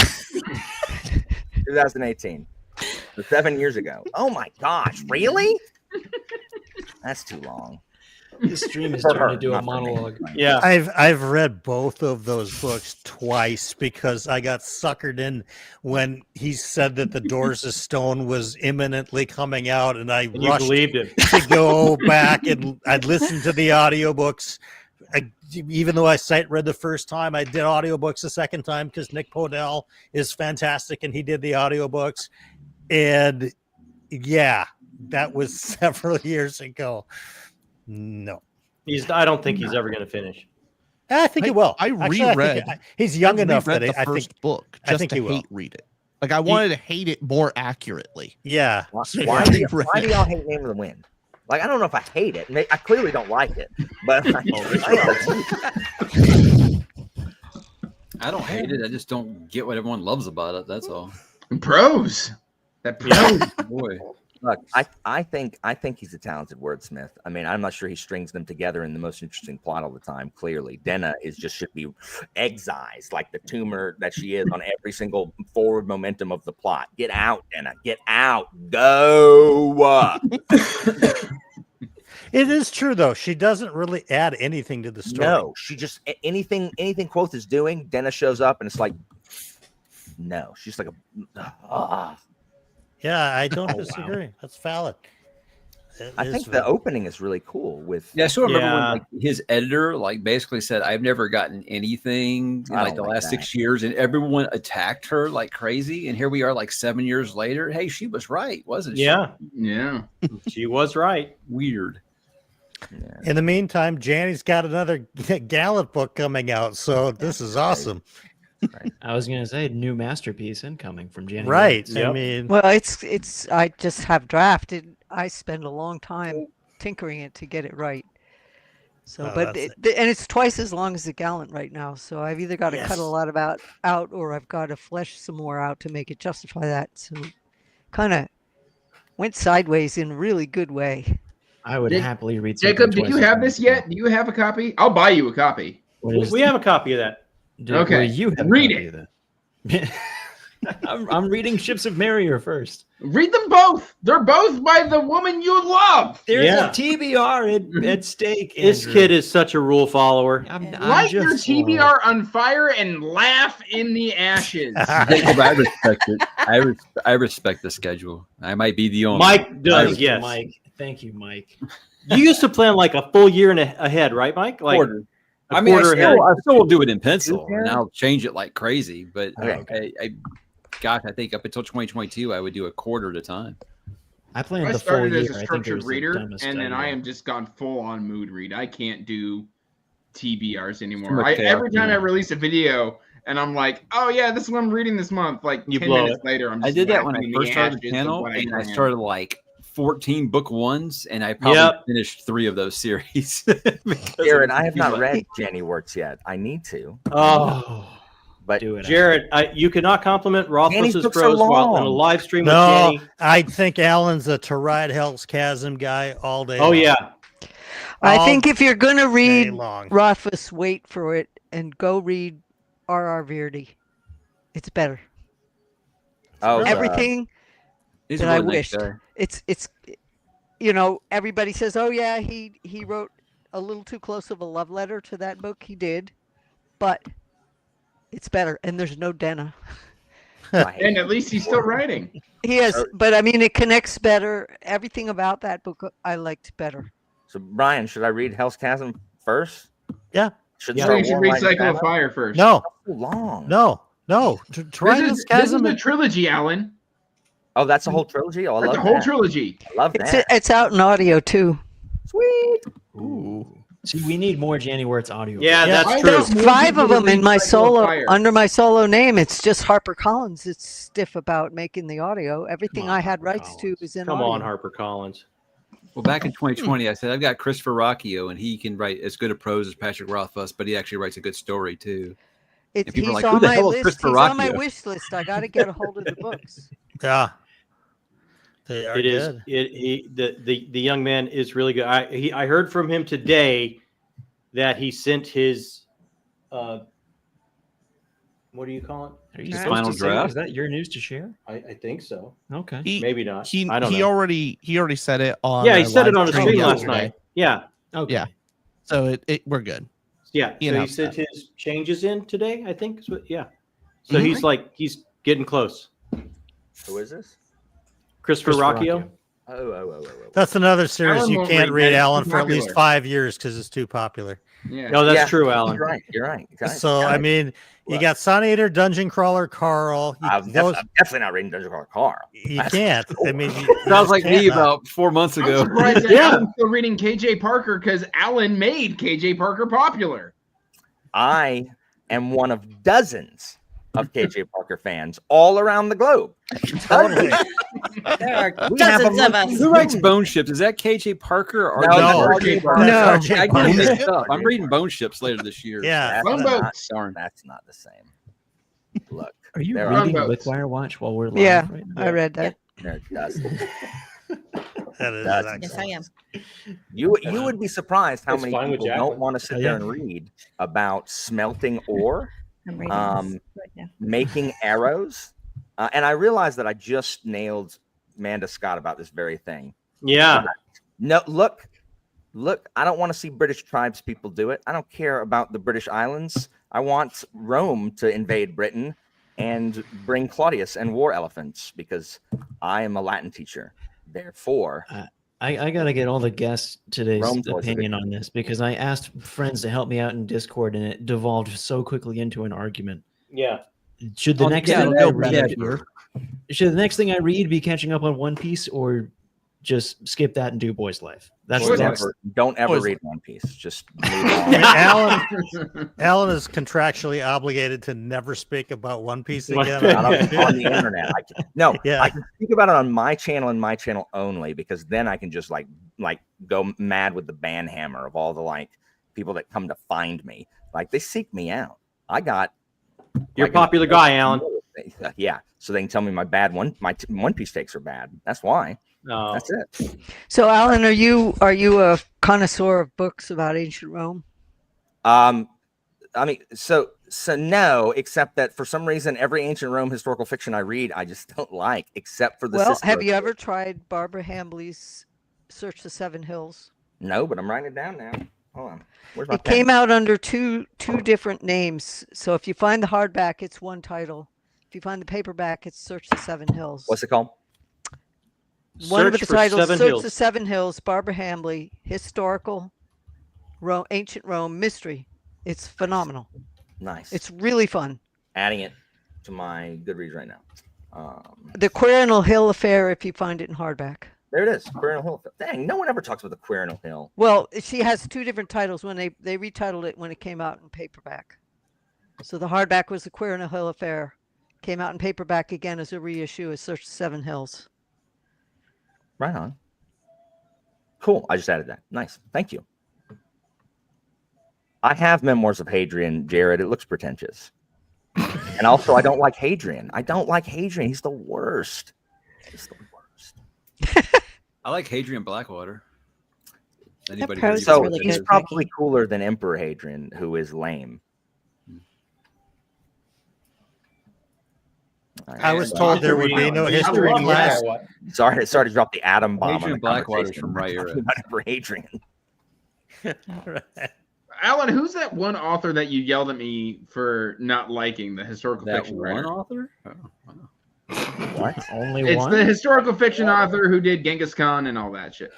2018. So 7 years ago. Oh my gosh, really? That's too long. This stream is For trying her, to do a not for me. monologue. Yeah. I've read both of those books twice because I got suckered in when he said that The Doors of Stone was imminently coming out, and I And you rushed believed him. to go back and I'd listen to the audiobooks. Even though I sight read the first time, I did audiobooks the second time because Nick Podell is fantastic and he did the audiobooks. And yeah, that was several years ago. No. I don't think he's ever going to finish. I think he will. I Actually, reread. he's young I enough reread that the I first think book I just think to he will. hate read it. Like I wanted to hate it more accurately. Yeah. Why do y'all hate Name of the Wind? Like, I don't know if I hate it. I clearly don't like it, but I don't hate it. I just don't get what everyone loves about it. That's all. Prose. That prose. Boy. Look, I think he's a talented wordsmith. I mean, I'm not sure he strings them together in the most interesting plot all the time. Clearly, Denna should be excised like the tumor that she is on every single forward momentum of the plot. Get out, Denna. Get out. Go. It is true though. She doesn't really add anything to the story. No, she just anything Quoth is doing, Denna shows up and it's like, no, she's like a. Yeah, I don't Oh, disagree. wow. That's valid. I think the opening is really cool. With I still remember when like his editor basically said, "I've never gotten anything in the last 6 years," and everyone attacked her like crazy. And here we are, like 7 years later. Hey, she was right, wasn't she? Yeah, she was right. Weird. Yeah. In the meantime, Janny's got another Gallant book coming out, so this is awesome. Right. I was gonna say new masterpiece incoming from Janet. Right. Yep. I mean, well, it's. I just have drafted. I spend a long time tinkering it to get it right. So, and it's twice as long as the Gallant right now. So I've either got to cut a lot of out, or I've got to flesh some more out to make it justify that. So, kind of went sideways in a really good way. I would Jake- happily read something Jacob, do twice you as have long this as yet? Do you have a copy? I'll buy you a copy. What is We have a copy of that. well, Okay, you have a read copy it. of that. I'm reading Ships of Marrier first. Read them both. They're both by the woman you love. There's Yeah. a TBR at stake. This Andrew. kid is such a rule follower. I'm Light your just- TBR on fire and laugh in the ashes. Jacob, I respect it. I respect the schedule. I might be the only. Mike does, Thank you, yes. Mike. Thank you, Mike. You used to plan like a full year and ahead, right, Mike? Like Quarter. a I mean, I quarter ahead. still will do it in pencil, and I'll change it like crazy. But gosh, I think up until 2022, I would do a quarter at a time. I planned I the full started year. as a I think it structured was the reader, dumbest and then I idea. am just gone full on mood read. I can't do TBRs Too anymore. much chaos, Every time I yeah. release a video, and I'm like, oh yeah, this is what I'm reading this month. Like You 10 blow minutes it. later, I'm I just did that when I laughing in the first started the ashes of channel, what and I planned. started like 14 book ones, and I probably Yep. finished 3 of those series. Jared, I have not read Jenny Works yet. I need to. Oh, But Do it. Jared, you cannot compliment Danny's Rothfuss's books are prose while in a long. live stream No, with Danny. I think Alan's a to ride Hell's Chasm guy all day. Oh long. yeah, I All think if you're going to day read long. Rothfuss, wait for it and go read R.R. Blvd. It's better. oh, Everything He's that a I really nice wished. guy. It's you know, everybody says, "Oh yeah, he wrote a little too close of a love letter to that book." He did, but it's better, and there's no Denna. And at least he's still writing. He has, but I mean, it connects better. Everything about that book I liked better. So Brian, should I read Hell's Chasm first? Yeah. Should So start you should Warm read Light Cycle of Shadow? Fire first. No, Too long. no. To ride This Hell's is Chasm. a trilogy, Alan. Oh, that's a whole trilogy. Oh, I That's love a whole that. trilogy. I love that. It's out in audio too. Sweet. Ooh. See, we need more Jenny Wirtz audio. yeah, Yeah, that's I true. know. There's More 5 people of to them in read my Cycle of solo Fire. under my solo name. It's just HarperCollins. It's stiff about making the audio. Everything Come on, I had rights to HarperCollins. is in Come audio. on, HarperCollins. Well, back in 2020, I said I've got Christopher Rocchio, and he can write as good a prose as Patrick Rothfuss, but he actually writes a good story too. And people are He's like, "Who on the my hell is list. Christopher He's on my Rocchio?" wish list. I got to get a hold of the books. Yeah. They are It is. good. The young man is really good. I heard from him today that he sent his what do you call it? Are you His supposed final to say that? draft? Is that your news to share? I think so. Okay. Maybe not. He I don't he know. already said it on. Yeah, he our said it live on his stream stream last yesterday. night. Yeah, Okay. Yeah. So we're good. yeah. He So he announced sent that. his changes in today. I think. Yeah. So Mhm. he's getting close. Who is this? Christopher Rocchio. Oh. That's another series Alan you won't can't read that. read, It's Alan, too for at least popular. 5 years because it's too popular. Yeah. No, that's Yeah, true, Alan. You're right. You're right. Guys, So I guys, mean, you What? got Sun Eater, Dungeon Crawler, Carl. I'm definitely not reading Dungeon Crawler Carl. You can't. I mean, you Sounds just like can't me now. about 4 months I'm ago. surprised that Yeah. Alan's still reading KJ Parker because Alan made KJ Parker popular. I am one of dozens of KJ Parker fans all around the globe. Totally. There are We have a dozens of monthly us. Who writes Bone Ships? Is that KJ Parker or No, No. RJ Parker. That's No. RJ I get Parker. them mixed up. I'm reading Bone Ships later this year. Yeah. That's not, Gunboats. Darn. that's not the same. Look, Are you There are reading gunboats. Wickwire Watch while we're live Yeah, right now? I read that. there dozens. That is That's- excellent. Yes, I am. You would be surprised how It's many fine with people Jacqueline. don't want to sit Oh, there yeah. and read about smelting ore, I'm reading Um, this right now. making arrows. And I realized that I just nailed Amanda Scott about this very thing. Yeah. No, look, I don't want to see British tribes people do it. I don't care about the British islands. I want Rome to invade Britain and bring Claudius and war elephants because I am a Latin teacher. Therefore, I gotta get all the guests today's Rome's always a good opinion on this because I asked friends to help me out in Discord and it devolved so quickly into an argument. Yeah. Should the Oh, next yeah, thing it'll I go read, better. should the next thing I read be catching up on One Piece or just skip that and do Boy's Life? That's Boy's the Life. next. don't ever Always- read One Piece. Just move I on. mean, Alan is contractually obligated to never speak about One Piece again. Not on the internet. No, Yeah. I can speak about it on my channel and my channel only because then I can just like go mad with the ban hammer of all the people that come to find me. Like they seek me out. I got You're a popular guy, Alan. Yeah, so they can tell me my One Piece takes are bad. That's why. No. That's it. So, Alan, are you a connoisseur of books about ancient Rome? I mean, so no, except that for some reason, every ancient Rome historical fiction I read, I just don't like, except for the. Well, sister have you ever tried Barbara Hambly's Search the Seven Hills? No, but I'm writing it down now. Hold on. Where's my It pen? came out under two different names. So if you find the hardback, it's one title. If you find the paperback, it's Search the Seven Hills. What's it called? One of the Search for titles, Seven Search Hills. the Seven Hills, Barbara Hambly, historical, ancient Rome mystery. It's phenomenal. Nice. It's really fun. Adding it to my Goodreads right now. The Quirinal Hill Affair, if you find it in hardback. There it is. Quirinal Hill. Dang, no one ever talks about the Quirinal Hill. Well, she has two different titles when they retitled it when it came out in paperback. So the hardback was the Quirinal Hill Affair. Came out in paperback again as a reissue of Search the Seven Hills. Right on. Cool. I just added that. Nice. Thank you. I have Memoirs of Hadrian, Jared. It looks pretentious. And also, I don't like Hadrian. He's the worst. He's the worst. I like Hadrian Blackwater. Anybody prose is So really he's good, probably cooler than Emperor Hadrian, who is lame. I was told there would be no history I love class. that. Sorry to drop the atom bomb. Hadrian on the Blackwater's conversation. from right here. About Emperor Hadrian. Alan, who's that one author that you yelled at me for not liking, the historical That fiction one writer? author? Oh, wow. What? Only It's one. the historical fiction author who did Genghis Khan and all that shit.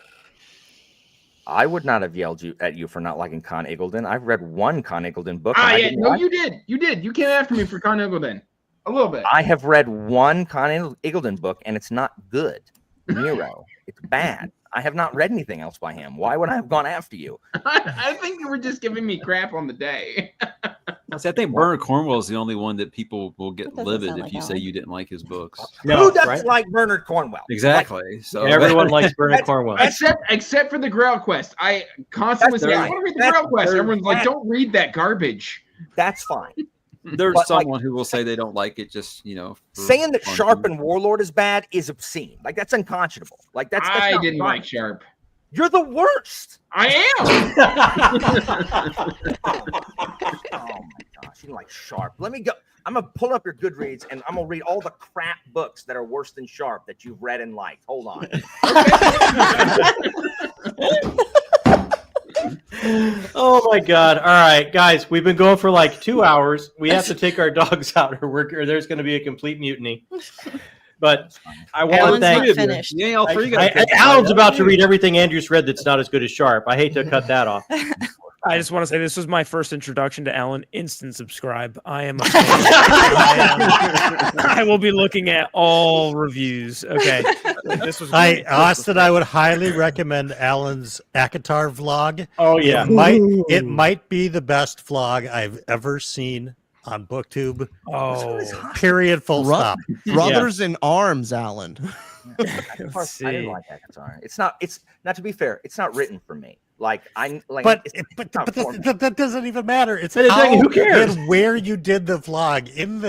I would not have yelled at you for not liking Con Eagledon. I've read one Con Eagledon book. and I Yeah, didn't no, like you did. You did. You came after me for Con Eagledon. A little bit. I have read one Con Eagledon book, and it's not good. Nero. It's bad. I have not read anything else by him. Why would I have gone after you? I think you were just giving me crap on the day. See, I think Bernard Cornwell is the only one that people will get That doesn't livid sound if like you say Alan. you didn't like his books. No, Who doesn't right? like Bernard Cornwell? Exactly. So Everyone likes Bernard Cornwell. Except for the Grail Quest. I constantly That's say, I fine. want to read the That's Grail Quest. very Everyone's like, fine. don't read that garbage. That's fine. there's But, like, someone who will say they don't like it, just for Saying that fun. Sharp and Warlord is bad is obscene. Like, that's unconscionable. Like, that's I not didn't fun. like Sharp. You're the worst. I am. Oh my gosh, you like Sharp. Let me go. I'm gonna pull up your Goodreads and I'm gonna read all the crap books that are worse than Sharp that you've read and liked. Hold on. Oh my God! All right, guys, we've been going for like 2 hours. We have to take our dogs out, or there's going to be a complete mutiny. But I want to Alan's thank. not finished. Yeah, all three guys. Alan's about to read everything Andrew's read that's not as good as Sharp. I hate to cut that off. I just want to say this was my first introduction to Alan. Instant subscribe. I am a fan. I will be looking at all reviews. Okay. This was great. Austin, I would highly recommend Alan's Akatar vlog. Oh yeah, It might be the best vlog I've ever seen on BookTube. Oh, Period. Full stop. Brothers in Arms, Alan. I didn't like Akatar. It's not to be fair, it's not written for me. Like But not for me. that doesn't even matter. It's But it's like, how who cares? and where you did the vlog in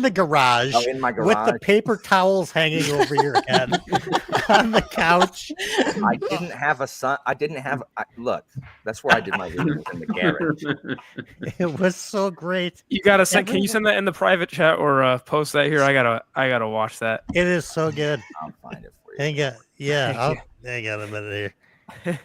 the garage, Oh, in my with the garage. paper towels hanging over your head on the couch. I didn't have a son. Look, that's where I did my reading, was in the garage. It was so great. you gotta send. Can you send that in the private chat or post that here? I gotta watch that. It is so good. I'll find it for you. Hang on. Hang on a minute here.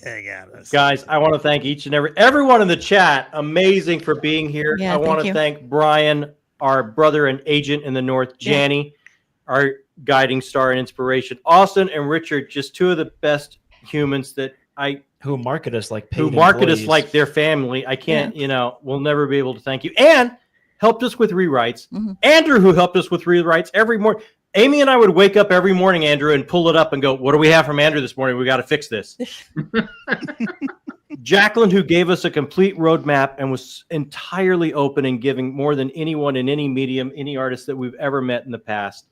Hang on. guys, I want to thank each and everyone in the chat. Amazing for being here. Yeah, I want thank to you. thank Brian, our brother and agent in the North, Yeah. Janny, our guiding star and inspiration, Austin and Richard, just two of the best humans that Who market us like paid who market us employees. like their family. I can't, we'll never be able to thank you. And helped us with rewrites. Mhm. Andrew, who helped us with rewrites every morning. Amy and I would wake up every morning, Andrew, and pull it up and go, what do we have from Andrew this morning? We got to fix this. Jacqueline, who gave us a complete roadmap and was entirely open and giving more than anyone in any medium, any artist that we've ever met in the past.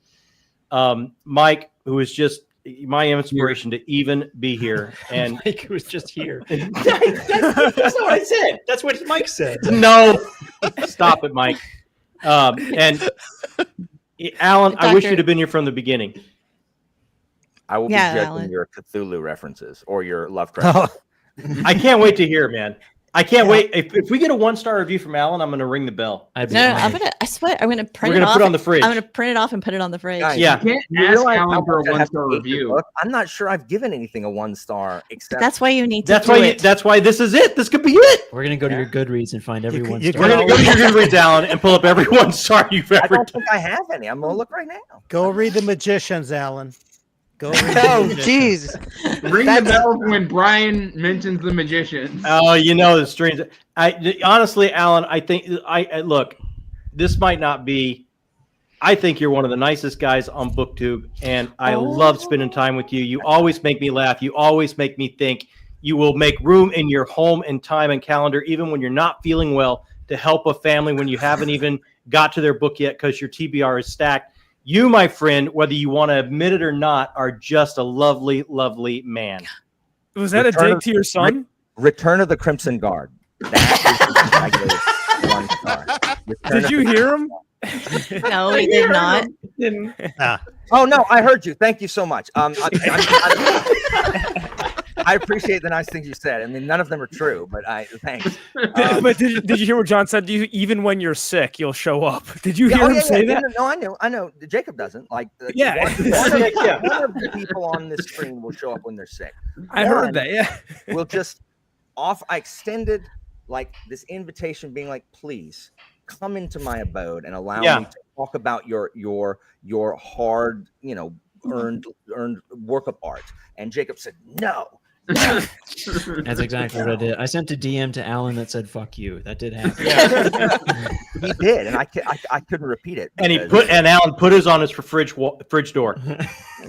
Mike, who is just my inspiration to even be here. And Mike was just here. that's not what I said. That's what Mike said. No, stop it, Mike. And Alan, I wish Doctor- you'd have been here from the beginning. I will be Yeah, judging Alan. your Cthulhu references or your Lovecraft. I can't wait to hear, man. I can't wait. If we get a 1-star review from Alan, I'm going to ring the bell. I'd be No, honored. I swear, I'm gonna print We're it gonna off. put it on the fridge. I'm gonna print it off and put it on the fridge. Guys, Yeah. You can't you ask realize how Alan for a much I have to 1-star hate your review. book? I'm not sure I've given anything a 1-star except That's why you need to That's do why. it. That's why this is it. This could be it. We're gonna go to your Goodreads and find everyone's. you We're can going to go to your Goodreads, Alan, and pull up every 1-star you've I ever don't done. think I have any. I'm gonna look right now. Go read The Magicians, Alan. Go read The Oh, Magicians. jeez. Ring the bell when Brian mentions the magicians. Oh, you know the strings. Honestly, Alan, I think I look. This might not be. I think you're one of the nicest guys on BookTube, and I love spending time with you. You always make me laugh. You always make me think. You will make room in your home and time and calendar, even when you're not feeling well, to help a family when you haven't even got to their book yet because your TBR is stacked. You, my friend, whether you want to admit it or not, are just a lovely, lovely man. Was that Return a dig of- to your son? Return of the Crimson Guard. That is I gave 1-star. Return Did of you the hear him? No, we did not. Didn't. Oh no, I heard you. Thank you so much. I appreciate the nice things you said. I mean, none of them are true, but thanks. But did you hear what John said? Even when you're sick, you'll show up. Did you hear him say that? No, I know. Jacob doesn't. Like, Yeah. one of the people on this screen will show up when they're sick. I heard that. Yeah. We'll just I extended like this invitation, being like, please come into my abode and allow me to talk about your hard, earned work of art. And Jacob said no. That's exactly what I did. I sent a DM to Alan that said "fuck you." That did happen. He did, and I couldn't repeat it. And Alan put his on his fridge door.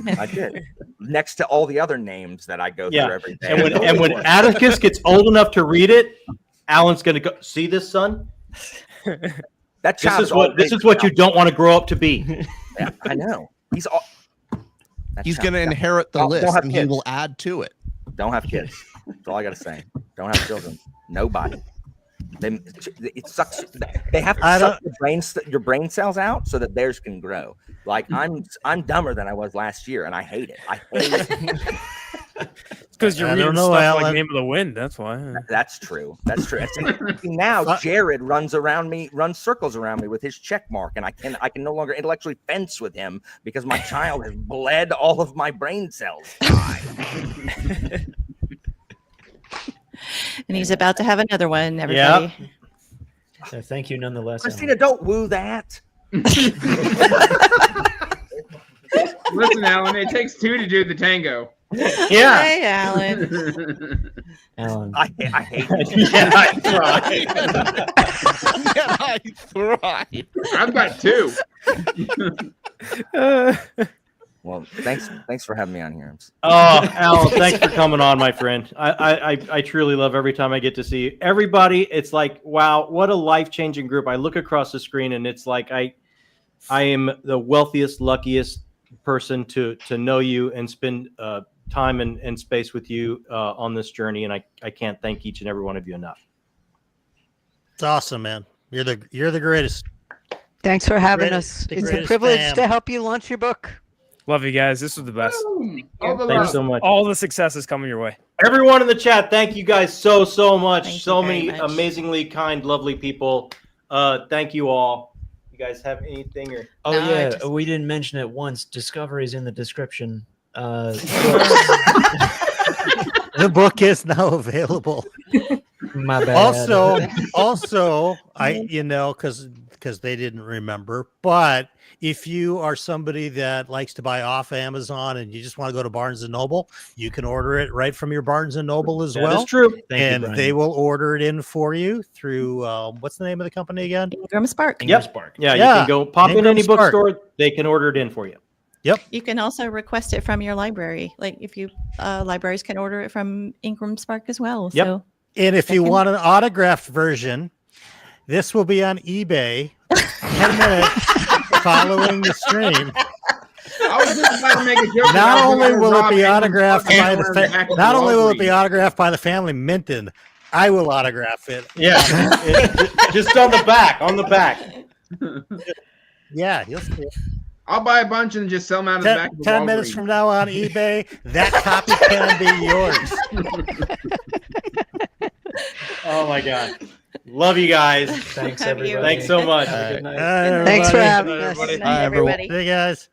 I did, next to all the other names that I go through every day. And when Atticus gets old enough to read it, Alan's going to go, see this, son? This is what you don't want to grow up to be. Yeah, I know. He's going to inherit the list, and he will add to it. Don't have kids. That's all I got to say. Don't have children. Nobody. It sucks. They have to suck your brain cells out so that theirs can grow. Like I'm dumber than I was last year, and I hate it. I hate it. It's because you're reading stuff like Name of the Wind. That's why. That's true. That's true. Now Jared runs circles around me with his check mark, and I can no longer intellectually fence with him because my child has bled all of my brain cells. And he's about to have another one, everybody. So thank you nonetheless. Christina, don't woo that. Listen, Alan, it takes two to do the tango. Yeah. Hey, Alan. Alan. I hate it. Yeah, I tried. I've got two. Well, thanks for having me on here. Oh, Alan, thanks for coming on, my friend. I truly love every time I get to see you. Everybody, it's like, wow, what a life-changing group. I look across the screen and it's like I am the wealthiest, luckiest person to know you and spend time and space with you on this journey. And I can't thank each and every one of you enough. It's awesome, man. You're the greatest. Thanks for having us. It's a privilege to help you launch your book. Love you guys. This was the best. Thanks so much. All the success is coming your way. Everyone in the chat, thank you guys so much. So many amazingly kind, lovely people. Thank you all. You guys have anything? We didn't mention it once. Discovery's in the description. The book is now available. My bad. Also, because they didn't remember, but if you are somebody that likes to buy off Amazon and you just want to go to Barnes and Noble, you can order it right from your Barnes and Noble as well. That's true. And they will order it in for you through what's the name of the company again? Ingram Spark. Yep. Spark. Yeah, you can go pop in any Spark. bookstore. They can order it in for you. Yep. You can also request it from your library. Like if you libraries can order it from Ingram Spark as well. Yep. So And if you want an autographed version, this will be on eBay 10 minutes following the stream. I was just about to make a joke. Not about only will it Rob be Ammon's autographed fucking by on the back of not only will it Walgreens. be autographed by the family Minton, I will autograph it. Yeah. Just on the back. Yeah, you'll see it. I'll buy a bunch and just sell them out of the back of the 10 minutes Walgreens. from now on eBay, that copy can be yours. Oh my God. Love you guys. Thanks, Love you. everybody. Thanks so much. All right. Good night. Thanks for everybody. having us. Good Bye, night, everyone. everybody. Hey, guys.